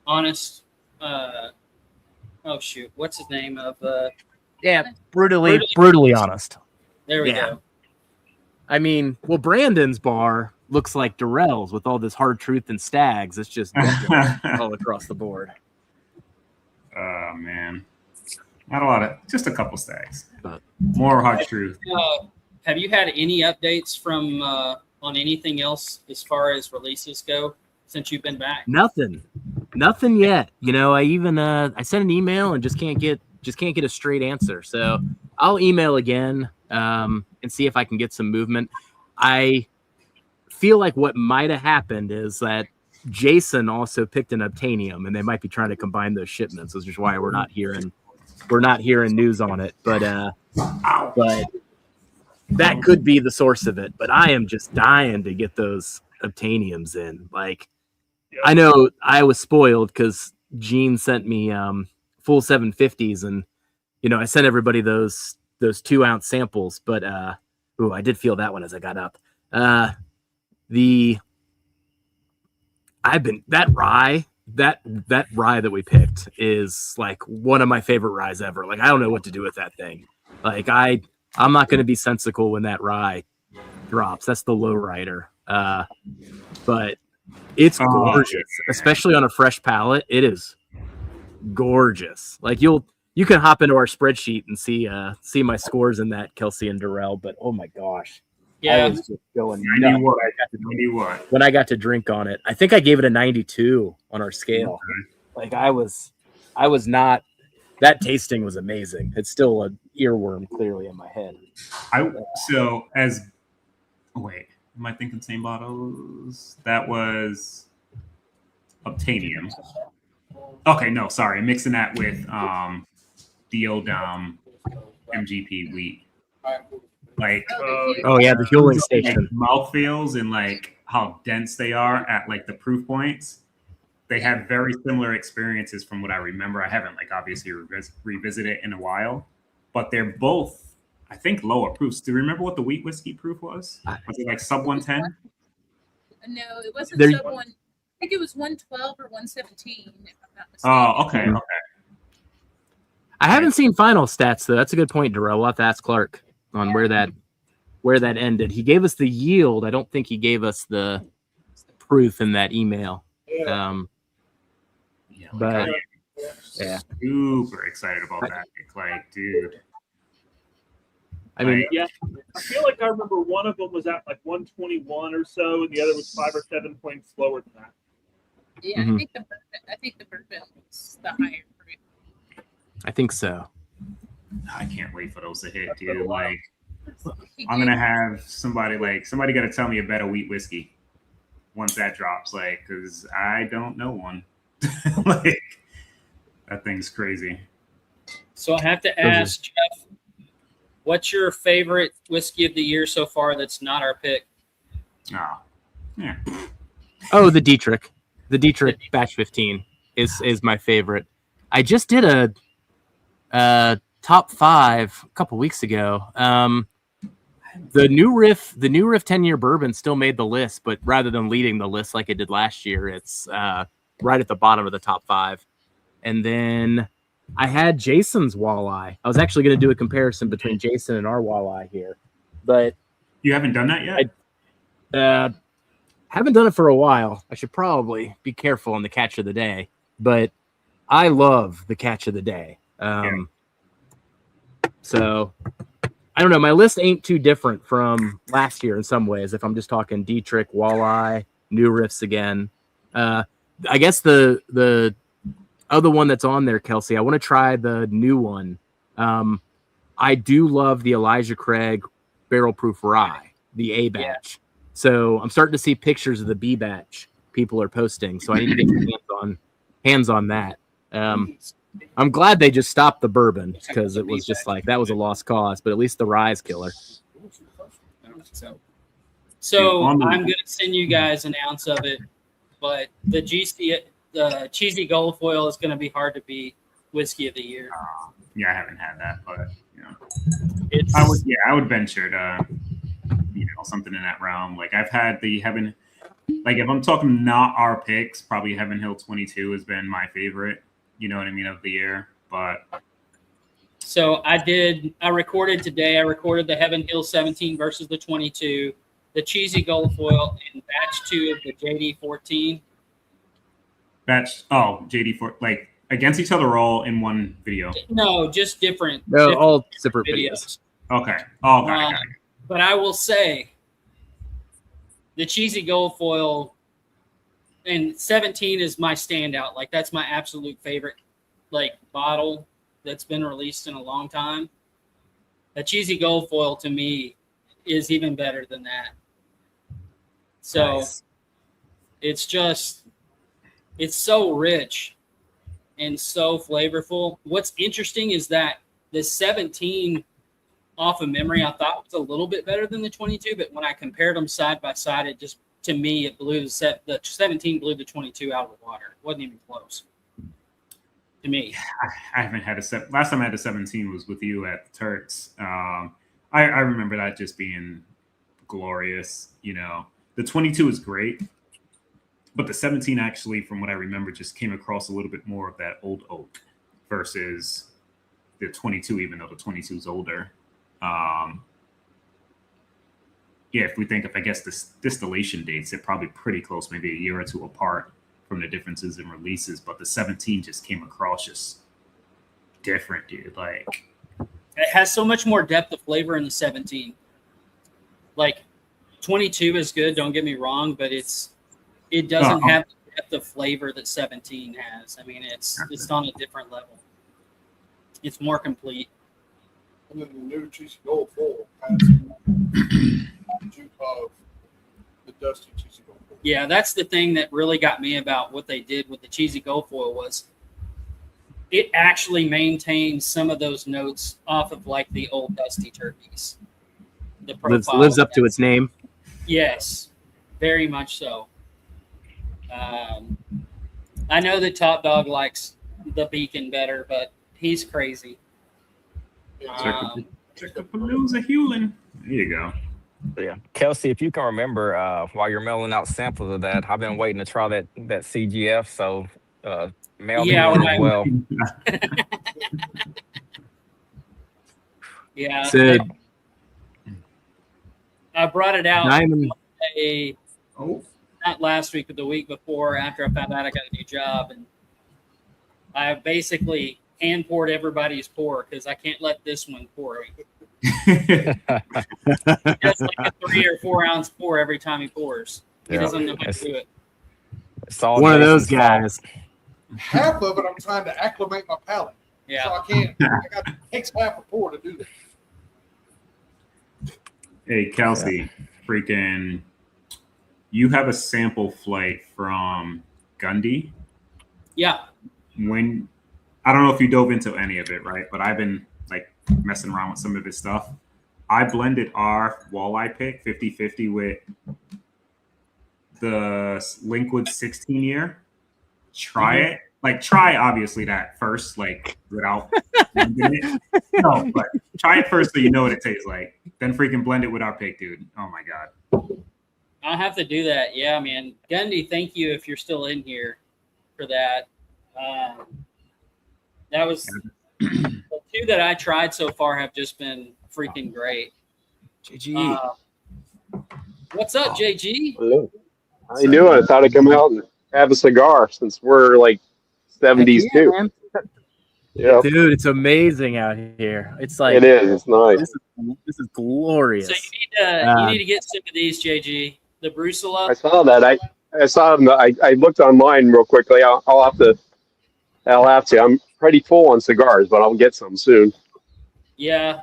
Honest. Oh shoot, what's his name of? Yeah, brutally honest. There we Yeah. go. I mean, well, Brandon's bar looks like Durrell's with all this hard truth and stags. It's just all across the board. Oh man, not a lot of, just a couple stags, But more hard truth. Have you had any updates from on anything else as far as releases go since you've been back? Nothing yet. You know, I even I sent an email and just can't get a straight answer. So I'll email again and see if I can get some movement. I feel like what might have happened is that Jason also picked an Obtainium, and they might be trying to combine those shipments, which is why we're not hearing news on it. But that could be the source of it. But I am just dying to get those Obtainiums in. Like, I know I was spoiled because Gene sent me full 750s, and you know I sent everybody those 2-ounce samples. But I did feel that one as I got up. That rye that we picked is like one of my favorite ryes ever. Like I don't know what to do with that thing. Like I'm not going to be sensical when that rye drops. That's the low rider. But it's gorgeous, especially on a fresh palate. It is gorgeous. Like you can hop into our spreadsheet and see my scores in that, Kelsey and Durrell. But oh my gosh. Yeah. I was just going 91. when I got to drink on it. I think I gave it a 92 on our scale. Okay. Like I was not. That tasting was amazing. It's still an earworm clearly in my head. Wait, am I thinking same bottles? That was Obtainium. Okay, no, sorry, I'm mixing that with the old MGP wheat. Like Oh yeah, the fueling station. like mouthfeels and like how dense they are at like the proof points. They have very similar experiences from what I remember. I haven't like obviously revisited it in a while, but they're both, I think, lower proofs. Do you remember what the wheat whiskey proof was? Was it like sub 110? No, it wasn't There- sub one. I think it was 112 or 117. If I'm not mistaken. Oh, okay, okay. I haven't seen final stats though. That's a good point, Darrell. We'll have to ask Clark on where that ended. He gave us the yield. I don't think he gave us the proof in that email. But yeah, Super excited about that. Like, dude. I mean, Yeah, I feel like I remember one of them was at like 121 or so, and the other was 5 or 7 points lower than that. Yeah, Mhm. I think the bourbon was the higher fruit. I think so. I can't wait for those to hit, dude. Like, I'm gonna have somebody got to tell me a better wheat whiskey once that drops, like, because I don't know one. Like, that thing's crazy. So I have to ask Jeff, what's your favorite whiskey of the year so far that's not our pick? Oh, yeah. Oh, the Dietrich batch 15. is my favorite. I just did a top 5 a couple weeks ago. The new Riff 10-year bourbon still made the list, but rather than leading the list like it did last year, it's right at the bottom of the top 5. And then I had Jason's walleye. I was actually going to do a comparison between Jason and our walleye here, but You haven't done that yet? Haven't done it for a while. I should probably be careful on the catch of the day, but I love the catch of the day. So I don't know. My list ain't too different from last year in some ways. If I'm just talking Dietrich, walleye, new riffs again. I guess the other one that's on there, Kelsey, I want to try the new one. I do love the Elijah Craig barrel proof rye, the A batch. Yeah. So I'm starting to see pictures of the B batch people are posting. So I need to get hands on that. I'm glad they just stopped the bourbon because it was just like that was a lost cause, but at least the rye's killer. So I'm going to send you guys an ounce of it, but the cheesy gold foil is going to be hard to beat whiskey of the year. Yeah, I haven't had that, but I would venture to something in that realm. Like I've had the Heaven, like if I'm talking not our picks, probably Heaven Hill 22 has been my favorite. You know what I mean, of the year. But so I recorded today. I recorded the Heaven Hill 17 versus the 22, the cheesy gold foil, and batch 2 of the JD 14. JD 4, like against each other, all in one video. No, just different. No, all separate videos. Okay. Oh, got it. But I will say, the cheesy gold foil. And 17 is my standout. Like that's my absolute favorite, like bottle that's been released in a long time. The cheesy gold foil to me is even better than that. So It's so rich and so flavorful. What's interesting is that the 17 off of memory, I thought was a little bit better than the 22, but when I compared them side by side, to me, it blew the 17 blew the 22 out of the water. It wasn't even close to me. I haven't had last time I had a 17 was with you at the Turks. I remember that just being glorious. The 22 is great, but the 17 actually, from what I remember, just came across a little bit more of that old oak versus the 22, even though the 22 is older. If we think of, I guess, the distillation dates, they're probably pretty close, maybe a year or two apart from the differences in releases. But the 17 just came across just different, dude. Like it has so much more depth of flavor in the 17. Like 22 is good, don't get me wrong, but it doesn't have the depth of flavor that 17 has. I mean, it's on a different level. It's more complete. And then the new cheesy gold foil has of the dusty cheesy gold foil. Yeah, that's the thing that really got me about what they did with the cheesy gold foil was it actually maintains some of those notes off of like the old dusty turkeys. The profile lives up to its name. Yes, very much so. I know that Top Dog likes the Beacon better, but he's crazy. Check the Palooza Hewlin. There you go. Yeah, Kelsey, if you can remember, while you're mailing out samples of that, I've been waiting to try that CGF. So mail me one as well. Yeah. Sid. I brought it out not last week, but the week before, after I found out I got a new job, and I basically hand poured everybody's pour because I can't let this one pour. Just like a 3 or 4 ounce pour every time he pours. He doesn't know how to do it. It's all one of those guys. Half of it, I'm trying to acclimate my palate. Yeah. So I can't. It takes half a pour to do that. Hey, Kelsey, freaking, you have a sample flight from Gundy. Yeah. I don't know if you dove into any of it, right? But I've been like messing around with some of his stuff. I blended our walleye pick 50-50 with the Linkwood 16 year. Try it. like try obviously that first, like without it. No, but try it first so you know what it tastes like. Then freaking blend it with our pick, dude. Oh my god. I'll have to do that. Yeah, man. Gundy, thank you if you're still in here for that. That was the two that I tried so far have just been freaking great. JG. What's up, JG? Hello. How you doing? I thought I'd come out and have a cigar since we're like 70s too. Man. Yeah, Dude, it's amazing out here. It's like it is. It's nice. This is glorious. So you need to get some of these, JG. The Brusela. I saw that. I saw them. I looked online real quickly. I'll have to. I'm pretty full on cigars, but I'll get some soon. Yeah,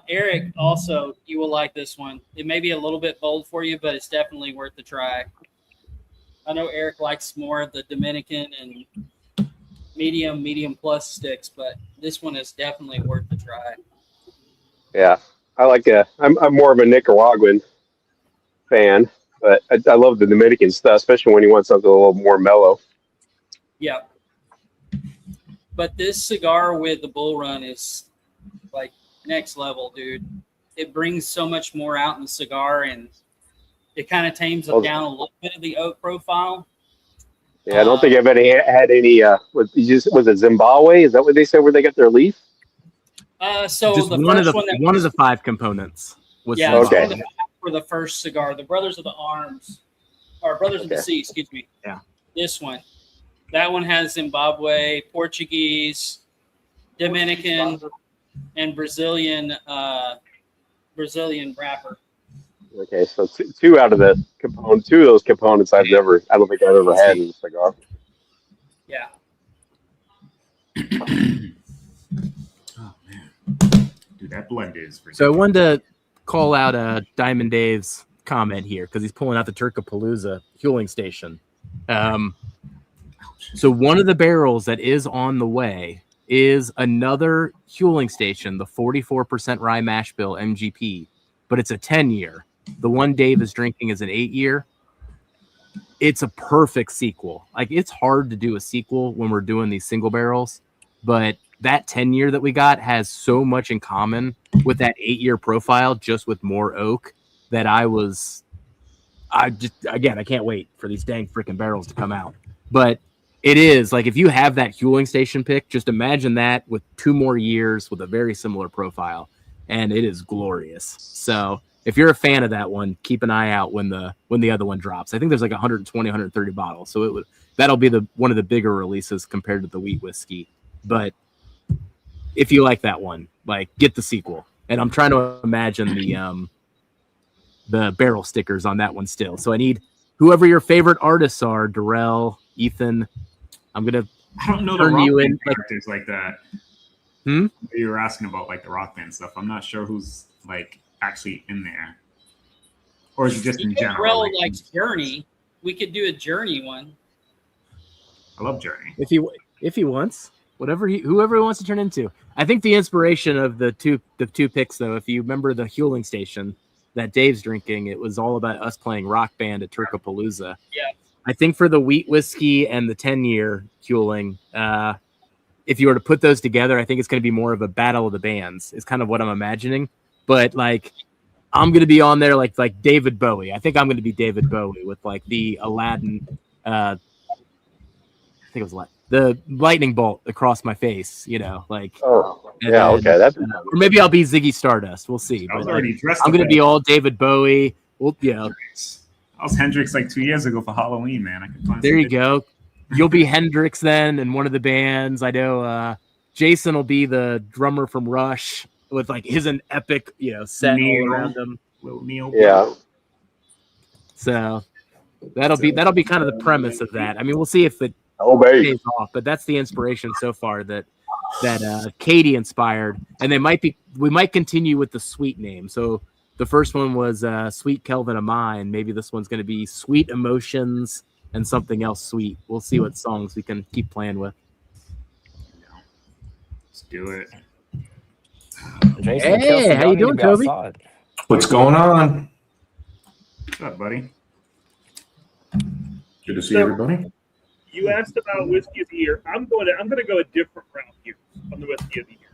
Eric, also, you will like this one. It may be a little bit bold for you, but it's definitely worth the try. I know Eric likes more of the Dominican and medium plus sticks, but this one is definitely worth the try. Yeah, I'm more of a Nicaraguan fan, but I love the Dominican stuff, especially when you want something a little more mellow. Yeah. But this cigar with the Bull Run is like next level, dude. It brings so much more out in the cigar, and it kind of tames it down a little bit of the oak profile. Yeah, I don't think I've had any. Was it Zimbabwe? Is that what they said where they got their leaf? So just the one first one of the 5 components was okay. For the first cigar, the Brothers of the Arms, or Brothers of the Sea, excuse me. Yeah. This one, that one has Zimbabwe, Portuguese, Dominican, and Brazilian wrapper. Okay, so two of those components I don't think I've ever had in a cigar. Yeah. Oh man, dude, that blend is. So I wanted to call out Diamond Dave's comment here because he's pulling out the Turkapalooza fueling station. So one of the barrels that is on the way is another fueling station, the 44% rye mash bill MGP, but it's a 10-year. The one Dave is drinking is an 8-year. It's a perfect sequel. Like, it's hard to do a sequel when we're doing these single barrels, but that 10-year that we got has so much in common with that 8-year profile, just with more oak, that I can't wait for these dang freaking barrels to come out. But it is like, if you have that fueling station pick, just imagine that with 2 more years with a very similar profile, and it is glorious. So if you're a fan of that one, keep an eye out when the other one drops. I think there's like 120, 130 bottles, so that'll be one of the bigger releases compared to the wheat whiskey. But if you like that one, like, get the sequel. And I'm trying to imagine the barrel stickers on that one still. So I need whoever your favorite artists are, Darrell, Ethan. I don't know the rock band characters like that. You were asking about like the rock band stuff. I'm not sure who's like actually in there, or is it just in general? Darrell likes Journey. We could do a Journey one. I love Journey. If he wants, whoever he wants to turn into. I think the inspiration of the two picks, though, if you remember the fueling station that Dave's drinking, it was all about us playing Rock Band at Turkapalooza. Yeah. I think for the wheat whiskey and the 10-year fueling, if you were to put those together, I think it's going to be more of a battle of the bands. Is kind of what I'm imagining. But like, I'm going to be on there like David Bowie. I think I'm going to be David Bowie with like the Aladdin. I think it was the lightning bolt across my face. Like. Oh, yeah. Okay. That's. Or maybe I'll be Ziggy Stardust. We'll see. I was already dressed. I'm going to be all David Bowie. Well, I was Hendrix like 2 years ago for Halloween, man. I could find. There you go. You'll be Hendrix then in one of the bands. I know Jason will be the drummer from Rush with like an epic, set all around him. Little Neil. Yeah. So that'll be kind of the premise of that. I mean, we'll see if it pays off, but that's the inspiration so far that Katie inspired, and we might continue with the sweet name. So the first one was Sweet Kelvin of Mine. Maybe this one's going to be Sweet Emotions and something else sweet. We'll see what songs we can keep playing with. Let's do it. Jason, hey, how you doing, Toby? Outside. What's going on? What's up, buddy? Good to see everybody. You asked about whiskey of the year. I'm going to go a different route here on the whiskey of the year.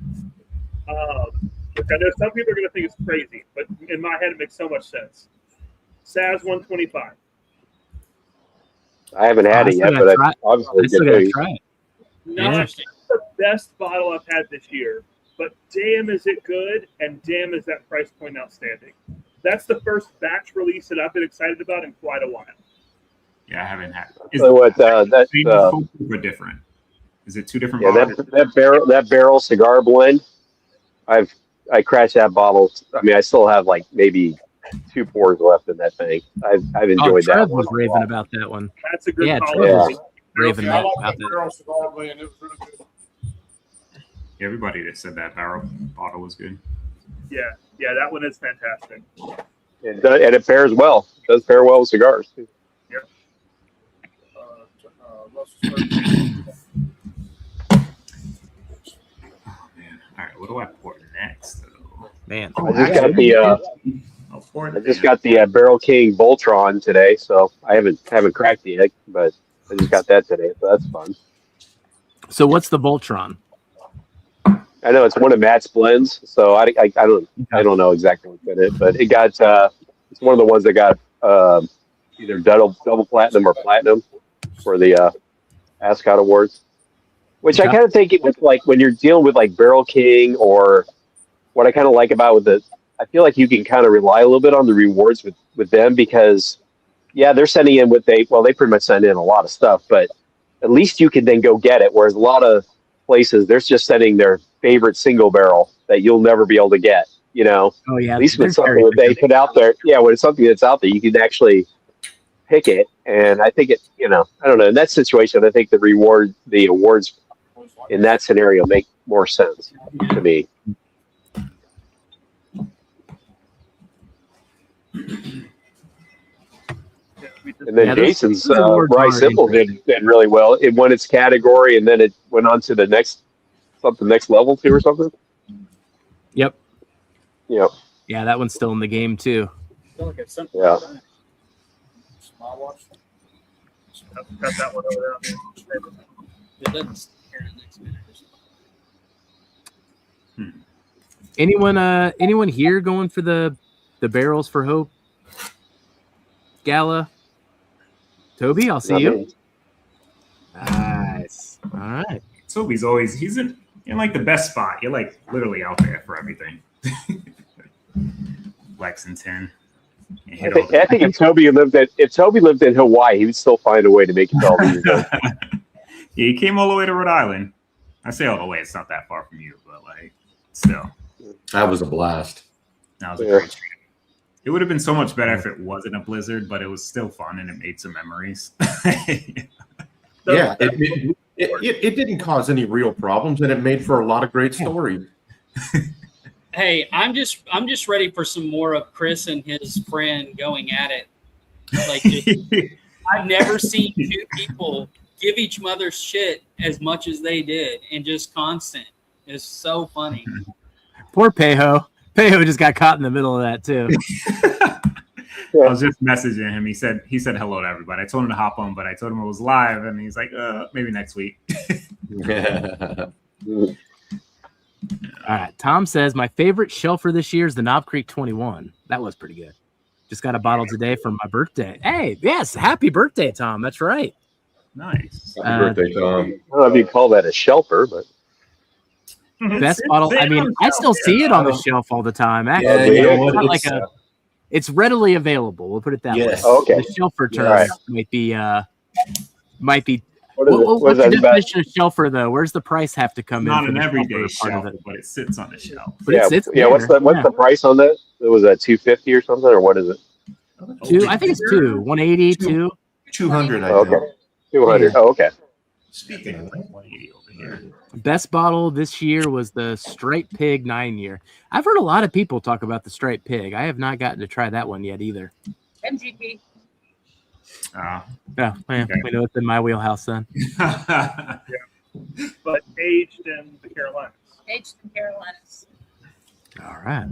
Which I know some people are going to think it's crazy, but in my head it makes so much sense. Saz 125. I haven't had it yet, but I obviously still gotta try it. Not the best bottle I've had this year, but damn is it good, and damn is that price point outstanding. That's the first batch release that I've been excited about in quite a while. Yeah, I haven't had. So what? That's or different. Is it two different? Yeah, bottles? that barrel cigar blend. I crashed that bottle. I mean, I still have like maybe 2 pours left in that thing. I've enjoyed that. Trev was raving about that one. That's a good Trev call. was raving I about like the that. barrel cigar blend. It was really good. Yeah, everybody that said that barrel bottle was good. Yeah, that one is fantastic. And it pairs well. It does pair well with cigars too. Yep. Oh man! All right, what do I pour next? Though? Man, I just got the Barrel King Voltron today, so I haven't cracked it yet, but I just got that today, so that's fun. So what's the Voltron? I know it's one of Matt's blends, so I don't know exactly what's in it, but it got it's one of the ones that got either double platinum or platinum for the Ascot Awards. Which I kind of think it was like when you're dealing with like Barrel King, or what I kind of like about I feel like you can kind of rely a little bit on the rewards with them, because they're sending in they pretty much send in a lot of stuff, but at least you can then go get it. Whereas a lot of places, they're just sending their favorite single barrel that you'll never be able to get, Oh yeah. At least with something that they put out there. Yeah. When it's something that's out there, you can actually pick it. And I think I don't know, in that situation, I think the awards in that scenario make more sense to me. And then Jason's Rye Simple did really well. It won its category, and then it went on to the next level too, or something. Yep. Yep. Yeah, that one's still in the game too. Yeah. Got that one over there. Anyone here going for the Barrels for Hope Gala? Toby, I'll see you. Nice. All right. Toby's always he's in like the best spot. You're like literally out there for everything. Lexington. I think if Toby lived in Hawaii, he would still find a way to make it all these days. Yeah, he came all the way to Rhode Island. I say all the way; it's not that far from you, but like still. That was a blast. That was a great trip. It would have been so much better if it wasn't a blizzard, but it was still fun and it made some memories. Yeah, it didn't cause any real problems, and it made for a lot of great stories. Hey, I'm just ready for some more of Chris and his friend going at it. Like I've never seen two people give each other shit as much as they did, and just constant. It's so funny. Poor Pejo. Pejo just got caught in the middle of that too. I was just messaging him. He said hello to everybody. I told him to hop on, but I told him it was live, and he's like, maybe next week. All right. Tom says my favorite shelfer this year is the Knob Creek 21. That was pretty good. Just got a bottle today for my birthday. Hey, yes, happy birthday, Tom. That's right. Nice. Happy birthday, Tom. I don't know if you call that a shelfer, but best bottle. I mean, I still see it on the shelf all the time. Actually, Yeah, it's readily available. We'll put it that way. Oh, okay. The shelfer term Right. might be. What What's is the that definition of shelfer, though? Where's the price have to come Not in? an for the everyday shelfer part shelf, of it? but it sits on the shelf. But it sits there. What's the price on that? It was a $250 or something, or what is it? Two. I think it's 180, 200, I Okay, think. 200. Yeah. Oh, okay. Speaking of 180 over here. Best bottle this year was the Striped Pig 9-year. I've heard a lot of people talk about the Striped Pig. I have not gotten to try that one yet either. MGP. Yeah, we know it's in my wheelhouse then. But aged in the Carolinas. Aged in Carolinas. All right.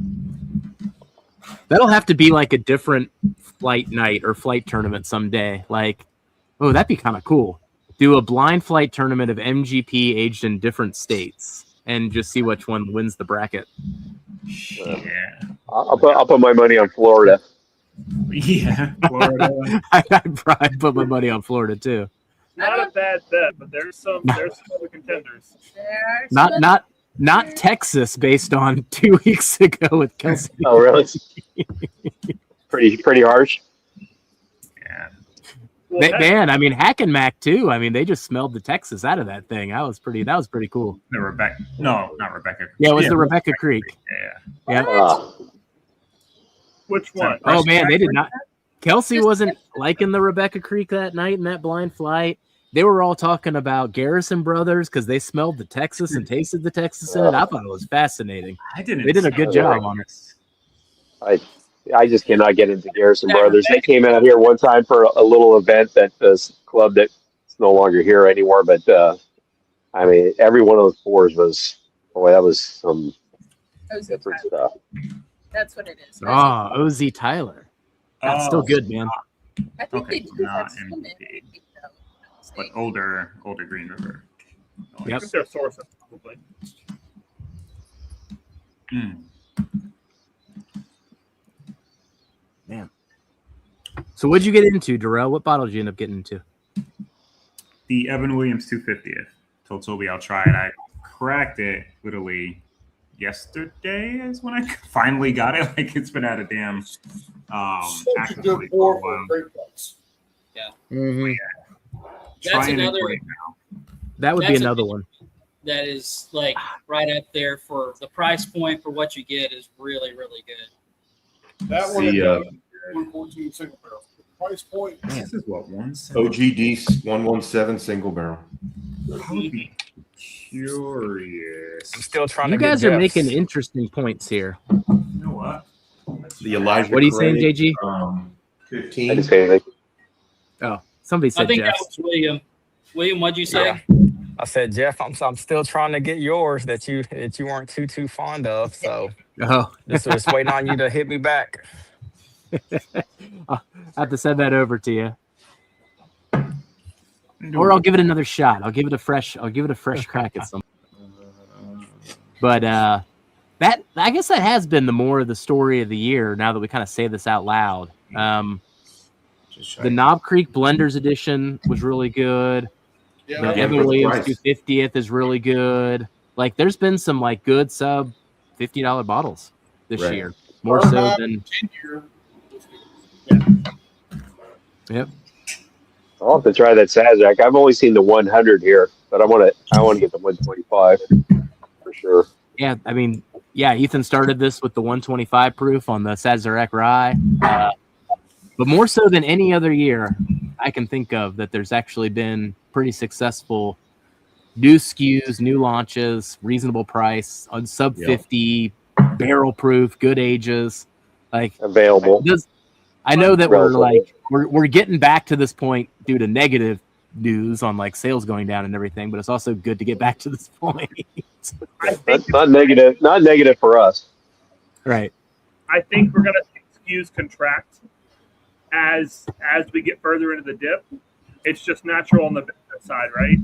That'll have to be like a different flight night or flight tournament someday. Like, oh, that'd be kind of cool. do a blind flight tournament of MGP aged in different states and just see which one wins the bracket. Yeah. I'll put my money on Florida. Yeah. Florida. I'd probably put my money on Florida too. Not a bad bet, but there's some other contenders. Not Texas, based on 2 weeks ago with Kelsey. Oh, really? Pretty harsh. Yeah. Well, Man, I mean, Hack and Mac too. I mean, they just smelled the Texas out of that thing. That was pretty cool. The Rebecca. No, not Rebecca. Yeah, it was the Rebecca Creek. Yeah. Yeah. which one? Oh man, they did not. Kelsey wasn't liking the Rebecca Creek that night in that blind flight. They were all talking about Garrison Brothers because they smelled the Texas and tasted the Texas in it. I thought it was fascinating. I didn't. They did a good job on it. I just cannot get into Garrison Brothers. They came out here one time for a little event at this club that's no longer here anymore. But I mean, every one of those pours was, boy, that was some different stuff. That's what it is. Oh, OZ Tyler. That's still good, man. I think Okay, they do not have some in MGP. it, But older Green River. Yep. I think they're sourcing probably. Mm. Man. So what'd you get into, Darrell? What bottle did you end up getting into? The Evan Williams 250th. Told Toby I'll try it. I cracked it literally yesterday is when I finally got it. Like it's been out of damn Such a actively good for pour a for a while. great price. Mm-hmm. That's Trying it another. right now. That would be That's another one. That is like right up there for the price point for what you get is really, really good. That one, The, 114 single barrel. Price point. This is what OGD 117 single barrel. I would be curious. I'm still trying You to get guys are Jeff's. making interesting points here. You know what? The Elijah. What are you saying, Craig, JG? I 15. didn't say anything. Oh, somebody I said think Jeff. that was William. William, what'd you say? Yeah. I said, Jeff, I'm still trying to get yours that you weren't too fond of. So Oh, just waiting on you to hit me back. I'll have to send that over to you. Or I'll give it another shot. I'll give it a fresh crack at some. But that I guess that has been the more of the story of the year. Now that we kind of say this out loud, the Knob Creek Blenders Edition was really good. Yeah, The that Evan was Williams price. 250th is really good. Like, there's been some like good sub $50 bottles this Right. year, more so Bourbon. than. 10-year. Yep. I'll have to try that Sazerac. I've only seen the 100 here, but I want to get the 125 for sure. Yeah, I mean, yeah, Ethan started this with the 125 proof on the Sazerac Rye. But more so than any other year I can think of, that there's actually been pretty successful new SKUs, new launches, reasonable price, on sub 50, barrel proof, good ages. Like, Available. I know that Relatively. we're getting back to this point due to negative news on like sales going down and everything, but it's also good to get back to this point. I think That's not negative. Not negative for us. Right. I think we're gonna see SKUs contract as we get further into the dip. It's just natural on the business side, right?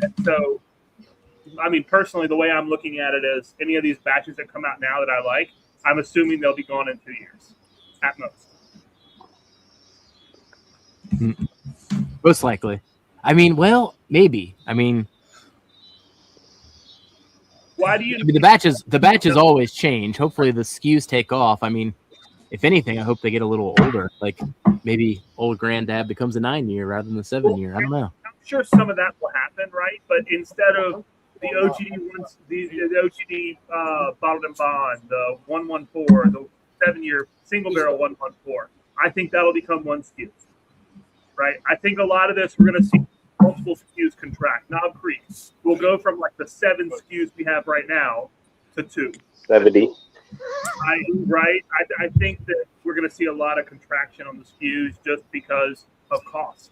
And so, I mean, personally, the way I'm looking at it is any of these batches that come out now that I like, I'm assuming they'll be gone in 2 years at most. Most likely. I mean, well, maybe. I mean, Why do you? the batches always change. Hopefully the SKUs take off. I mean, if anything, I hope they get a little older. Like maybe old granddad becomes a 9-year rather than the 7-year. I don't know. I'm sure some of that will happen, right? But instead of the OGD ones, the OGD bottled and bond, the 114, the 7-year single barrel 114, I think that'll become one SKU, right? I think a lot of this we're going to see multiple SKUs contract. Knob Creek will go from like the 7 SKUs we have right now to 2. 70. I think that we're going to see a lot of contraction on the SKUs just because of cost.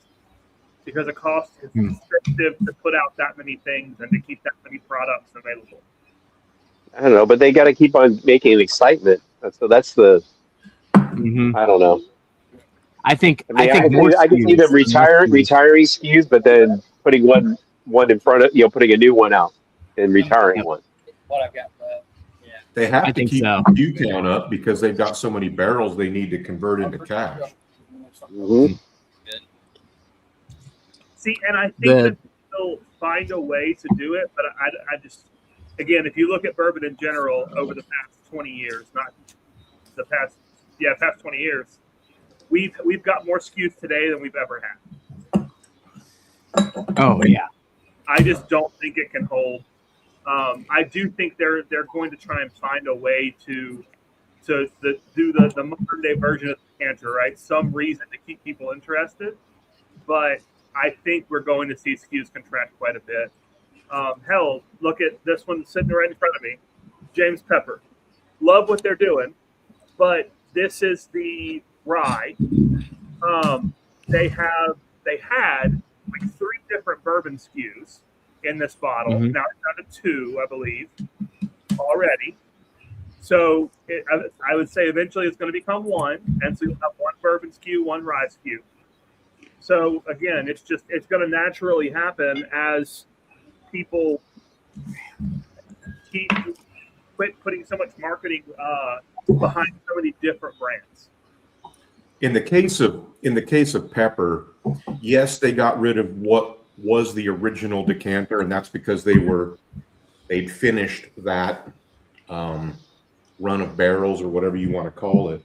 Because of cost, it's expensive to put out that many things and to keep that many products available. I don't know, but they got to keep on making excitement. So that's the. Mm-hmm. I don't know. I think I mean, I think more I can see them SKUs. retiring SKUs, but then putting one in front of, putting a new one out and retiring one. What I've got left. Yeah. They have I to think keep so. the SKU count up because they've got so many barrels they need to convert into cash. Mhm. See, and I think The- that they'll find a way to do it, but I just, again, if you look at bourbon in general over the past 20 years, not the past 20 years, we've got more SKUs today than we've ever had. Oh yeah. I just don't think it can hold. I do think they're going to try and find a way to do the modern day version of the canter, right? Some reason to keep people interested, but I think we're going to see SKUs contract quite a bit. Hell, look at this one sitting right in front of me, James Pepper. Love what they're doing, but this is the rye. They had like 3 different bourbon SKUs in this bottle. Mhm. Now it's down to 2, I believe, already. So I would say eventually it's going to become 1, and so you'll have 1 bourbon SKU, 1 rye SKU. So again, it's going to naturally happen as people quit putting so much marketing behind so many different brands. In the case of Pepper, yes, they got rid of what was the original decanter, and that's because they'd finished that run of barrels or whatever you want to call it.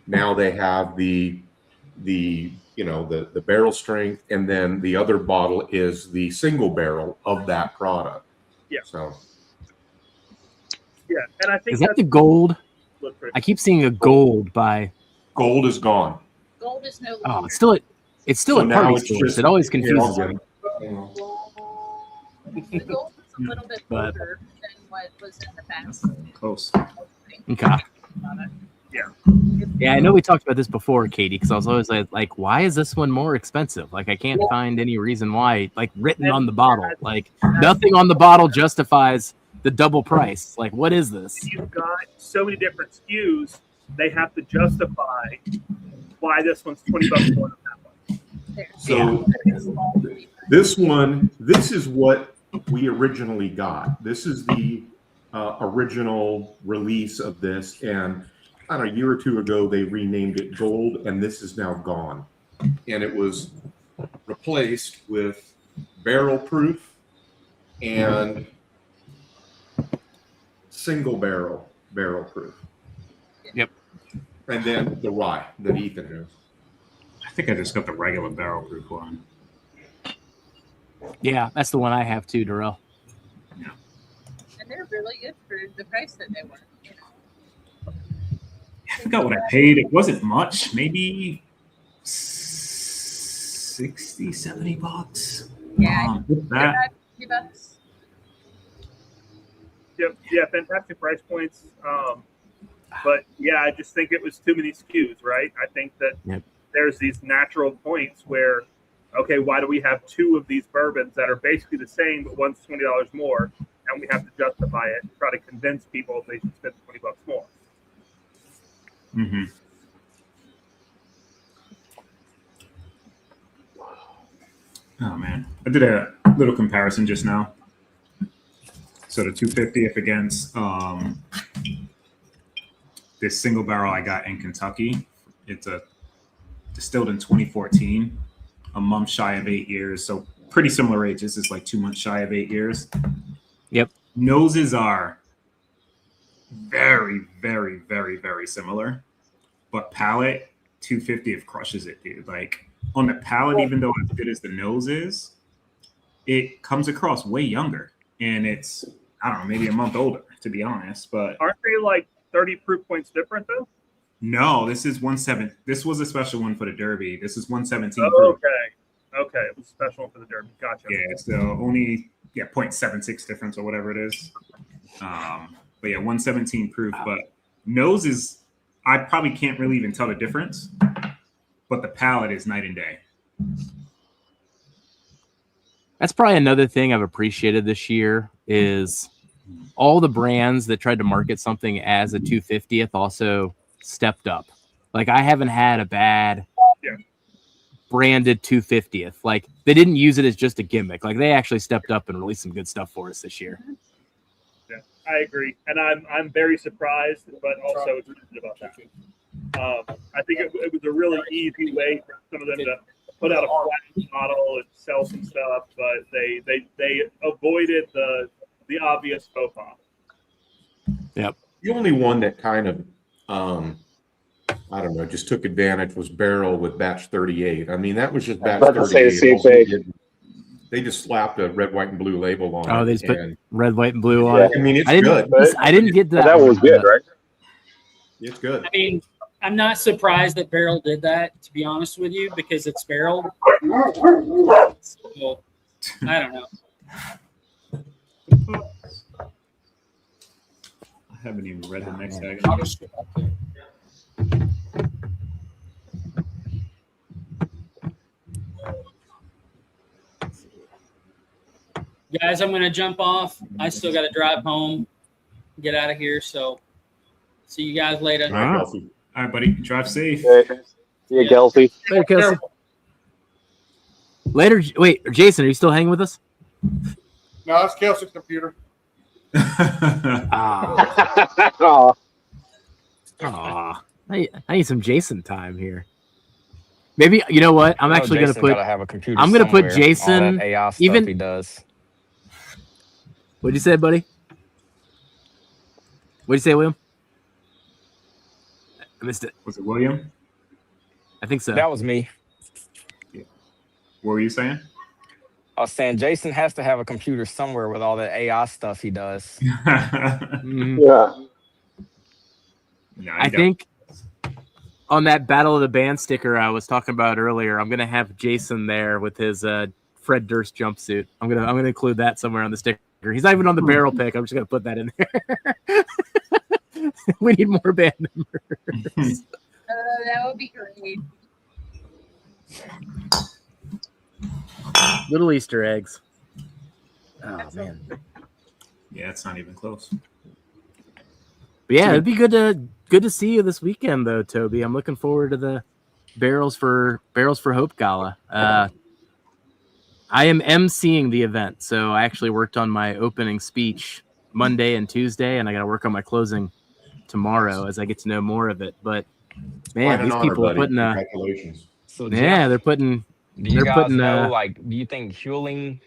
Now they have the barrel strength, and then the other bottle is the single barrel of that product. Yeah. So Yeah, and I think Is that the gold? look pretty. I keep seeing a gold by. gold is gone. Gold is no Oh, longer. it's still So at now party it's stores. just It always confuses Yeah. me. The gold was a little bit But- older than what was in the past. Close. Okay. Yeah, I know we talked about this before, Katie, because I was always like, why is this one more expensive? Like, I can't find any reason why, like, written on the bottle. Like, nothing on the bottle justifies the double price. Like, what is this? You've got so many different SKUs, they have to justify why this one's $20 more than that one. So this is what we originally got. This is the original release of this, and I don't know, a year or 2 ago they renamed it Gold, and this is now gone, and it was replaced with barrel proof and single barrel proof. Yep. And then the rye that Ethan has. I think I just got the regular barrel proof one. Yeah, that's the one I have too, Darrell. And they're really good for the price that they were. You know. I forgot what I paid. It wasn't much, maybe 60, 70 bucks. Yeah, With that, $50. Yep, yeah, fantastic price points. But yeah, I just think it was too many SKUs, right? I think that there's these natural points where, okay, why do we have 2 of these bourbons that are basically the same, but one's $20 more, and we have to justify it and try to convince people they should spend $20 more. mm-hmm. Oh man, I did a little comparison just now. So the 250th against this single barrel I got in Kentucky. It's a distilled in 2014, a month shy of 8 years. So pretty similar ages. It's like 2 months shy of 8 years. Yep. Noses are very, very, very, very similar. But palate, 250th crushes it, dude. Like on the palate, even though as good as the nose is, it comes across way younger. And it's, I don't know, maybe a month older, to be honest. But Aren't they like 30 proof points different though? no, this is 1/7. This was a special one for the Derby. This is 117 Oh, proof. okay, it was special for the Derby. Gotcha. Yeah, so only 0.76 difference or whatever it is. But yeah, 117 proof. But nose is, I probably can't really even tell the difference. But the palate is night and day. That's probably another thing I've appreciated this year is all the brands that tried to market something as a 250th also stepped up. Like I haven't had a bad branded 250th. Like they didn't use it as just a gimmick. Like they actually stepped up and released some good stuff for us this year. Yeah, I agree, and I'm very surprised, but also excited about that. I think it was a really easy way for some of them to put out a flat model and sell some stuff, but they avoided the obvious faux pas. Yep. The only one that kind of, I don't know, just took advantage was Barrel with Batch 38. I mean, that was just Batch 38. About to say the same thing. They just slapped a red, white, and blue label on it. Oh, they just put red, white, and blue on it. I mean, it's good. I didn't get that. That one was good, right? It's good. I mean, I'm not surprised that Barrel did that, to be honest with you, because it's Barrel. So, I don't know. I haven't even read the next tag. Guys, I'm going to jump off. I still got to drive home, get out of here. So, see you guys later. All right, Kelsey. All right, buddy. Drive safe. See you, Kelsey. Later, Kelsey. Later. Wait, Jason, are you still hanging with us? No, that's Kelsey's computer. I need some Jason time here. Maybe you know what? I'm actually going to put. Have a computer I'm going to put somewhere. Jason. All that AI stuff even he does. What'd you say, buddy? What'd you say, William? I missed it. Was it William? I think so. That was me. Yeah. What were you saying? I was saying Jason has to have a computer somewhere with all that AI stuff he does. Mhm. Yeah. No, I think on that Battle of the Band sticker I was talking about earlier, I'm gonna have Jason there with his Fred Durst jumpsuit. I'm gonna include that somewhere on the sticker. He's not even on the barrel pick. I'm just gonna put that in there. We need more band members. That would be great. Little Easter eggs. Oh man. Yeah, it's not even close. But yeah, it'd be good to see you this weekend though, Toby. I'm looking forward to the Barrels for Hope Gala. I am emceeing the event, so I actually worked on my opening speech Monday and Tuesday, and I got to work on my closing tomorrow as I get to know more of it. But man, these people are putting congratulations. So yeah, they're putting. Do you guys know, do you think Huling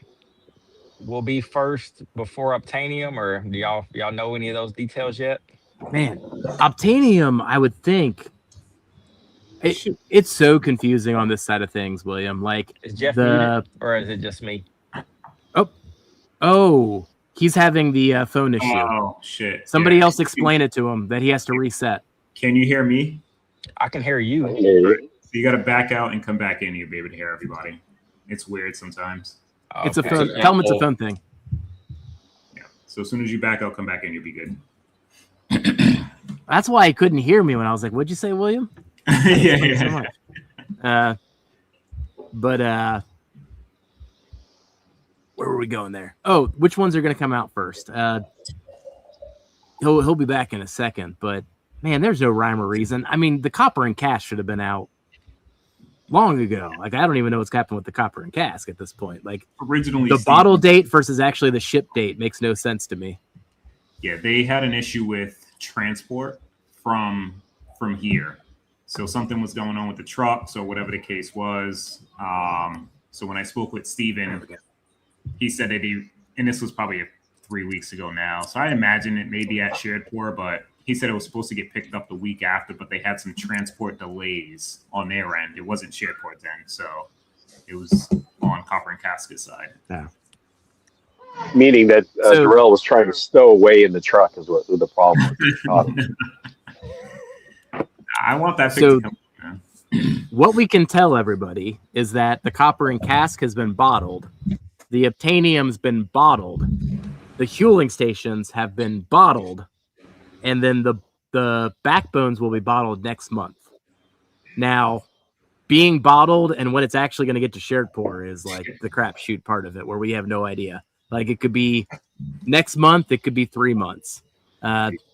will be first before Obtainium, or do y'all know any of those details yet? Man, Obtainium, I would think. It's so confusing on this side of things, William. Like, is Jeff muted, or is it just me? Oh, he's having the phone issue. Oh shit! Somebody else explain it to him that he has to reset. Can you hear me? I can hear you. So you got to back out and come back in. You'll be able to hear everybody. It's weird sometimes. It's a phone. Tell him it's a phone thing. Yeah. So as soon as you back out, come back in. You'll be good. That's why he couldn't hear me when I was like, "What'd you say, William?" Yeah. But where were we going there? Oh, which ones are going to come out first? He'll be back in a second, but man, there's no rhyme or reason. I mean, the Copper and Cask should have been out long ago. Like, I don't even know what's happened with the Copper and Cask at this point. Like, originally, the bottle date versus actually the ship date makes no sense to me. Yeah, they had an issue with transport from here. So something was going on with the truck. So whatever the case was. So when I spoke with Steven, he said and this was probably 3 weeks ago now. So I imagine it may be at Sharedport, but he said it was supposed to get picked up the week after, but they had some transport delays on their end. It wasn't Sharedport's end. So it was on Copper and Cask's side. Yeah. Meaning that Darrell was trying to stow away in the truck is what the problem was. I want that thing to come. What we can tell everybody is that the Copper and Cask has been bottled. The Obtainium's been bottled. The Huling stations have been bottled. And then the Backbones will be bottled next month. Now, being bottled and when it's actually going to get to shared pour is like the crapshoot part of it, where we have no idea. Like, it could be next month, it could be 3 months.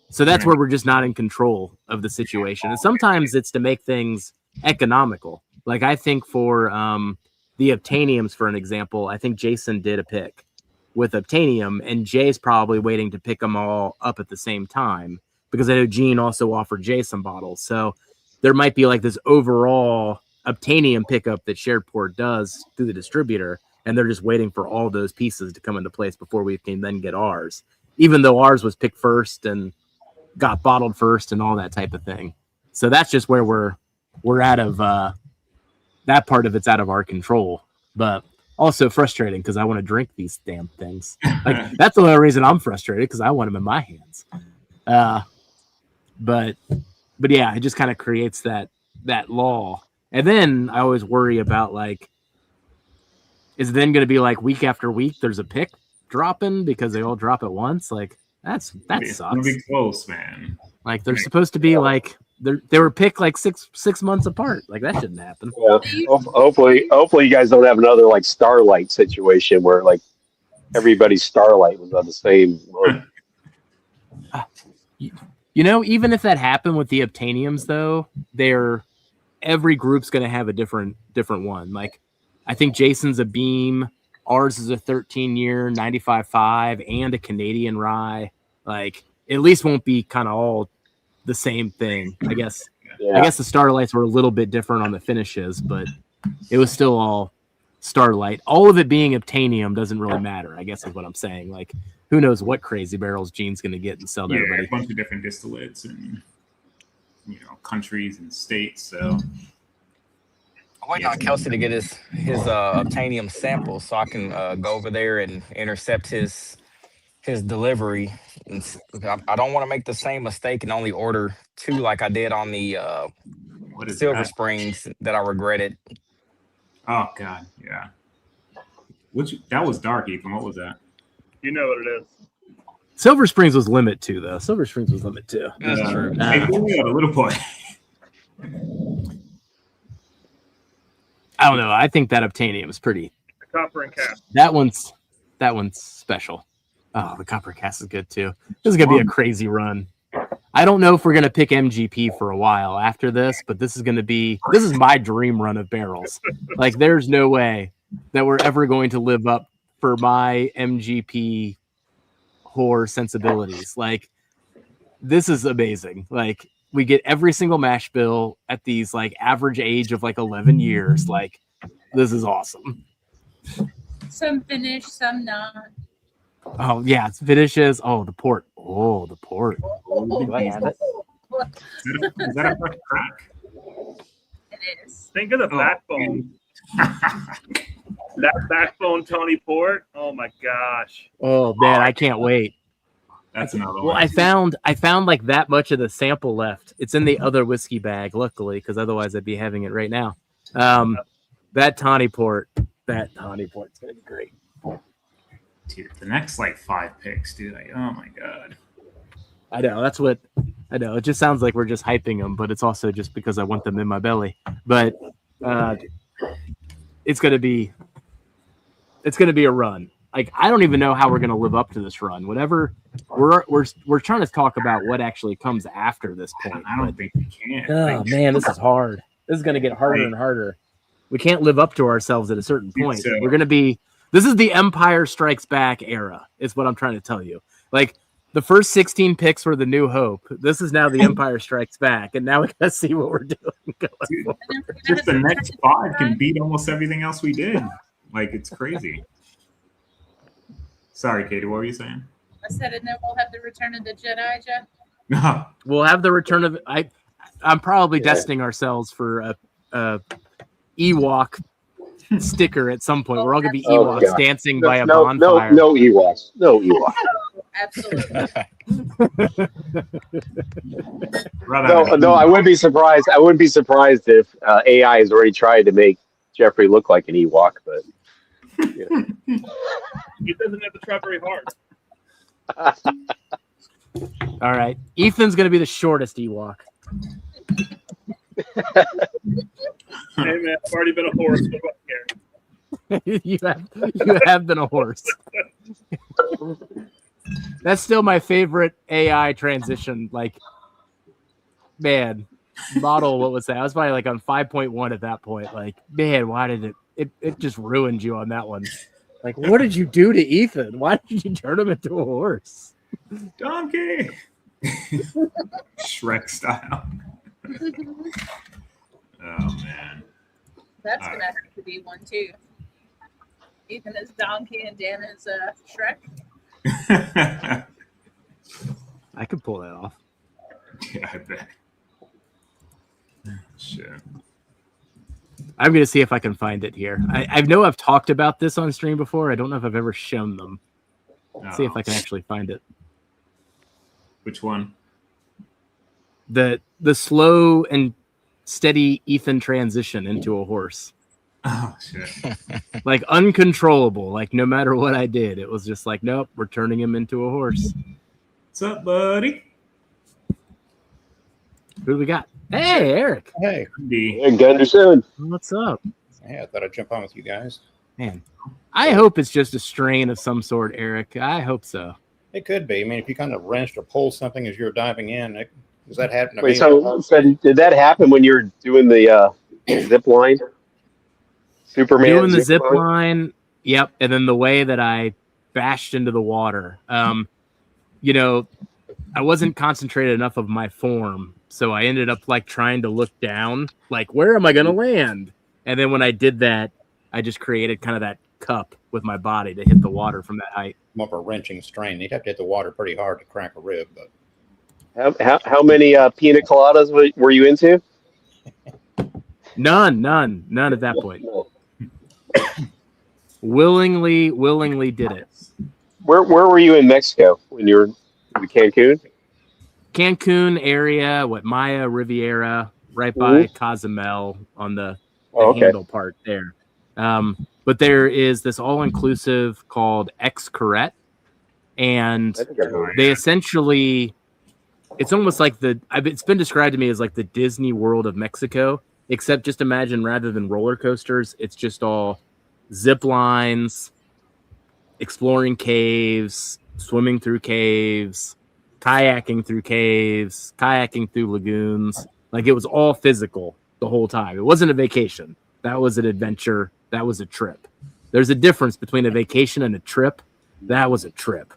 So that's where we're just not in control of the situation. And sometimes it's to make things economical. Like I think for the Obtainiums, for an example, I think Jason did a pick with Obtainium, and Jay's probably waiting to pick them all up at the same time because I know Gene also offered Jay some bottles. So there might be like this overall Obtainium pickup that Sharedport does through the distributor, and they're just waiting for all those pieces to come into place before we can then get ours, even though ours was picked first and got bottled first and all that type of thing. So that's just where we're out of that part of it's out of our control, but also frustrating because I want to drink these damn things. Like that's the only reason I'm frustrated, because I want them in my hands. But yeah, it just kind of creates that lull. And then I always worry about like, is it then going to be like week after week there's a pick dropping because they all drop at once? Like that It's gonna sucks. be close, man. Like they're supposed to be like they were picked like six months apart. Like that shouldn't happen. Yeah. Hopefully you guys don't have another like Starlight situation where like everybody's Starlight was on the same month. You know, even if that happened with the Obtainiums, though, every group's going to have a different one. Like, I think Jason's a Beam, ours is a 13-year 95.5 and a Canadian rye. Like, at least won't be kind of all the same thing. I guess. Yeah. I guess the Starlights were a little bit different on the finishes, but it was still all Starlight. All of it being Obtainium doesn't really matter, I guess is what I'm saying. Like, who knows what crazy barrels Gene's going to get and sell to everybody. A bunch of different distillates and countries and states. So I'm waiting on Kelsey to get his Obtainium sample so I can go over there and intercept his delivery. And I don't want to make the same mistake and only order 2 like I did on the Silver Springs that I regretted. Oh God, yeah. That was dark, Ethan. What was that? You know what it is. Silver Springs was limit 2, though. Silver Springs was limit 2. That's true. Hey, a little boy. I don't know. I think that Obtainium is pretty. The copper and cast. That one's special. Oh, the copper cast is good too. This is gonna be a crazy run. I don't know if we're gonna pick MGP for a while after this, but this is my dream run of barrels. Like, there's no way that we're ever going to live up for my MGP whore sensibilities. Like, this is amazing. Like, we get every single mash bill at these like average age of like 11 years. Like, this is awesome. Some finish, some not. Oh yeah, it's finishes. Oh, the port. Oh, the port. Do I have it? Is that a fresh crack? It is. Think of the backbone. That backbone Tony Port. Oh my gosh. Oh man, I can't wait. That's another Well, one. I found like that much of the sample left. It's in the other whiskey bag, luckily, because otherwise I'd be having it right now. That Tawny Port's gonna be great. Dude, the next like 5 picks, dude. Like, oh my God. I know, that's what I know. It just sounds like we're just hyping them, but it's also just because I want them in my belly. But it's gonna be a run. Like, I don't even know how we're gonna live up to this run. Whatever, we're trying to talk about what actually comes after this point. I don't think we can. Oh man, this is hard. This is gonna get harder and harder. We can't live up to ourselves at a certain point. So. We're gonna be. This is the Empire Strikes Back era, is what I'm trying to tell you. Like, the first 16 picks were the New Hope. This is now the Empire Strikes Back, and now we gotta see what we're doing. Dude, just the next 5 can beat almost everything else we did. Like, it's crazy. Sorry, Katie, what were you saying? I said, and then we'll have the Return of the Jedi, Jeff. No. We'll have the return of. I'm probably destining ourselves for a Ewok sticker at some point. We're all gonna be Ewoks dancing by a bonfire. No Ewoks. No Ewoks. Absolutely. No, I wouldn't be surprised. I wouldn't be surprised if AI has already tried to make Jeffrey look like an Ewok, but He doesn't have to try very hard. All right, Ethan's gonna be the shortest Ewok. Hey man, I've already been a horse. What about here? you have been a horse. That's still my favorite AI transition. Like, man, bottle, what was that? I was probably like on 5.1 at that point. Like, man, why did it just ruined you on that one? Like, what did you do to Ethan? Why did you turn him into a horse? Donkey. Shrek style. Oh man. That's gonna have to be one too. Ethan is donkey and Dan is Shrek. I could pull that off. Yeah, I bet. Shit. I'm gonna see if I can find it here. I know I've talked about this on stream before. I don't know if I've ever shown them. Let's see if I can actually find it. Which one? The slow and steady Ethan transition into a horse. Oh shit. Like uncontrollable. Like no matter what I did, it was just like, nope, we're turning him into a horse. What's up, buddy? Who do we got? Hey, Eric. Hey. Hey, Gunderson. What's up? Yeah, I thought I'd jump on with you guys. Man, I hope it's just a strain of some sort, Eric. I hope so. It could be. I mean, if you kind of wrenched or pulled something as you're diving in, does that happen to Wait, me? so did that happen when you were doing the zip line? Superman doing the zip line. Yep. And then the way that I bashed into the water. You know, I wasn't concentrated enough of my form. So I ended up like trying to look down, like, where am I going to land? And then when I did that, I just created kind of that cup with my body to hit the water from that height. More of a wrenching strain. You'd have to hit the water pretty hard to crack a rib. But how many pina coladas were you into? None at that point. willingly did it. Where were you in Mexico when you were in Cancun? Cancun area, Maya Riviera, right by Cozumel on the handle part there. But there is this all-inclusive called Xcaret, and they essentially, it's almost like it's been described to me as like the Disney World of Mexico, except just imagine rather than roller coasters, it's just all zip lines, exploring caves, swimming through caves, kayaking through caves, kayaking through lagoons. Like it was all physical the whole time. It wasn't a vacation. That was an adventure. That was a trip. There's a difference between a vacation and a trip. That was a trip.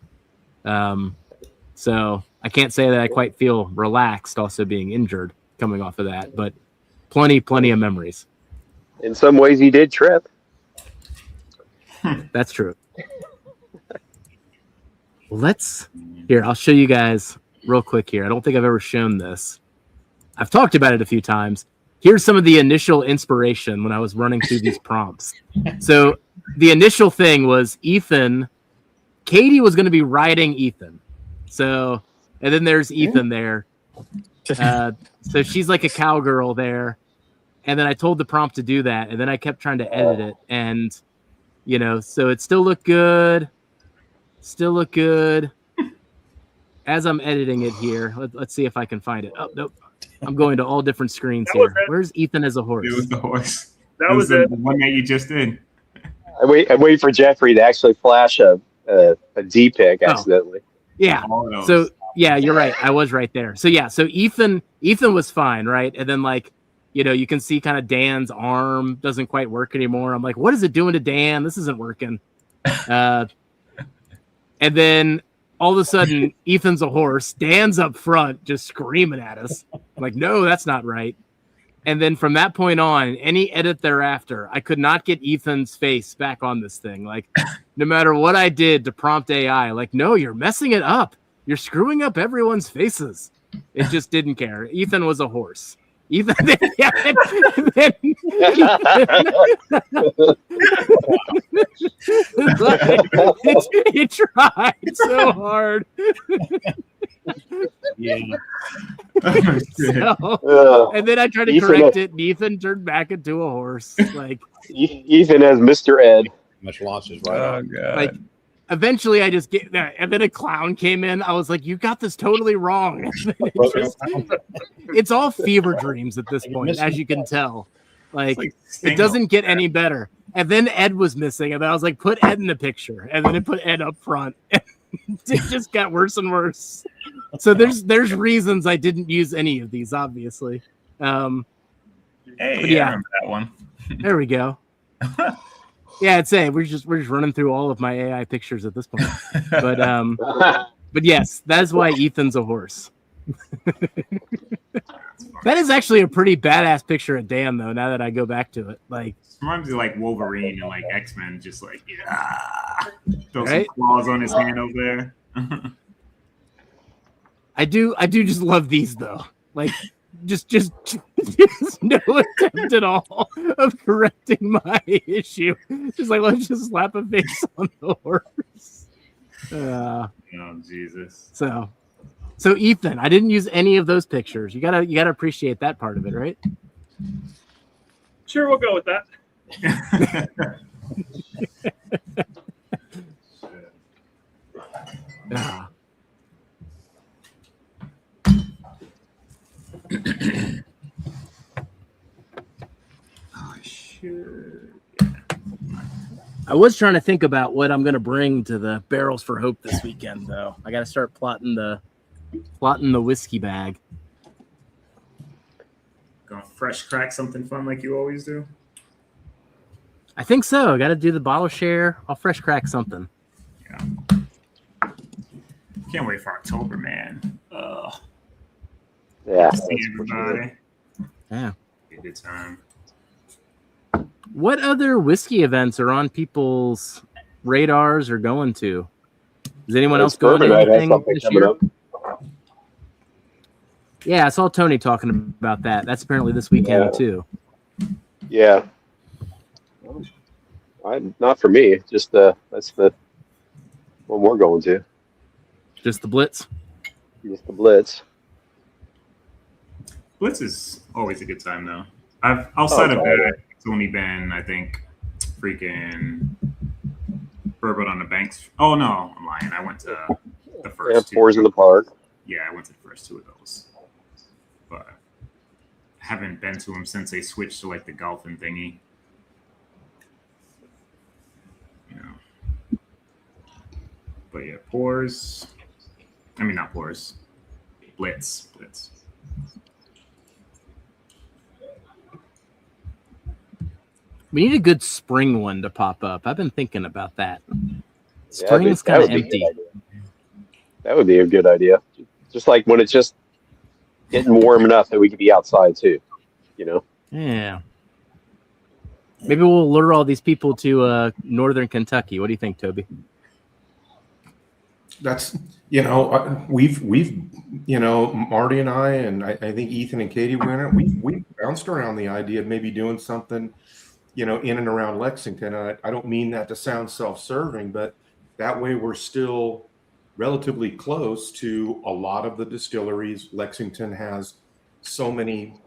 So I can't say that I quite feel relaxed also being injured coming off of that, but plenty of memories. In some ways you did trip. That's true. Here, I'll show you guys real quick here. I don't think I've ever shown this. I've talked about it a few times. Here's some of the initial inspiration when I was running through these prompts. So the initial thing was Katie was going to be riding Ethan. So, and then there's Ethan there. So she's like a cowgirl there. And then I told the prompt to do that. And then I kept trying to edit it. And, so it still looked good. As I'm editing it here, let's see if I can find it. Oh, nope. I'm going to all different screens here. Where's Ethan as a horse? It was the horse. That was the one that you just did. I wait for Jeffrey to actually flash a D pick accidentally. Yeah. So yeah, you're right. I was right there. So yeah, so Ethan was fine, right? And then you can see kind of Dan's arm doesn't quite work anymore. I'm like, what is it doing to Dan? This isn't working. And then all of a sudden, Ethan's a horse. Dan's up front just screaming at us. I'm like, no, that's not right. And then from that point on, any edit thereafter, I could not get Ethan's face back on this thing. Like, no matter what I did to prompt AI, like, no, you're messing it up. You're screwing up everyone's faces. It just didn't care. Ethan was a horse. Ethan, it tried so hard. Yeah. And then I tried to correct it, and Ethan turned back into a horse. Like Ethan as Mr. Ed. Much losses, right? Oh god. Like eventually, I just get that, and then a clown came in. I was like, "You got this totally wrong." It's all fever dreams at this point, as you can tell. Like it doesn't get any better. And then Ed was missing, and I was like, "Put Ed in the picture," and then it put Ed up front. It just got worse and worse. So there's reasons I didn't use any of these, obviously. Hey, But yeah. I remember that one. There we go. Yeah, I'd say we're just running through all of my AI pictures at this point. But yes, that is why Ethan's a horse. That is actually a pretty badass picture of Dan, though. Now that I go back to it, like Reminds me of like Wolverine and like X-Men, just like throw Right? some claws on his hand over there. I do just love these though. Like just no attempt at all of correcting my issue. Just like let's just slap a face on the horse. Oh Jesus. So Ethan, I didn't use any of those pictures. You gotta appreciate that part of it, right? Sure, we'll go with that. Yeah. Oh shit. I was trying to think about what I'm gonna bring to the Barrels for Hope this weekend, though. I gotta start plotting the whiskey bag. Gonna fresh crack something fun like you always do. I think so. I gotta do the bottle share. I'll fresh crack something. Yeah. Can't wait for October, man. Yeah. See everybody. Yeah. Be a good time. What other whiskey events are on people's radars or going to? Is anyone else going to anything this year? Yeah, I saw Tony talking about that. That's apparently this weekend too. Yeah. Not for me. Just that's the one we're going to. Just the Blitz. Just the Blitz. Blitz is always a good time though. Outside of that, it's only been I think freaking Bourbon on the Banks. Oh no, I'm lying. I went to the first two. Fours in the Park. Yeah, I went to the first two of those. But I haven't been to them since they switched to like the golfing thingy. You know. But yeah, Pours. I mean not Pours. Blitz. We need a good spring one to pop up. I've been thinking about that. Spring's kind of empty. That would be a good idea. Just like when it's just getting warm enough that we could be outside too, you know? Yeah. Maybe we'll lure all these people to northern Kentucky. What do you think, Toby? That's, we've Marty and I think Ethan and Katie we bounced around the idea of maybe doing something, in and around Lexington. I don't mean that to sound self-serving, but that way we're still relatively close to a lot of the distilleries. Lexington has so many,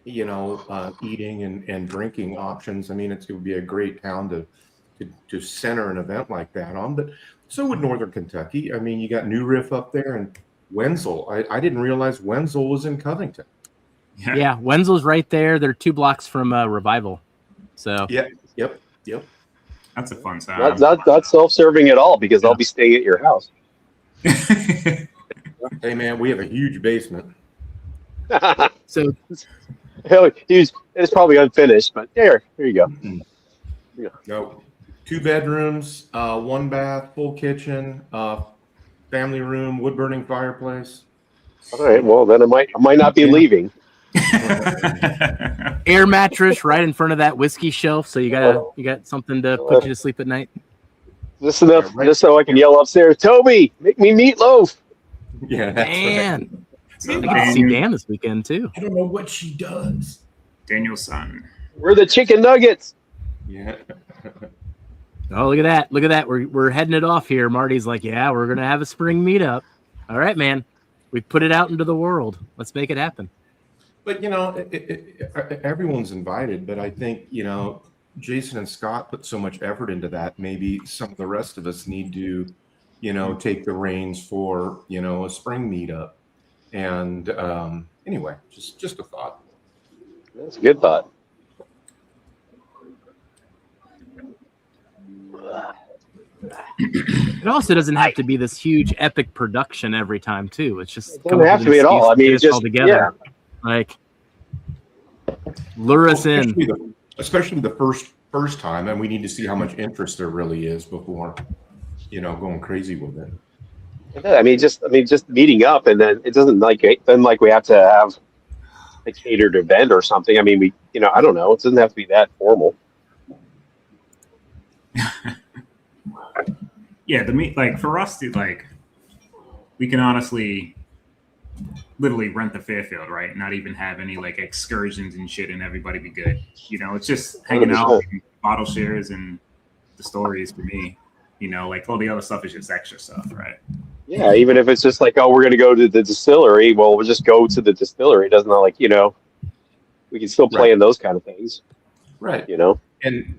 eating and drinking options. I mean, it would be a great town to center an event like that on, but so would Northern Kentucky. I mean, you got New Riff up there and Wenzel. I didn't realize Wenzel was in Covington. Yeah, Wenzel's right there. They're 2 blocks from Revival. So Yep. That's a fun time. Not self-serving at all because I'll be staying at your house. Hey man, we have a huge basement. So it's probably unfinished, but here you go. No, 2 bedrooms, 1 bath, full kitchen, family room, wood burning fireplace. All right, well then I might not be leaving. Air mattress right in front of that whiskey shelf, so you got something to put you to sleep at night. Just enough, just so I can yell upstairs, Toby, make me meatloaf. Yeah, that's Dan. I get to see Dan this weekend too. I don't know what she does. Daniel's son. We're the chicken nuggets. Yeah. Oh, look at that. We're heading it off here. Marty's like, yeah, we're gonna have a spring meetup. All right, man. We put it out into the world. Let's make it happen. But everyone's invited. But I think Jason and Scott put so much effort into that. Maybe some of the rest of us need to, take the reins for a spring meetup. And anyway, just a thought. That's a good thought. It also doesn't have to be this huge epic production every time too. It's just It doesn't have to be at all. I mean, it's just all together. yeah. Like Lure us in. Especially the first time, and we need to see how much interest there really is before, going crazy with it. I mean, just meeting up, and then it doesn't like we have to have a catered event or something. I mean, I don't know. It doesn't have to be that formal. Yeah, like for us to we can honestly literally rent the Fairfield, right? Not even have any like excursions and shit, and everybody be good. It's just hanging out, and bottle shares, and the stories for me. Like all the other stuff is just extra stuff, right? Yeah, even if it's just like, oh, we're going to go to the distillery. Well, we'll just go to the distillery. It doesn't we can still play in those kind of things. Right. And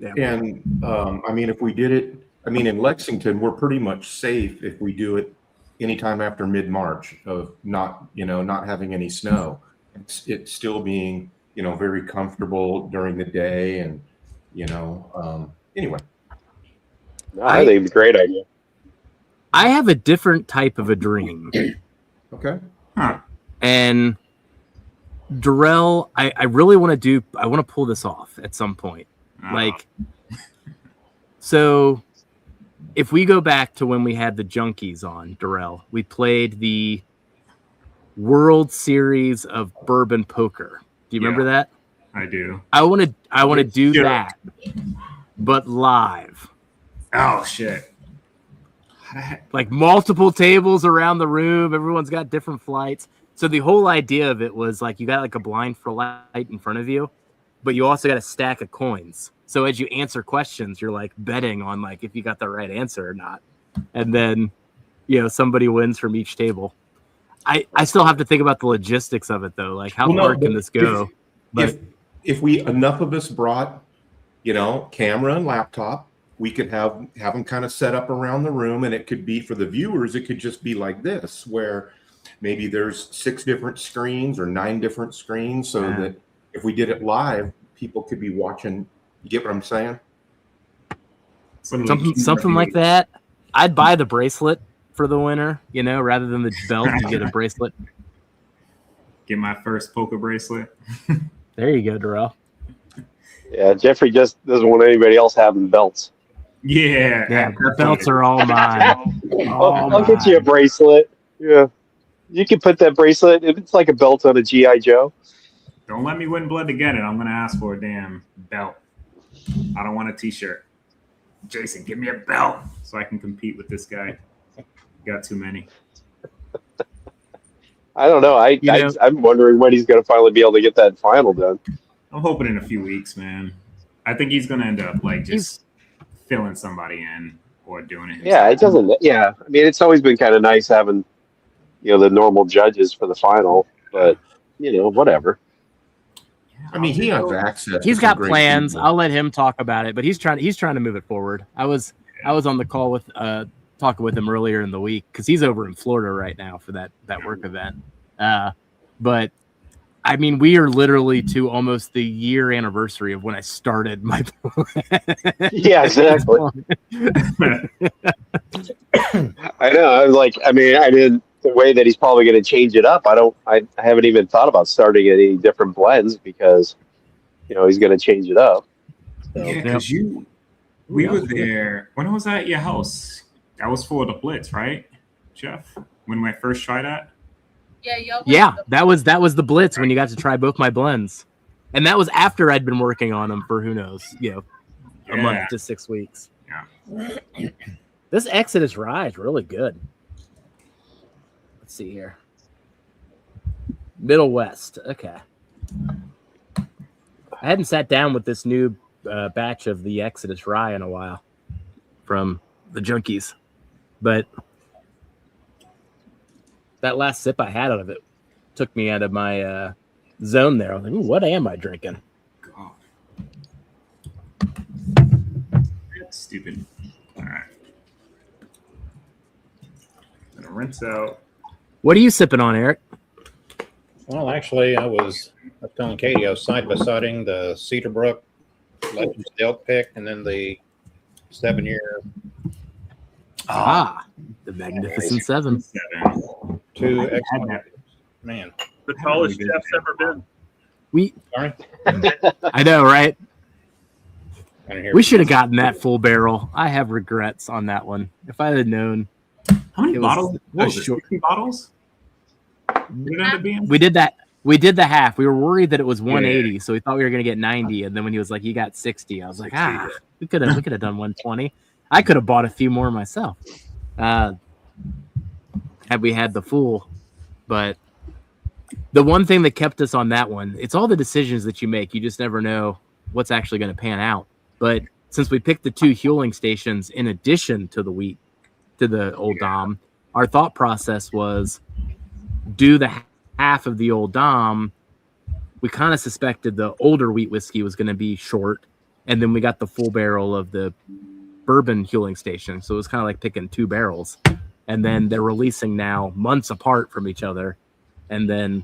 I mean, if we did it, in Lexington, we're pretty much safe if we do it anytime after mid-March of not having any snow. It's still being, very comfortable during the day. And, anyway. No, I think it's a great idea. I have a different type of a dream. Okay. Huh. And Darrell, I really want to pull this off at some point. So if we go back to when we had the Junkies on, Darrell, we played the World Series of Bourbon Poker. Do you remember that? I do. I want to do that, but live. Oh shit. Like multiple tables around the room. Everyone's got different flights. So the whole idea of it was like you got like a blind for light in front of you, but you also got a stack of coins. So as you answer questions, you're like betting on like if you got the right answer or not. And then, somebody wins from each table. I still have to think about the logistics of it though. Like how far can this go? If enough of us brought, camera and laptop, we could have them kind of set up around the room, and it could be for the viewers. It could just be like this, where maybe there's 6 different screens or 9 different screens, so that if we did it live, people could be watching. You get what I'm saying? Something like that. I'd buy the bracelet for the winner, rather than the belt. You get a bracelet. Get my first poker bracelet. There you go, Darrell. Yeah, Jeffrey just doesn't want anybody else having belts. Yeah, the belts are all mine. I'll get you a bracelet. Yeah, you can put that bracelet. If it's like a belt on a GI Joe. Don't let me win blood to get it. I'm gonna ask for a damn belt. I don't want a T-shirt. Jason, give me a belt so I can compete with this guy. Got too many. I don't know. I'm wondering when he's gonna finally be able to get that final done. I'm hoping in a few weeks, man. I think he's gonna end up like just filling somebody in or doing it himself. Yeah, it doesn't. Yeah, I mean, it's always been kind of nice having, the normal judges for the final, but whatever. I mean, he has access. He's got plans. I'll let him talk about it, but he's trying to move it forward. I was on the call with talking with him earlier in the week because he's over in Florida right now for that work event. But I mean, we are literally to almost the year anniversary of when I started my. Yeah, exactly. I know. I was like, I didn't. The way that he's probably going to change it up, I haven't even thought about starting any different blends because, he's going to change it up. So. Yeah, because we were there. When was I at your house? That was for the Blitz, right, Jeff? When I first tried that. Yeah, that was the Blitz when you got to try both my blends, and that was after I'd been working on them for who knows, a month to 6 weeks. Yeah. This Exodus Rye is really good. Let's see here. Middle West. Okay. I hadn't sat down with this new batch of the Exodus Rye in a while from the Junkies, but that last sip I had out of it took me out of my zone there. I was like, ooh, what am I drinking? God. That's stupid. All right. Gonna rinse out. What are you sipping on, Eric? Well, actually, I was telling Katie I was side-by-siding the Cedarbrook Legends Delk pick and then the 7-year. The Magnificent Seven. 2 excellent. Man. The tallest Jeff's ever been. Sorry? I know, right? I didn't hear We you. should have gotten that full barrel. I have regrets on that one. If I had known, How many It was bottles? What a was it? short- 60 bottles? What did it end up being? we did that. We did the half. We were worried that it was 180, so we thought we were gonna get 90. And then when he was like, "You got 60," I was like, 60, we could have done 120. I could have bought a few more myself, had we had the full. But the one thing that kept us on that one, it's all the decisions that you make. You just never know what's actually going to pan out. But since we picked the 2 huling stations in addition to the old Dom, our thought process was do the half of the old Dom. We kind of suspected the older wheat whiskey was going to be short, and then we got the full barrel of the bourbon huling station. So it was kind of like picking 2 barrels, and then they're releasing now months apart from each other. And then,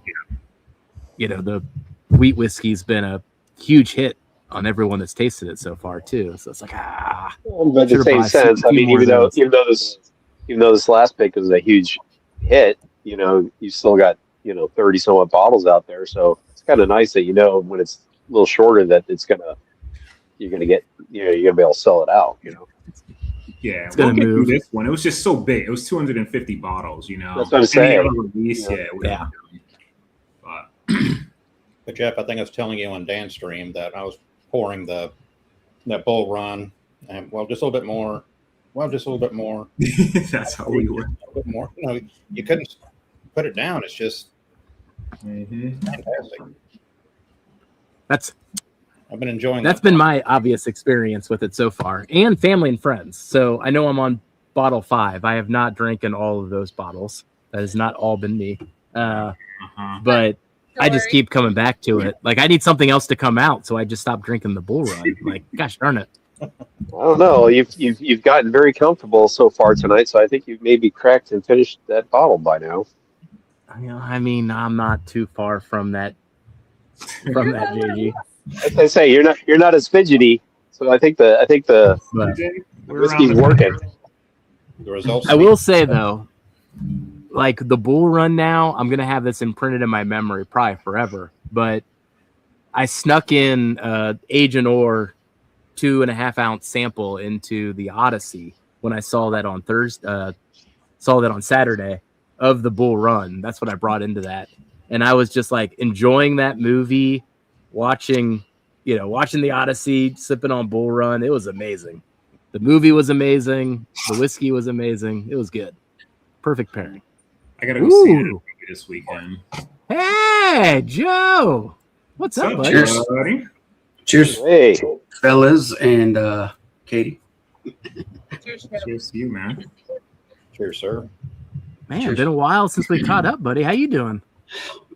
the wheat whiskey's been a huge hit on everyone that's tasted it so far too. So it's like, But at the should've same bought sense, I few mean, more even of though this last pick was a huge hit, you still got 30 some odd bottles out there. So it's kind of nice that when it's a little shorter that you're gonna get you're gonna be able to sell it out. Yeah, It's we'll gonna get through move. this one. It was just so big. It was 250 bottles. That's what I'm Any saying. other release, Yeah. But Jeff, I think I was telling you on Dan's stream that I was pouring that Bull Run, and just a little bit more. Just a little bit more. That's how we were. A little bit more. You couldn't put it down. It's just fantastic. I've been enjoying That's been my obvious experience with it so far, and family and friends. So I know I'm on bottle 5. I have not drinking all of those bottles. That has not all been me. But I just keep coming back to it. Like I need something else to come out, so I just stopped drinking the Bull Run. Like, gosh darn it. I don't know. You've gotten very comfortable so far tonight, so I think you've maybe cracked and finished that bottle by now. I mean, I'm not too far from that. JG. As I say, you're not as fidgety, so I think the whiskey's working. The results. I will say though, like the Bull Run now, I'm gonna have this imprinted in my memory probably forever. But I snuck in Agent Orr 2.5 ounce sample into the Odyssey when I saw that on Saturday of the Bull Run. That's what I brought into that, and I was just like enjoying that movie, watching the Odyssey, sipping on Bull Run. It was amazing. The movie was amazing. The whiskey was amazing. It was good. Perfect pairing. I gotta go see it this weekend. Hey, Joe. What's up, buddy? Cheers. buddy? Cheers, Hey, fellas, and Katie. Cheers to you, man. Cheers, sir. Man, Cheers. been a while since we caught up, buddy. How you doing?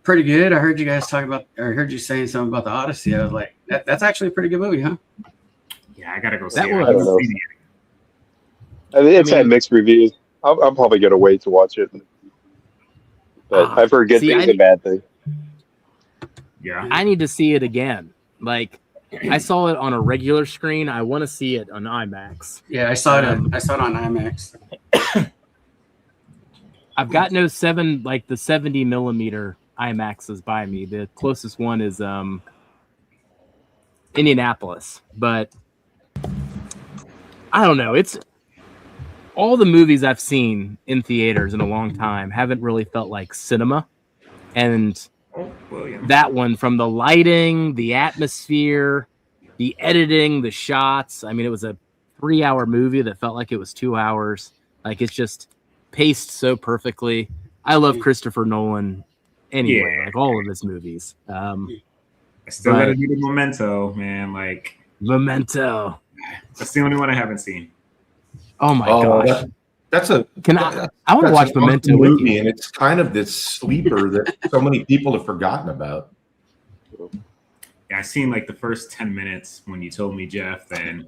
Pretty good. I heard you guys talk about, or I heard you saying something about the Odyssey. I was like, that's actually a pretty good movie, huh? Yeah, I gotta go see That it. was- I haven't seen it yet. I mean, it's had mixed reviews. I'm probably gonna wait to watch it, but I've heard good things and bad things. Yeah. I need to see it again. Like, I saw it on a regular screen. I want to see it on IMAX. Yeah, I saw it. I saw it on IMAX. I've got no 70 millimeter IMAXs by me. The closest one is Indianapolis, but I don't know. It's all the movies I've seen in theaters in a long time haven't really felt like cinema, and that one, from the lighting, the atmosphere, the editing, the shots. I mean, it was a 3-hour movie that felt like it was 2 hours. Like, it's just paced so perfectly. I love Christopher Nolan anyway, like all of his movies. I still gotta do the Memento, man. Like Memento. That's the only one I haven't seen. Oh my gosh. That's a. I want to watch Memento with you. And it's kind of this sleeper that so many people have forgotten about. Yeah, I seen like the first 10 minutes when you told me, Jeff, and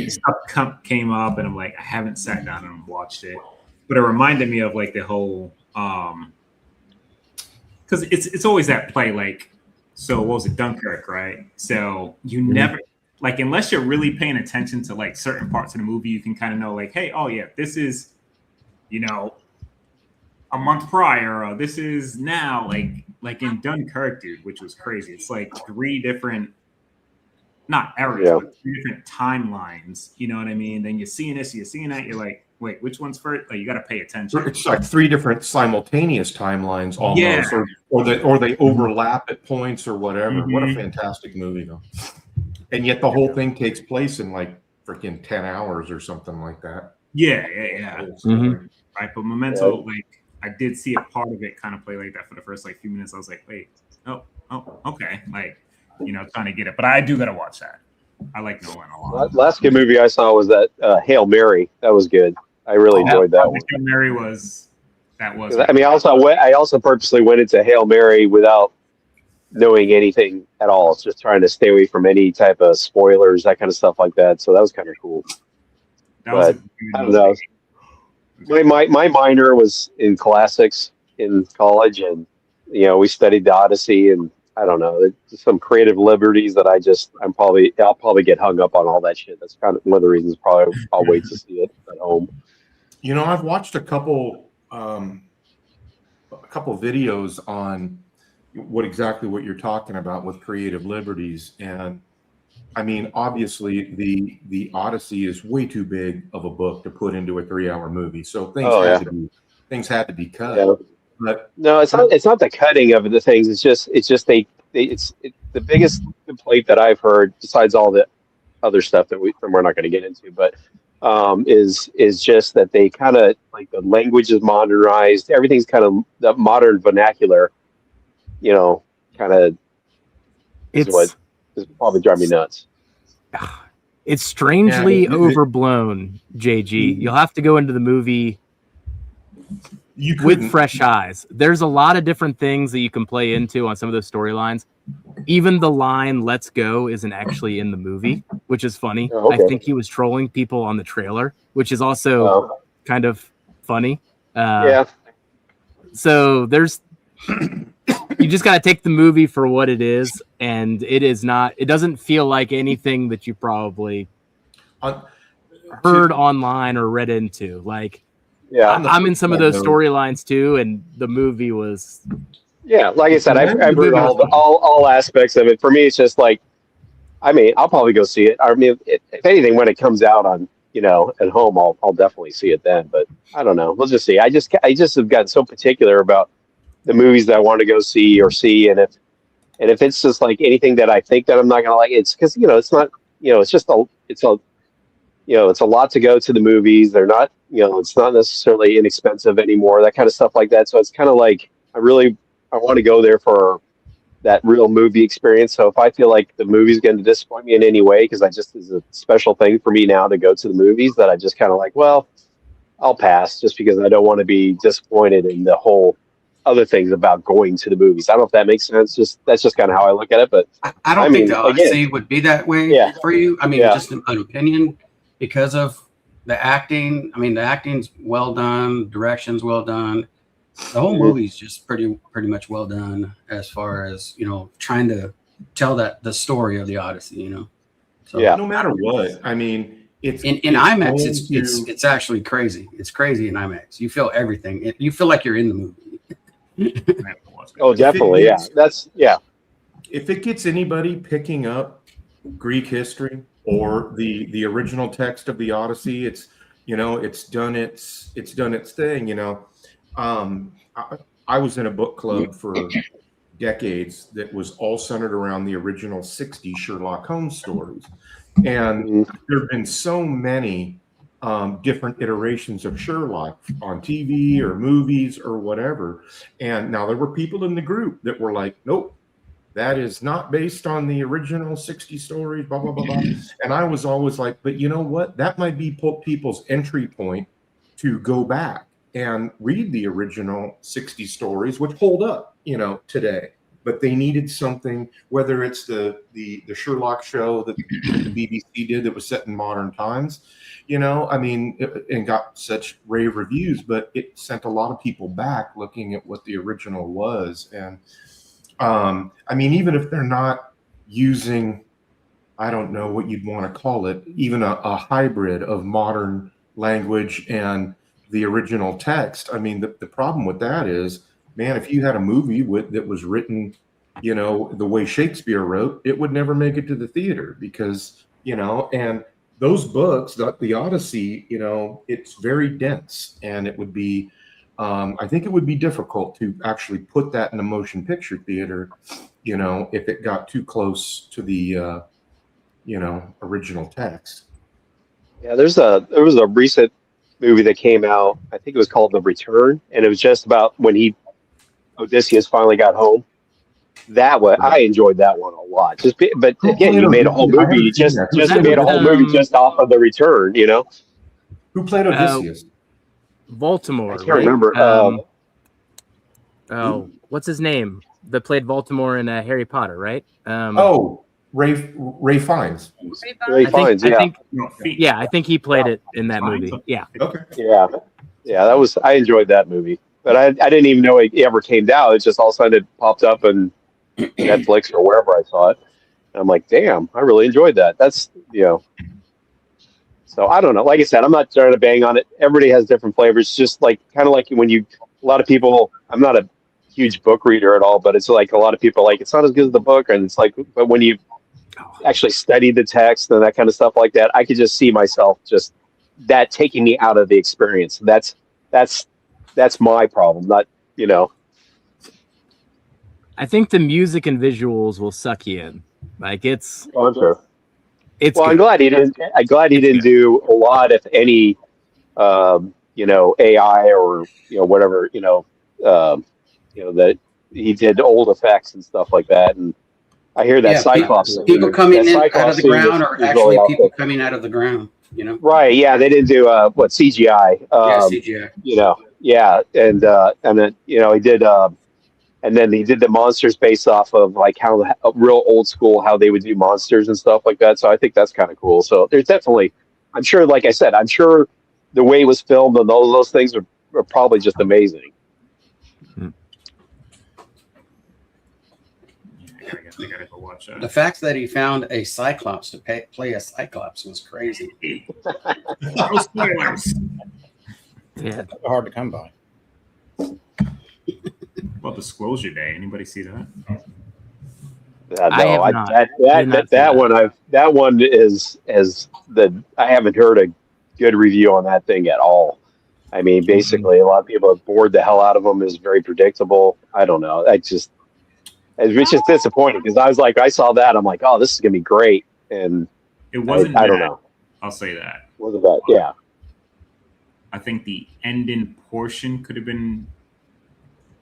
stuff came up, and I'm like, I haven't sat down and watched it, but it reminded me of like the whole, because it's always that play, like, so what was it, Dunkirk, right? So you never, like, unless you're really paying attention to like certain parts of the movie, you can kind of know like, hey, oh yeah, this is, you know, a month prior, or this is now, like like in Dunkirk, dude, which was crazy. It's like three different, not eras, Yeah. but three different timelines. You know what I mean? Then you're seeing this, you're seeing that. You're like, wait, which one's first? Like, you got to pay attention. It's like three different simultaneous timelines almost, Yeah. or they overlap at points or whatever. What a Mhm. fantastic movie, though. And yet the whole thing takes place in like freaking 10 hours or something like that. Yeah. Mhm. Right, but Memento, like, I did see a part of it kind of play like that for the first like few minutes. I was like, wait, oh, okay, like, you know, trying to get it. But I do gotta watch that. I like Nolan a lot. Last good movie I saw was that Hail Mary. That was good. I really enjoyed that one. Hail Mary was that was. I mean, I also purposely went into Hail Mary without knowing anything at all. It's just trying to stay away from any type of spoilers, that kind of stuff like that. So that was kind of cool. That was But I don't know. My minor was in classics in college, and you know, we studied the Odyssey, and I don't know, there's some creative liberties that I'll probably get hung up on all that shit. That's kind of one of the reasons probably I'll wait to see it at home. You know, I've watched a couple videos on what you're talking about with creative liberties, and I mean, obviously the Odyssey is way too big of a book to put into a 3-hour movie, so things had to be cut. Yeah. But no, it's not the cutting of the things. It's just the biggest complaint that I've heard, besides all the other stuff that we're not going to get into, but is just that they kind of like the language is modernized. Everything's kind of the modern vernacular, you know, kind of is what is probably driving me nuts. It's strangely overblown, JG. You'll have to go into the movie with fresh eyes. There's a lot of different things that you can play into on some of those storylines. Even the line "Let's go" isn't actually in the movie, which is funny. Oh, okay. I think he was trolling people on the trailer, which is also kind of funny. Yeah. So there's you just got to take the movie for what it is, and it doesn't feel like anything that you probably heard online or read into. Like, yeah, I'm in some of those storylines too, and the movie was. Yeah, like I said, I've heard all aspects of it. For me, it's just like, I mean, I'll probably go see it. I mean, if anything, when it comes out on, you know, at home, I'll definitely see it then. But I don't know. We'll just see. I just have gotten so particular about the movies that I want to go see, and if it's just like anything that I think that I'm not gonna like, it's because, you know, it's not, you know, it's a lot to go to the movies. They're not, you know, it's not necessarily inexpensive anymore, that kind of stuff like that. So it's kind of like I want to go there for that real movie experience. So if I feel like the movie's going to disappoint me in any way, because it's a special thing for me now to go to the movies, that I just kind of like, well, I'll pass, just because I don't want to be disappointed in the whole other things about going to the movies. I don't know if that makes sense. That's just kind of how I look at it. But I don't think the Odyssey would be that way for you. I mean, just an opinion, because of the acting. I mean, the acting's well done, direction's well done. The whole movie's just pretty much well done, as far as, you know, trying to tell the story of the Odyssey, you know. So no matter what, I mean, it's in IMAX, it's actually crazy. It's crazy in IMAX. You feel everything. You feel like you're in the movie. Oh, definitely. If it gets anybody picking up Greek history or the original text of the Odyssey, it's, you know, it's done its thing, you know. I was in a book club for decades that was all centered around the original 60 Sherlock Holmes stories. And there have been so many different iterations of Sherlock on TV or movies or whatever. And now there were people in the group that were like, nope, that is not based on the original 60 stories, blah, blah, blah, blah. And I was always like, but you know what? That might be people's entry point to go back and read the original 60 stories, which hold up, you know, today. But they needed something, whether it's the Sherlock show that the BBC did that was set in modern times, you know, I mean, and got such rave reviews, but it sent a lot of people back looking at what the original was. And I mean, even if they're not using, I don't know what you'd want to call it, even a hybrid of modern language and the original text. I mean, the problem with that is man, if you had a movie that was written, the way Shakespeare wrote, it would never make it to the theater because, and those books, the Odyssey, it's very dense, and it would be, I think it would be difficult to actually put that in a motion picture theater, if it got too close to the, original text. Yeah, there was a recent movie that came out. I think it was called The Return, and it was just about when Odysseus finally got home. I enjoyed that one a lot. But again, you made a whole movie just off of The Return. Who played Odysseus? Baltimore. I can't remember. What's his name? That played Baltimore in Harry Potter, right? Ray Fiennes. Ray Fiennes, yeah. I think he played it in that movie. Yeah. Okay. Yeah. I enjoyed that movie, but I didn't even know it ever came out. It just all of a sudden it popped up on Netflix or wherever I saw it. And I'm like, damn, I really enjoyed that. That's, so I don't know. Like I said, I'm not trying to bang on it. Everybody has different flavors. Just like, kind of like when a lot of people, I'm not a huge book reader at all, but it's like a lot of people it's not as good as the book. And it's like, but when you actually study the text and that kind of stuff like that, I could just see myself just that taking me out of the experience. That's my problem, not. I think the music and visuals will suck you in. Like it's. Oh, I'm sure. It's. Well, I'm glad he didn't. I'm glad he didn't do a lot, if any, AI or whatever, that he did old effects and stuff like that. And I hear that Cyclops. People coming in out of the ground are actually people coming out of the ground. Right? Yeah, they didn't do CGI. CGI. Yeah, and then he did. And then he did the monsters based off of like how real old school, how they would do monsters and stuff like that. So I think that's kind of cool. So there's definitely, I'm sure, like I said, I'm sure the way it was filmed and all those things are probably just amazing. I guess I gotta go watch that. The fact that he found a Cyclops to play a Cyclops was crazy. No spoilers. Yeah, hard to come by. Well, Disclosure Day. Anybody see that? That one is I haven't heard a good review on that thing at all. I mean, basically, a lot of people have bored the hell out of them. Is very predictable. I don't know. It's just disappointing because I was like, I saw that, I'm like, oh, this is gonna be great, and it wasn't. I don't know. I'll say that. Wasn't that? Yeah. I think the ending portion could have been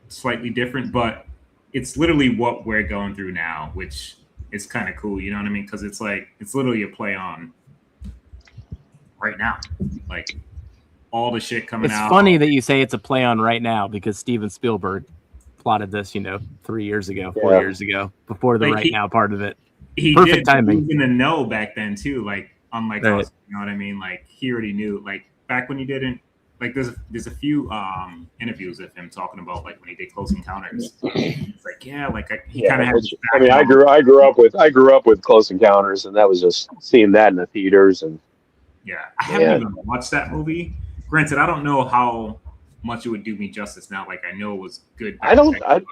slightly different, but it's literally what we're going through now, which is kind of cool. You know what I mean? Because it's literally a play on right now, like all the shit coming out. It's funny that you say it's a play on right now because Steven Spielberg plotted this, 3 years ago, 4 years ago, before the now part of it. He Perfect did timing. Even to know back then too, like unlike us, you know what I mean? Like he already knew, like back when he didn't. Like there's a few interviews of him talking about like when he did Close Encounters. It's like he kind of had. I mean, I grew up with Close Encounters, and that was just seeing that in the theaters. And I haven't even watched that movie. Granted, I don't know how much it would do me justice now. Like I know it was good. I like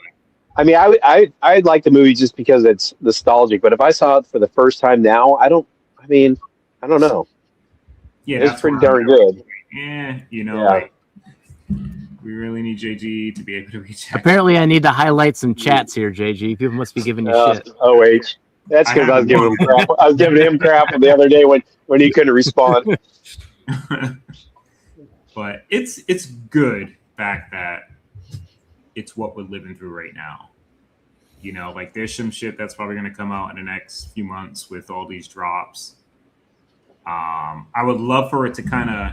the movie just because it's nostalgic. But if I saw it for the first time now, I don't know. Yeah, it's pretty darn good. Like we really need JG to be able to reach out. Apparently, I need to highlight some chats here, JG. People must be giving you shit. OH. That's because I was giving him crap. I was giving him crap the other day when he couldn't respond. But it's good fact that it's what we're living through right now. Like there's some shit that's probably going to come out in the next few months with all these drops. I would love for it to kind of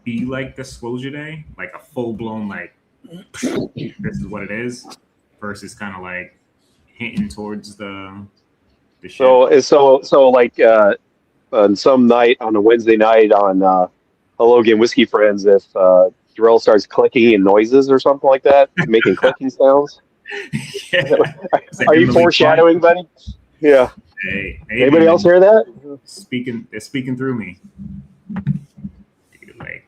be like Disclosure Day, like a full blown like this is what it is, versus kind of like hinting towards the shit. So like on some night on a Wednesday night on Hello Again Whiskey Friends, if Darrell starts clicking in noises or something like that, making clicking sounds. Are you foreshadowing, buddy? Yeah. Hey, anybody else hear that? They're speaking through me.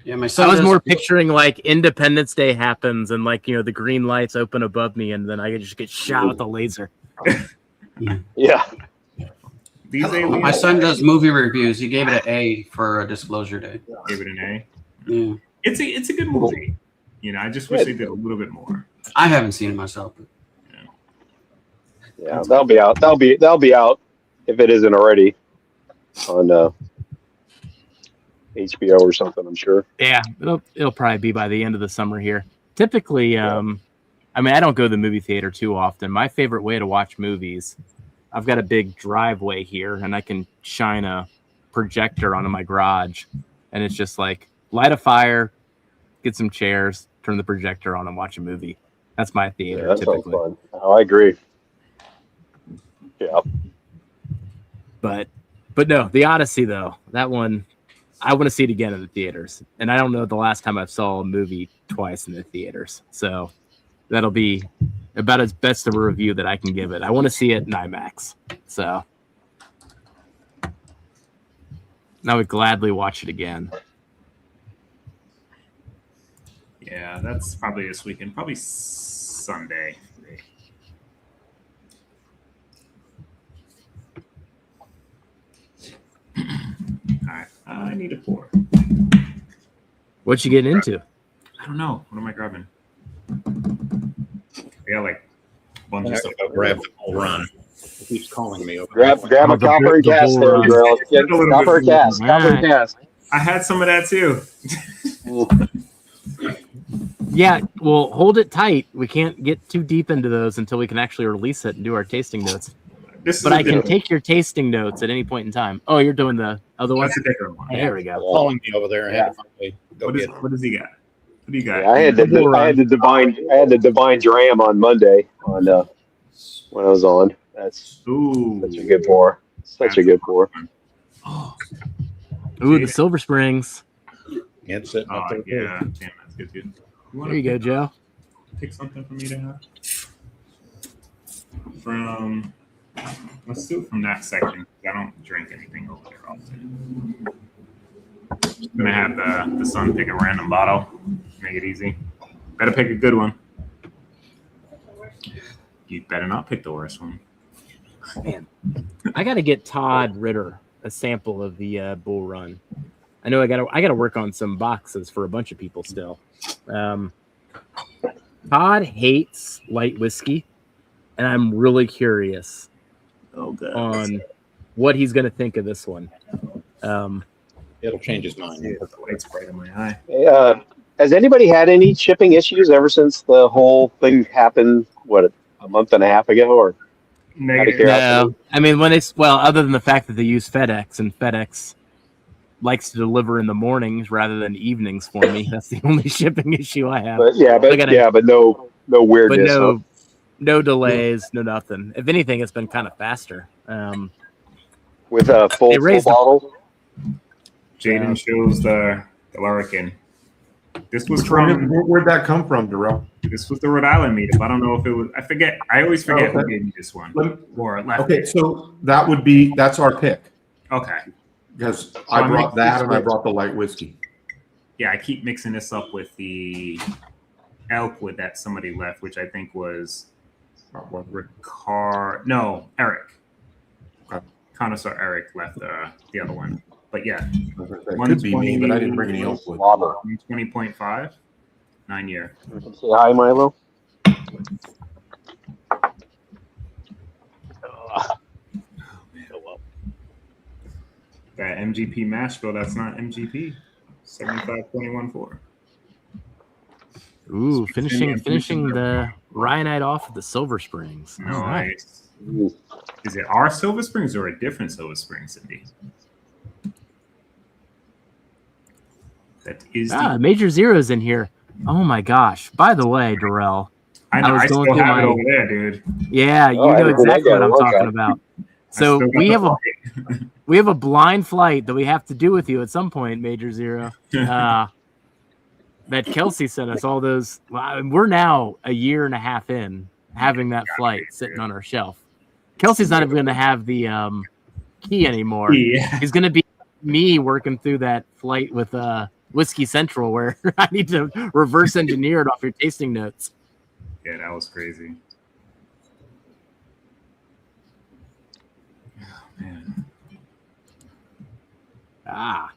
Yeah, my son. I was does- more picturing like Independence Day happens and like the green lights open above me and then I just get shot with a laser. Yeah. These aliens My son does movie reviews. He gave it an A for Disclosure Day. gave it an A. Yeah, It's a good movie. I just wish they did a little bit more. I haven't seen it myself. But Yeah, that'll be out. That'll be out if it isn't already on HBO or something. I'm sure. Yeah, it'll probably be by the end of the summer here. Typically, I don't go to the movie theater too often. My favorite way to watch movies, I've got a big driveway here, and I can shine a projector onto my garage, and it's just like light a fire, get some chairs, turn the projector on, and watch a movie. That's my theater. Yeah, that sounds typically. fun. Oh, I agree. Yeah. But no, the Odyssey though, that one, I want to see it again in the theaters. And I don't know the last time I saw a movie twice in the theaters. So that'll be about as best of a review that I can give it. I want to see it in IMAX. So I would gladly watch it again. Yeah, that's probably this weekend. Probably Sunday. All right, I need a pour. What you getting into? I don't know. What am I grabbing? Yeah, like a bunch I of have stuff. to go grab the whole run. He keeps calling me. Over Grab Oh, a copper and cast there, girl. Get copper and cast. Copper and cast. I had some of that too. Yeah, well, hold it tight. We can't get too deep into those until we can actually release it and do our tasting notes. But I can take your tasting notes at any point in time. Oh, you're doing the other one? That's a different one. There we go. calling me over there. I had to finally go What does he got? What do you got? Yeah, I had the divine dram on Monday when I was on. That's such a good pour. Such a good pour. Ooh, the Silver Springs. It's sitting up there. Yeah, damn, that's good, dude. There you go, Joe. Pick something for me to have. Let's do it from that section. I don't drink anything over there often. Just gonna have the son pick a random bottle. Make it easy. Better pick a good one. You better not pick the worst one. Man, I got to get Todd Ritter a sample of the Bull Run. I know I got to work on some boxes for a bunch of people still. Todd hates light whiskey, and I'm really curious on what he's going to think of this one. It'll change his mind. Yeah, the light's bright in my eye. Hey, has anybody had any shipping issues ever since the whole thing happened? What, a month and a half ago, or? Negative. No, I mean other than the fact that they use FedEx and FedEx likes to deliver in the mornings rather than evenings for me. That's the only shipping issue I have. But no weirdness. But no delays, no nothing. If anything, it's been kind of faster. With a full bottle. Jaden shows the Larrikin. This was from. Where'd that come from, Darrell? This was the Rhode Island meetup. I don't know if it was. I forget. I always forget who gave me this one. Or left. Okay, so that's our pick. Okay. Because So I I brought mixed that this and I with- brought the light whiskey. Yeah, I keep mixing this up with the Elkwood that somebody left, which I think was Eric. Connoisseur Eric left the other one. But yeah, That could be me, but I didn't bring any Elkwood. 20.5, 9 year. Say hi, Milo. That MGP Mashville, that's not MGP. 75.21.4. Ooh, finishing the Rye night off at the Silver Springs. All right. Nice. Is it our Silver Springs or a different Silver Springs, Cindy? That is Major Zero's in here. Oh my gosh. By the way, Darrell. I know, I still have it over there, dude. Yeah, you know exactly what I'm talking about. So we have a blind flight that we have to do with you at some point, Major Zero. That Kelsey sent us all those. We're now a year and a half in having that flight sitting on our shelf. Kelsey's not even going to have the key anymore. Yeah. He's going to be me working through that flight with Whiskey Central where I need to reverse engineer it off your tasting notes. Yeah, that was crazy. Oh, man. Ah.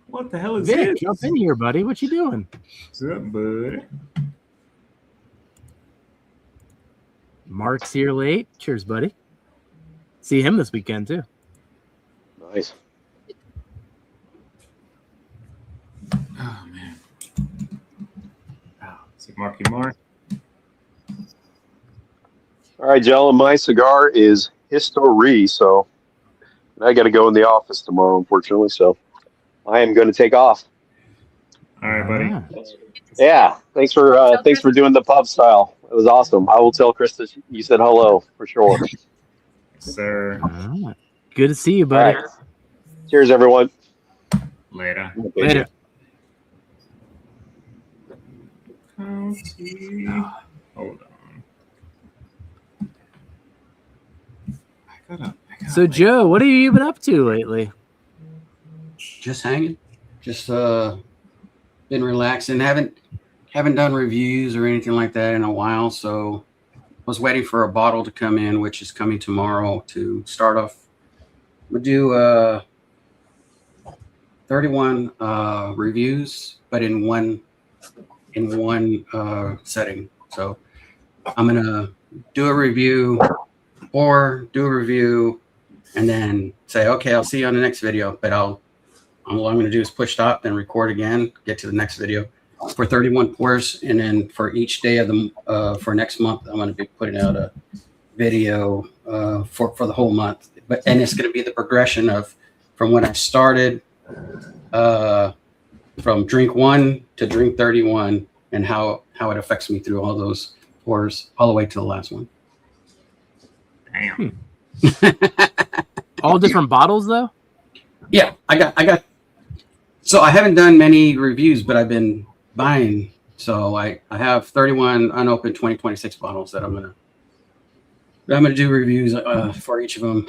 What the hell is Vic, this? jump in here, buddy. What you doing? What's up, bud? Mark's here late. Cheers, buddy. See him this weekend, too. Nice. Oh, man. Wow. Is it Marky Mark? All right, gentlemen, my cigar is History, so I got to go in the office tomorrow, unfortunately, so I am going to take off. All right, buddy. Yeah, thanks for doing the pub style. It was awesome. I will tell Chris that you said hello for sure. Yes, sir. Good to see you, buddy. All right. Cheers, everyone. Later. Later. Hold on. I gotta So, Joe, what have you been up to lately? Just hanging. Just been relaxing. Haven't done reviews or anything like that in a while. So was waiting for a bottle to come in, which is coming tomorrow to start off. We'll do 31 reviews, but in one setting. So I'm gonna do a review and then say, okay, I'll see you on the next video. But all I'm gonna do is push stop, then record again, get to the next video for 31 pours, and then for each day of the for next month, I'm gonna be putting out a video for the whole month. And it's gonna be the progression of from when I started from drink 1 to drink 31 and how it affects me through all those pours all the way to the last one. Damn. All different bottles, though? Yeah, I got. So I haven't done many reviews, but I've been buying. So I have 31 unopened 2026 bottles that I'm gonna do reviews for each of them.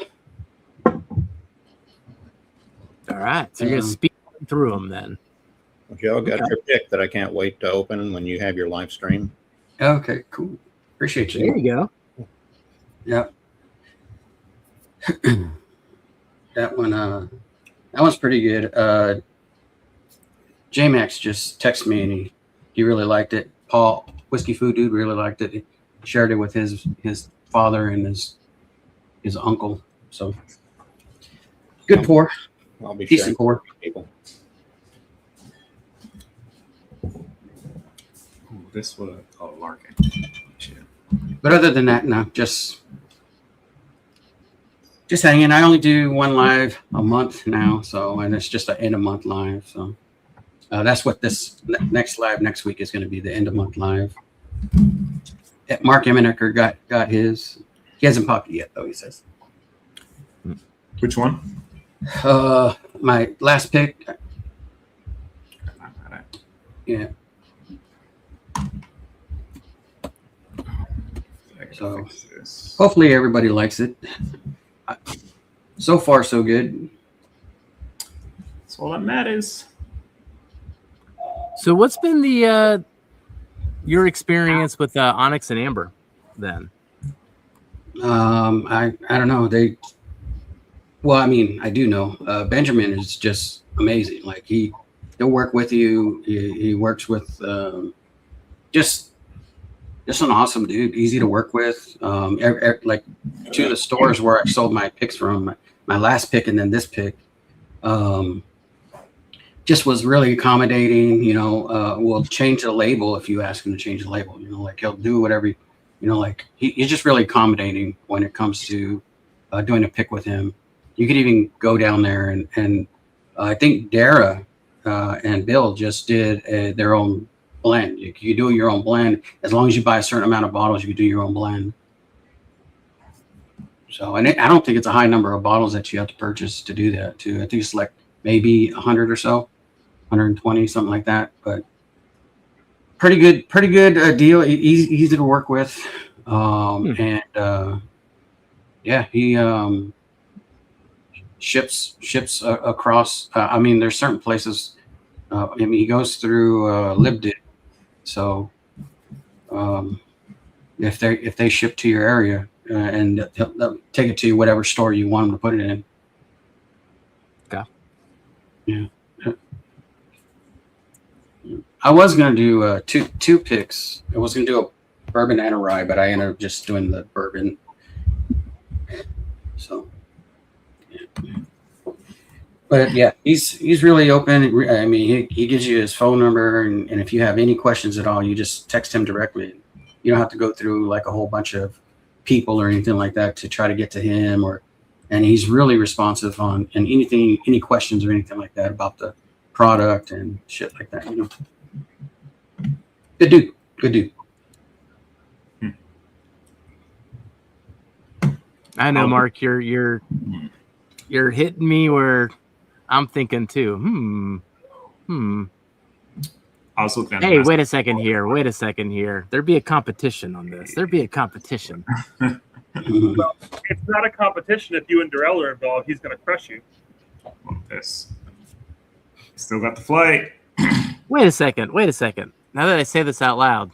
All right, so you're gonna speed through them then. Joe, got your pick that I can't wait to open when you have your live stream. Okay, cool. Appreciate you. There you go. Yeah. That one's pretty good. J-Max just texted me and he really liked it. Paul, Whiskey Food Dude, really liked it. He shared it with his father and his uncle. So good pour. I'll be decent pour. People. Ooh, this was Larkin. Shit. But other than that, no, just hanging. I only do one live a month now, and it's just an end of month live. So that's what this next live next week is going to be, the end of month live. Mark Eminecker got his. He hasn't popped it yet, though. He says. Which one? My last pick. Yeah. So hopefully everybody likes it. So far, so good. That's all that matters. So what's been the your experience with Onyx and Amber then? I don't know. I do know. Benjamin is just amazing. Like he'll work with you. He works with just an awesome dude. Easy to work with. Like two of the stores where I sold my picks from, my last pick and then this pick, just was really accommodating. Will change the label if you ask him to change the label. Like he'll do whatever. Like he's just really accommodating when it comes to doing a pick with him. You could even go down there and I think Dara and Bill just did their own blend. You do your own blend as long as you buy a certain amount of bottles. You can do your own blend. So, and I don't think it's a high number of bottles that you have to purchase to do that. Too, I think it's like maybe 100 or so, 120, something like that. But pretty good deal. Easy to work with, and yeah, he ships across. There's certain places I mean, he goes through Libdit. So if they ship to your area and they'll take it to whatever store you want them to put it in. Okay. Yeah. I was gonna do two picks. I was gonna do a bourbon and a rye, but I ended up just doing the bourbon. So, yeah. But yeah, he's really open. I mean, he gives you his phone number, and if you have any questions at all, you just text him directly. You don't have to go through like a whole bunch of people or anything like that to try to get to him. And he's really responsive on any questions or anything like that about the product and shit like that. You know, good dude. I know, Mark. You're hitting me where I'm thinking too. Also, hey, wait a second here. There'd be a competition on this. There'd be a competition. Well, it's not a competition if you and Darrell are involved. He's going to crush you. This. Still got the flight. Wait a second. Now that I say this out loud,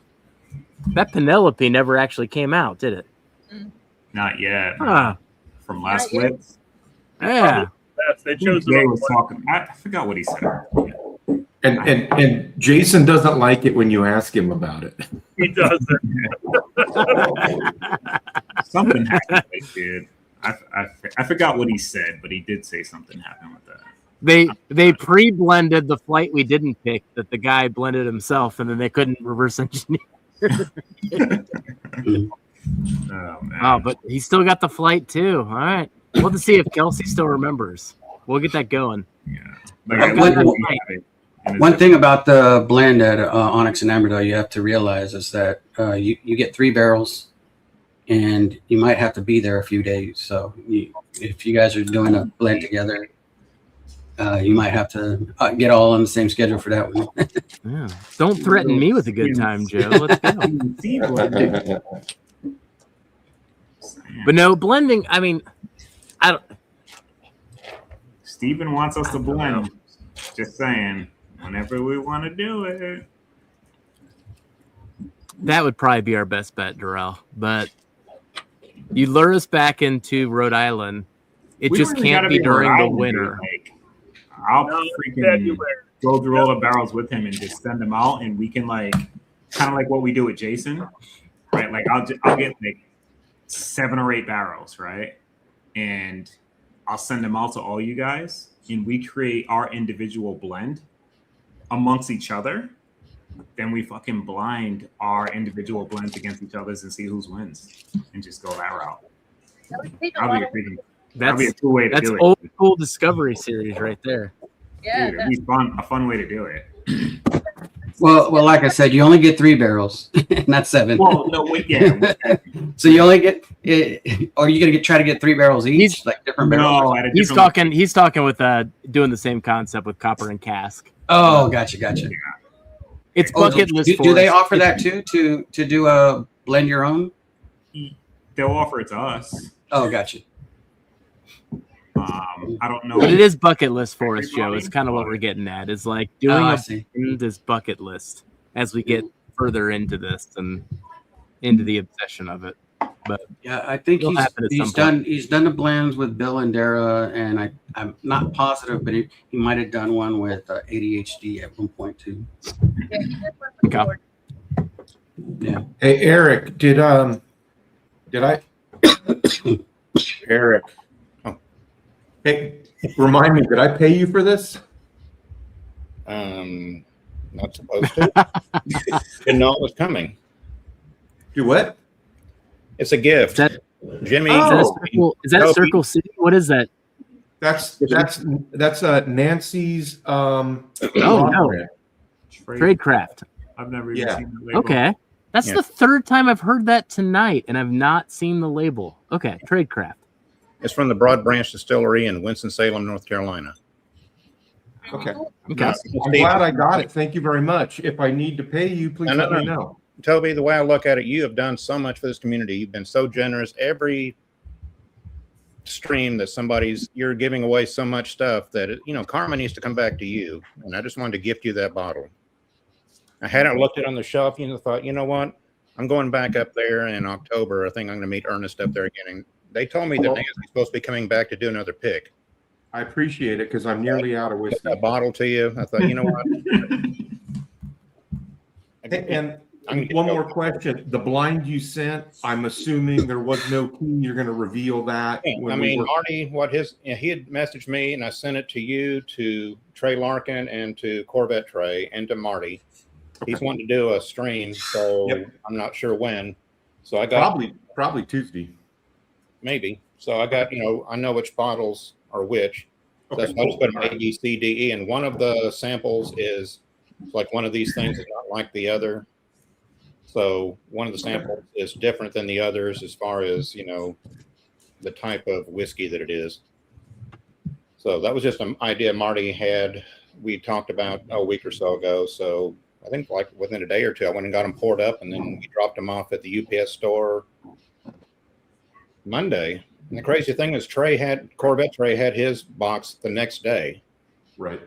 that Penelope never actually came out, did it? Not yet. Huh. From last week. Yeah. They chose Jay was talking. I forgot what he said. And Jason doesn't like it when you ask him about it. He doesn't. Something happened, dude. I forgot what he said, but he did say something happened with that. They pre-blended the flight we didn't pick that the guy blended himself, and then they couldn't reverse engineer. Oh man! Oh, but he still got the flight too. All right, we'll have to see if Kelsey still remembers. We'll get that going. Yeah. One thing about the blend at Onyx and Amberdo you have to realize is that you get 3 barrels, and you might have to be there a few days. So if you guys are doing a blend together, you might have to get all on the same schedule for that one. Yeah. Don't threaten me with a good time, Joe. Let's go. But no blending. I mean, I don't. Steven wants us to blend. Just saying, whenever we want to do it. That would probably be our best bet, Darrell. But you lure us back into Rhode Island. It just can't be during the winter. Like, I'll freaking go through all the barrels with him and just send them out, and we can like kind of like what we do with Jason, right? Like I'll get like 7 or 8 barrels, right? And I'll send them out to all you guys, and we create our individual blend amongst each other. Then we fucking blind our individual blends against each other's and see who's wins, and just go that route. That'd be a cool way to do it. That's old school Discovery series right there. Yeah, dude, it'd be a fun way to do it. Well, like I said, you only get 3 barrels, not 7. Well, no, wait, yeah. So you only get, or are you gonna try to get 3 barrels each, like different barrels? No, he's talking with doing the same concept with copper and cask. Oh, gotcha. Yeah. It's bucket list. Do they offer that too to do a blend your own? They'll offer it to us. Oh, gotcha. I don't know, but it is bucket list for us, Joe. It's kind of what we're getting at. Is like doing this bucket list as we get further into this and into the obsession of it. But yeah, I think he's done the blends with Bill and Dara, and I'm not positive, but he might have done one with ADHD at one point too. Okay. Yeah. Hey Eric, did I Eric? Oh. Hey, remind me, did I pay you for this? Not supposed to. Didn't know it was coming. Do what? It's a gift. Jimmy. Is that Circle City? What is that? That's Nancy's no. Tradecraft. I've never even seen the label. Okay. That's the 3rd time I've heard that tonight, and I've not seen the label. Okay, Tradecraft. It's from the Broad Branch Distillery in Winston-Salem, North Carolina. Okay. I'm glad I got it. Thank you very much. If I need to pay you, please let me know. Toby, the way I look at it, you have done so much for this community. You've been so generous. Every stream that you're giving away so much stuff that, karma needs to come back to you. And I just wanted to gift you that bottle. I hadn't looked it on the shelf, thought, you know what? I'm going back up there in October. I think I'm going to meet Ernest up there again. And they told me that Nancy's supposed to be coming back to do another pick. I appreciate it because I'm nearly out of whiskey. That bottle to you. I thought, you know what? And one more question. The blind you sent, I'm assuming there was no key. You're going to reveal that. Marty, he had messaged me and I sent it to you, to Trey Larkin, and to Corvette Trey, and to Marty. He's wanting to do a stream, so I'm not sure when. So I got probably Tuesday. Maybe. So I got, I know which bottles are which. Okay, that's why I just put A, B, C, D, E. And one of the samples is like one of these things is not like the other. So one of the samples is different than the others as far as, the type of whiskey that it is. So that was just an idea Marty had. We talked about a week or so ago. So I think like within a day or two, I went and got them poured up, and then we dropped them off at the UPS store Monday. And the crazy thing is Corvette Trey had his box the next day. Right.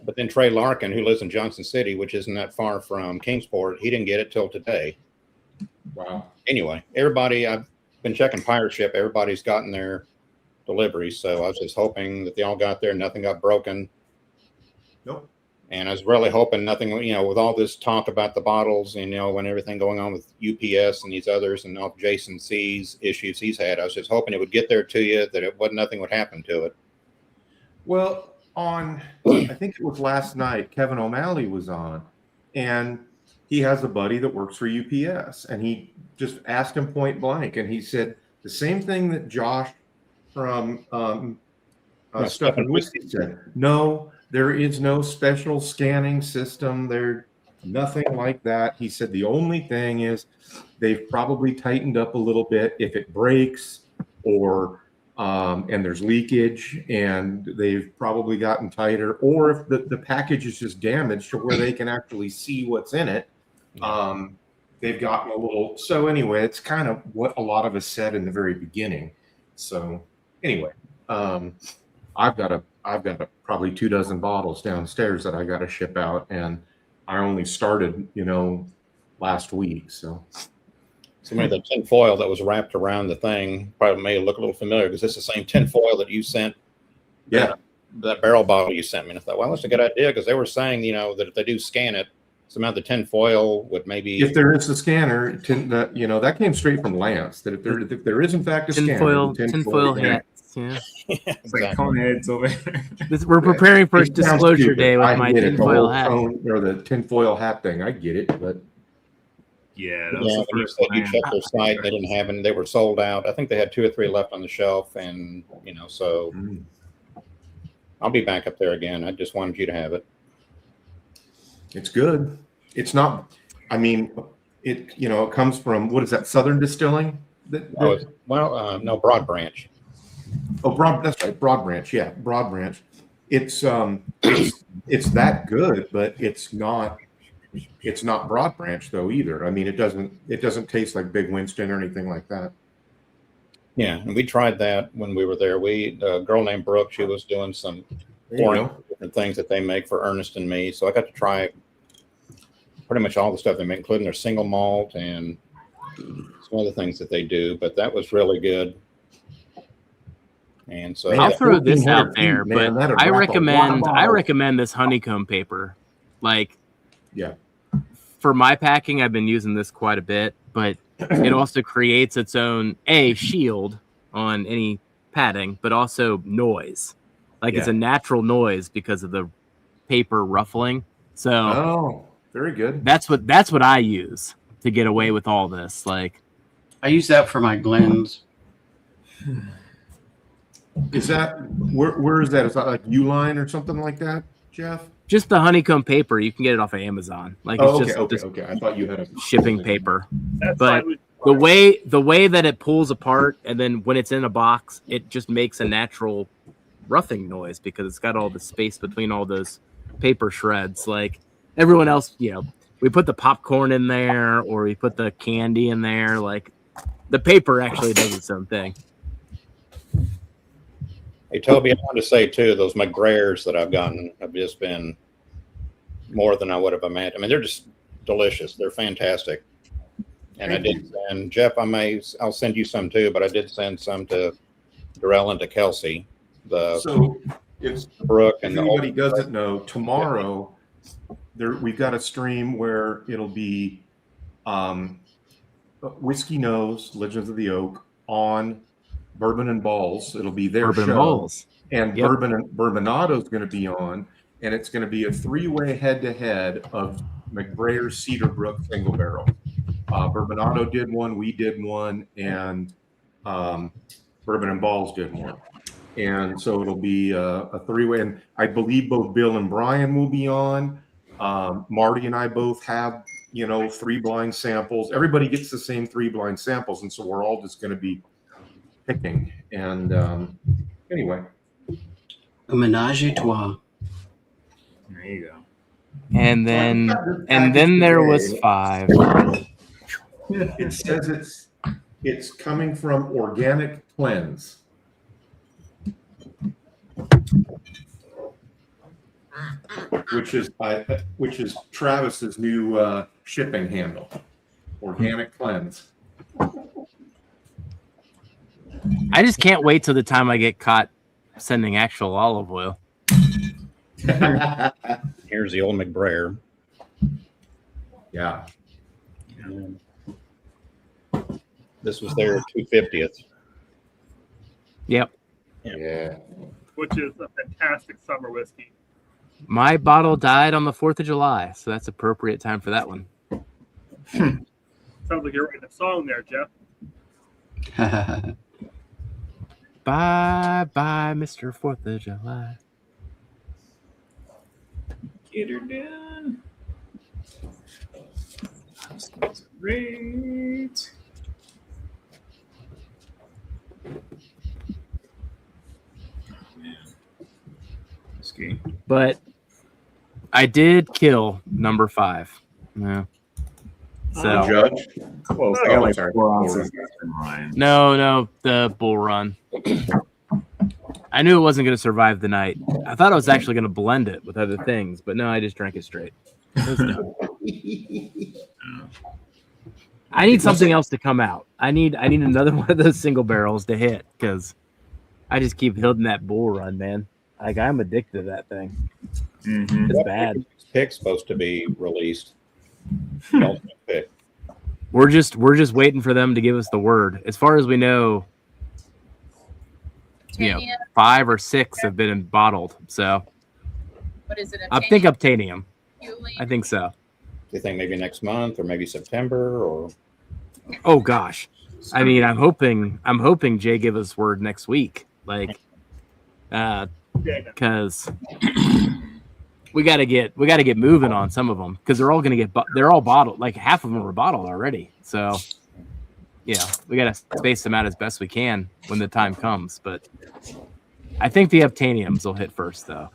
But then Trey Larkin, who lives in Johnson City, which isn't that far from Kingsport, he didn't get it till today. Wow. Anyway, I've been checking Pirate Ship. Everybody's gotten their deliveries. So I was just hoping that they all got there. Nothing got broken. Nope. And I was really hoping nothing, with all this talk about the bottles and, when everything going on with UPS and these others and all Jason C's issues he's had, I was just hoping it would get there to you, that nothing would happen to it. Well, I think it was last night, Kevin O'Malley was on, and he has a buddy that works for UPS, and he just asked him point blank, and he said the same thing that Josh from Stuff and Whiskey said. No, there is no special scanning system. There's nothing like that. He said the only thing is they've probably tightened up a little bit if it breaks or and there's leakage, and they've probably gotten tighter, or if the package is just damaged to where they can actually see what's in it. They've gotten a little. So anyway, it's kind of what a lot of us said in the very beginning. So anyway, I've got probably 24 bottles downstairs that I got to ship out, and I only started, last week. So maybe the tin foil that was wrapped around the thing probably may look a little familiar because it's the same tin foil that you sent. Yeah, that barrel bottle you sent me. And I thought, well, that's a good idea because they were saying, that if they do scan it, somehow the tin foil would maybe. If there is a scanner, that came straight from Lance. That if there is in fact a scanner, tin foil hats. Yeah. It's like cone heads over there. We're preparing for disclosure day with my tinfoil hat. Or the tinfoil hat thing. I get it, but yeah, that was the first you checked their site, they didn't have any. They were sold out. I think they had 2 or 3 left on the shelf, and so I'll be back up there again. I just wanted you to have it. It's good. It's not. I mean, it comes from, what is that? Southern Distilling. No, Broad Branch. Oh, that's right. Broad Branch. Yeah, Broad Branch. It's that good, but it's not Broad Branch though either. I mean, it doesn't taste like Big Winston or anything like that. Yeah, and we tried that when we were there. A girl named Brooke, she was doing some different things that they make for Ernest and me. So I got to try pretty much all the stuff they make, including their single malt and some other things that they do. But that was really good. And so I'll throw this out there, but I recommend this honeycomb paper. For my packing, I've been using this quite a bit, but it also creates its own shield on any padding, but also noise. It's a natural noise because of the paper ruffling. So very good. That's what I use to get away with all this. I use that for my Glens. Is that where is that? Is that like Uline or something like that, Jeff? Just the honeycomb paper. You can get it off of Amazon. Okay. I thought you had a shipping paper. But the way that it pulls apart, and then when it's in a box, it just makes a natural roughing noise because it's got all the space between all those paper shreds. Like everyone else, we put the popcorn in there or we put the candy in there. Like the paper actually does its own thing. Hey, Toby, I wanted to say too, those McGrares that I've gotten have just been more than I would have imagined. I mean, they're just delicious. They're fantastic. And I did send Jeff. I'll send you some too, but I did send some to Darrell and to Kelsey. So if Brooke and anybody doesn't know, tomorrow we've got a stream where it'll be Whiskey Nose, Legends of the Oak on Bourbon and Balls. It'll be their Bourbon show. and Balls. And Yep. Bourbonado is going to be on, and it's going to be a 3-way head-to-head of McBrayer Cedarbrook single barrel. Bourbonado did one, we did one, and Bourbon and Balls did one. And so it'll be a 3-way. And I believe both Bill and Brian will be on. Marty and I both have, 3 blind samples. Everybody gets the same 3 blind samples, and so we're all just going to be picking. And anyway. A menage a trois. There you go. And then there was 5. It says it's coming from Organic Cleanse. Which is Travis's new shipping handle. Organic Cleanse. I just can't wait till the time I get caught sending actual olive oil. Here's the old McBrayer. Yeah. This was their 250th. Yep. Yeah. Which is a fantastic summer whiskey. My bottle died on the 4th of July, so that's appropriate time for that one. Sounds like you're writing a song there, Jeff. Bye, bye, Mr. 4th of July. Get her done. That's great. Whiskey. But I did kill number 5. Yeah. So Judge? Well, I got like 4 ounces. no, the bull run. I knew it wasn't going to survive the night. I thought I was actually going to blend it with other things, but no, I just drank it straight. It was dumb. I need something else to come out. I need another one of those single barrels to hit because I just keep hitting that bull run, man. Like I'm addicted to that thing. Mm-hmm. It's bad. Pick's supposed to be released. Pick. We're just waiting for them to give us the word. As far as we know, 5 or 6 have been bottled. So What is it? I think Obtainium. Julie? I think so. Do you think maybe next month or maybe September or? Oh gosh, I mean, I'm hoping Jay give us word next week, like, because we got to get moving on some of them because they're all bottled. Like half of them are bottled already. So yeah, we got to space them out as best we can when the time comes. But I think the Obtainiums will hit first though.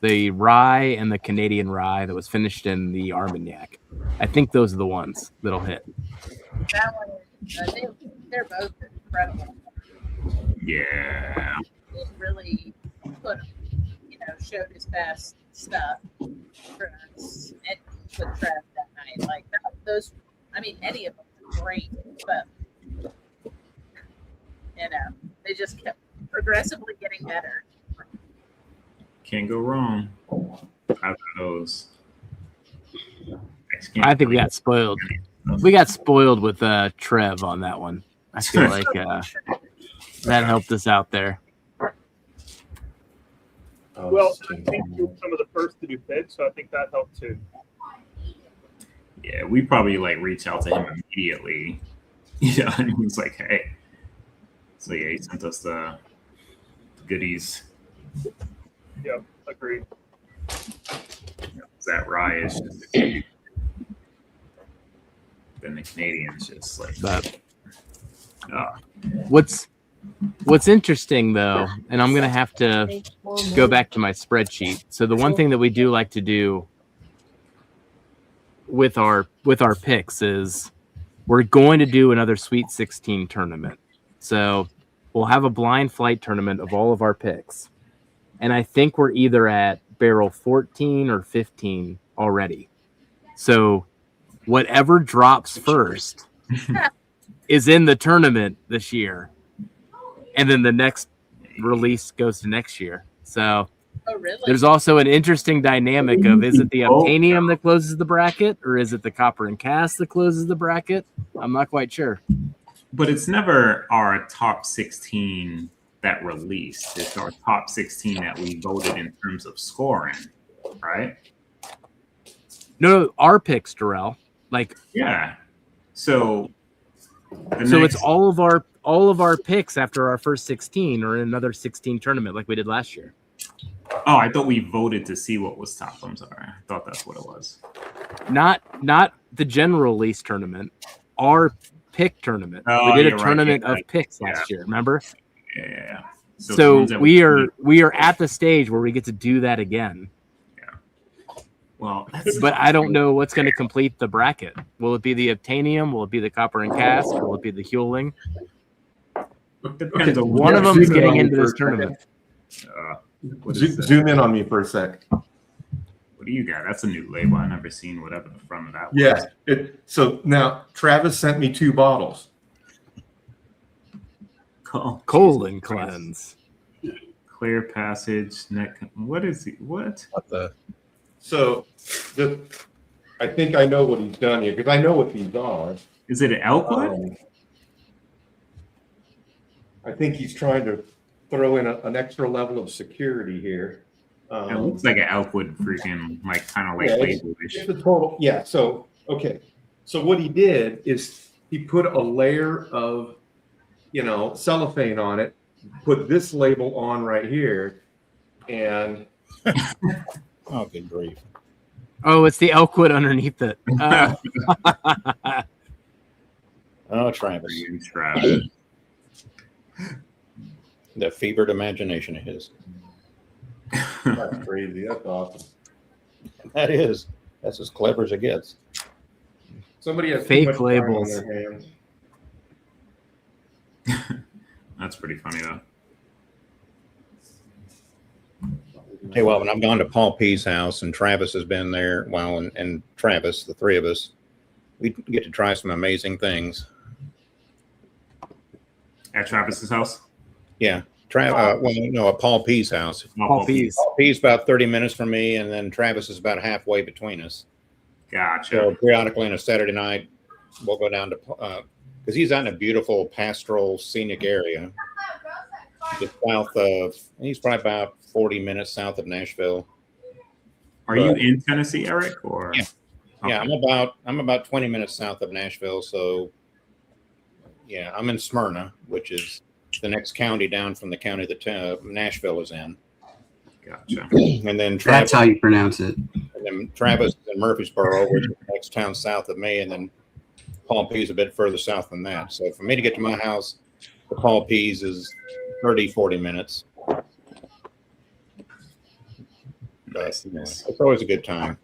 The rye and the Canadian rye that was finished in the Armagnac. I think those are the ones that'll hit. That one, they're both incredible. Yeah. He really showed his best stuff for us and with Trev that night. Like those, I mean, any of them were great, but they just kept progressively getting better. Can't go wrong. Out of those. I think we got spoiled. We got spoiled with Trev on that one. I feel like that helped us out there. Well, I think you were some of the first to do picks, so I think that helped too. Yeah, we probably reached out to him immediately. Yeah, and he was like, "Hey," so yeah, he sent us the goodies. Yep, agreed. That rye is just then the Canadians just But what's interesting though, and I'm gonna have to go back to my spreadsheet. So the one thing that we do like to do with our picks is we're going to do another Sweet 16 tournament. So we'll have a blind flight tournament of all of our picks. And I think we're either at barrel 14 or 15 already. So whatever drops first is in the tournament this year. And then the next release goes to next year. So there's also an interesting dynamic of, is it the Obtanium that closes the bracket, or is it the Copper and Cast that closes the bracket? I'm not quite sure. But it's never our top 16 that released. It's our top 16 that we voted in terms of scoring, right? No, our picks, Darrell. Like, yeah. So it's all of our picks after our first 16 or another 16 tournament like we did last year. Oh, I thought we voted to see what was top. I'm sorry. I thought that's what it was. Not the general release tournament. Our pick tournament. Oh, we did a you're tournament right. of picks last year. Remember? Yeah. So we are at the stage where we get to do that again. Yeah. Well, but I don't know what's going to complete the bracket. Will it be the Obtanium? Will it be the Copper and Cast? Will it be the Huling? Depends on one of them is getting into this tournament. Zoom in on me for a sec. What do you got? That's a new label. I've never seen whatever the front of that was. Yeah. So now Travis sent me 2 bottles. Colon cleanse. Clear passage. Neck. What is it? What the? So I think I know what he's done here because I know what these are. Is it an Elkwood? I think he's trying to throw in an extra level of security here. It looks like an Elkwood freaking, like, kind of like label-ish. It's the total. Yeah. So, okay. So what he did is he put a layer of, cellophane on it, put this label on right here, and oh, good grief. Oh, it's the Elkwood underneath it. Oh, Travis. That fevered imagination of his. That's crazy. That's awesome. That is. That's as clever as it gets. Somebody has fake too much time labels on their hands. That's pretty funny though. Hey, well, when I've gone to Paul P's house and Travis has been there, well, and Travis, the 3 of us, we get to try some amazing things. At Travis's house? Yeah. At Paul P's house. Paul P's. Paul P's about 30 minutes from me, and then Travis is about halfway between us. Gotcha. So periodically on a Saturday night, we'll go down to, because he's out in a beautiful pastoral scenic area. Just he's probably about 40 minutes south of Nashville. Are you in Tennessee, Eric? Or yeah, okay. Yeah, I'm about 20 minutes south of Nashville. So yeah, I'm in Smyrna, which is the next county down from the county that Nashville is in. Gotcha. And then that's how you pronounce it. And then Travis is in Murfreesboro, which is the next town south of me, and then Paul P's a bit further south than that. So for me to get to my house, the Paul P's is 30, 40 minutes. But it's always a good time.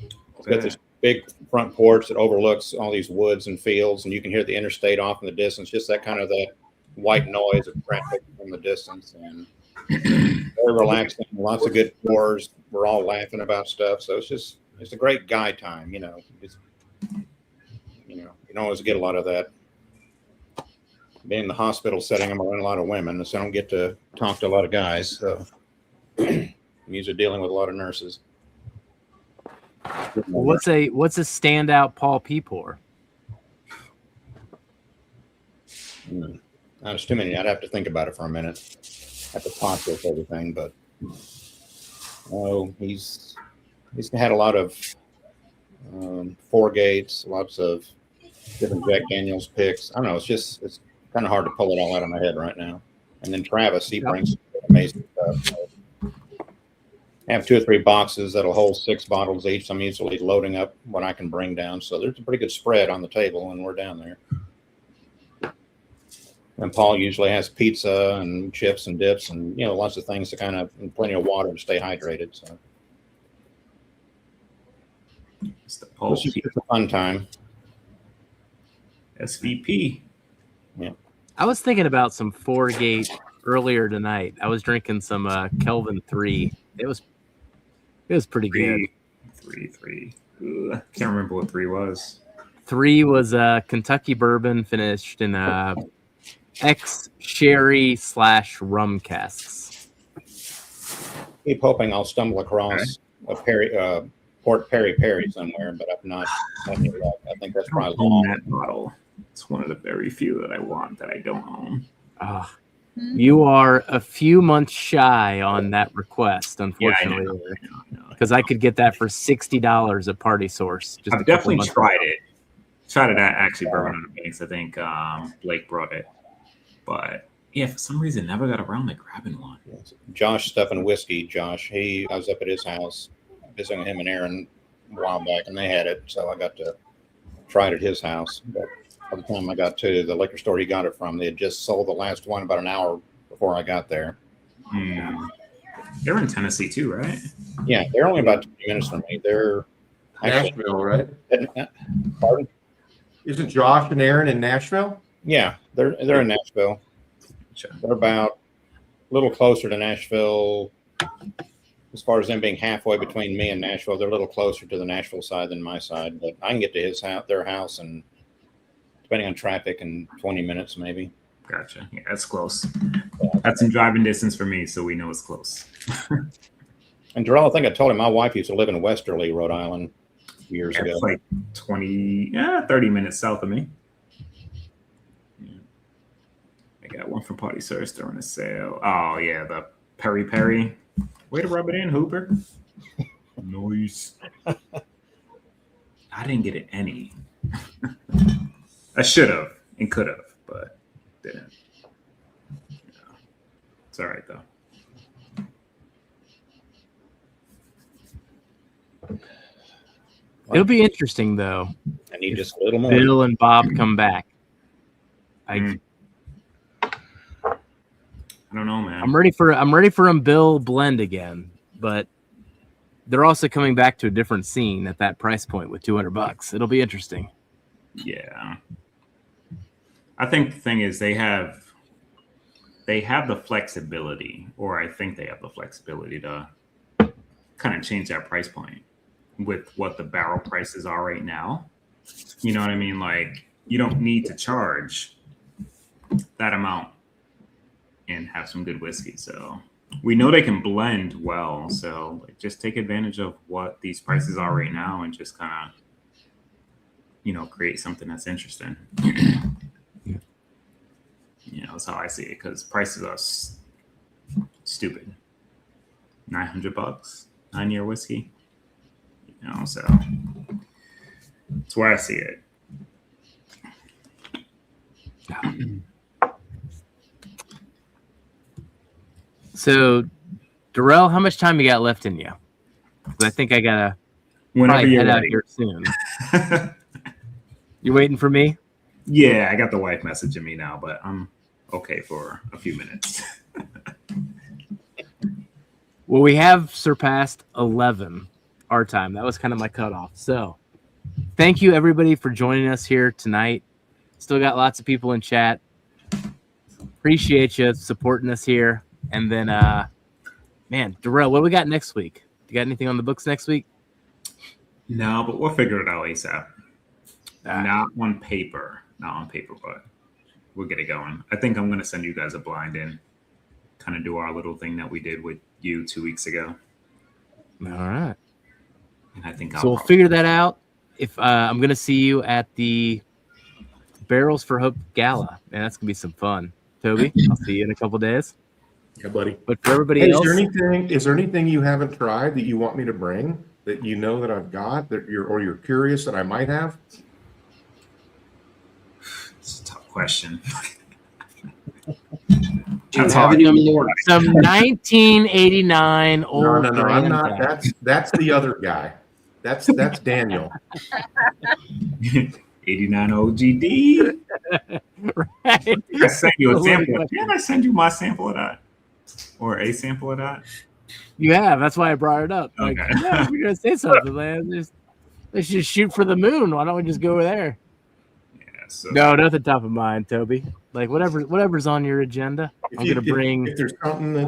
It's got this big front porch that overlooks all these woods and fields, and you can hear the interstate off in the distance, just that kind of that white noise of traffic from the distance. And very relaxing, lots of good tours. We're all laughing about stuff. So it's a great guy time, you don't always get a lot of that. Being in the hospital setting, I'm around a lot of women, so I don't get to talk to a lot of guys. So I'm usually dealing with a lot of nurses. What's a standout Paul P pour? There's too many. I'd have to think about it for a minute. I have to process everything, but he's had a lot of Four Gates, lots of different Jack Daniels picks. I don't know. It's kind of hard to pull it all out of my head right now. And then Travis, he brings amazing stuff. I have 2 or 3 boxes that'll hold 6 bottles each. I'm usually loading up what I can bring down. So there's a pretty good spread on the table when we're down there. And Paul usually has pizza and chips and dips and, lots of things and plenty of water to stay hydrated. So it's a fun time. SVP. Yeah. I was thinking about some 4-gate earlier tonight. I was drinking some Kelvin 3. It was pretty good. Three. Ugh, can't remember what 3 was. 3 was Kentucky bourbon finished in ex-sherry / rum casks. Keep hoping I'll stumble across a Port Perry somewhere, but I've not had any luck. I think that's probably long. That bottle. It's one of the very few that I want that I don't own. You are a few months shy on that request, unfortunately, because I could get that for $60 at Party Source. I've definitely tried it. Tried it at actually Bourbon on the Banks. I think Blake brought it, but yeah, for some reason, never got around to grabbing one. Josh Stuffing Whiskey. I was up at his house visiting him and Aaron a while back, and they had it, so I got to try it at his house. But by the time I got to the liquor store he got it from, they had just sold the last one about an hour before I got there. They're in Tennessee too, right? Yeah, they're only about 20 minutes from me. They're Nashville, right? Pardon? Isn't Josh and Aaron in Nashville? Yeah, they're in Nashville. They're about a little closer to Nashville. As far as them being halfway between me and Nashville, they're a little closer to the Nashville side than my side. But I can get to their house, and depending on traffic, in 20 minutes maybe. Gotcha. Yeah, that's close. That's in driving distance for me, so we know it's close. And Darrell, I think I told him my wife used to live in Westerly, Rhode Island, years ago. It's like 30 minutes south of me. Yeah. I got one from Party Source during a sale. Oh yeah, the Perry. Way to rub it in, Hooper. Noise. I didn't get it any. I should have and could have, but didn't. Yeah. It's all right though. It'll be interesting though. I need just a little more. Bill and Bob come back. I don't know, man. I'm ready for them Bill blend again, but they're also coming back to a different scene at that price point with $200. It'll be interesting. Yeah. I think the thing is they have the flexibility, or I think they have the flexibility to kind of change that price point with what the barrel prices are right now. You know what I mean? Like, you don't need to charge that amount and have some good whiskey. So we know they can blend well. So like, just take advantage of what these prices are right now and just kind of, create something that's interesting. That's how I see it, because prices are stupid. $900, 9-year whiskey. So that's where I see it. So, Darrell, how much time you got left in you? 'Cause I think I gotta probably head out here soon. You waiting for me? Yeah, I got the wife messaging me now, but I'm okay for a few minutes. Well, we have surpassed 11 our time. That was kind of my cutoff. So, thank you everybody for joining us here tonight. Still got lots of people in chat. Appreciate you supporting us here. And then, man, Darrell, what do we got next week? You got anything on the books next week? No, but we'll figure it out ASAP. Not on paper, but we'll get it going. I think I'm going to send you guys a blind and kind of do our little thing that we did with you 2 weeks ago. All right. And I think so we'll figure that out. If I'm going to see you at the Barrels for Hope Gala, and that's going to be some fun. Toby, I'll see you in a couple days. Yeah, buddy. But for everybody else, is there anything you haven't tried that you want me to bring that you know that I've got that you're curious that I might have? It's a tough question. Do you have any on the board? Some 1989 old. No, I'm not. That's the other guy. That's Daniel. 89 OGD. Right. I sent you a sample. Didn't I send you my sample of that? Or a sample of that? You have. That's why I brought it up. Like, Okay. yeah, we're going to say something, man. Let's just shoot for the moon. Why don't we just go over there? Yeah, sense. So. No, nothing top of mind, Toby. Like whatever's on your agenda. I'm gonna bring. If there's something that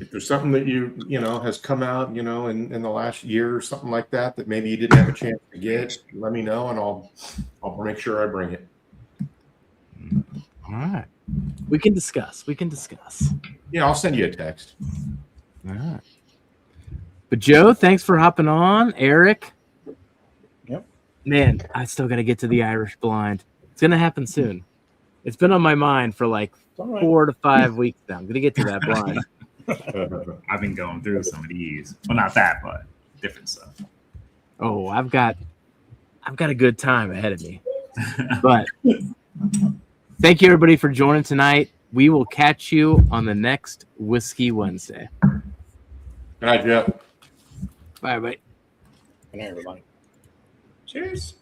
if there's something that you know has come out, you know, in the last year or something like that that maybe you didn't have a chance to get, let me know and I'll make sure I bring it. All right. We can discuss. Yeah, I'll send you a text. All right. But Joe, thanks for hopping on. Eric. Yep. Man, I still got to get to the Irish blind. It's going to happen soon. It's been on my mind for like 4 to 5 weeks now. I'm going to get to that blind. I've been going through some of these. Well, not that, but different stuff. Oh, I've got a good time ahead of me. But thank you everybody for joining tonight. We will catch you on the next Whiskey Wednesday. Good night, Jeff. Bye, bye. Good night, everybody. Cheers.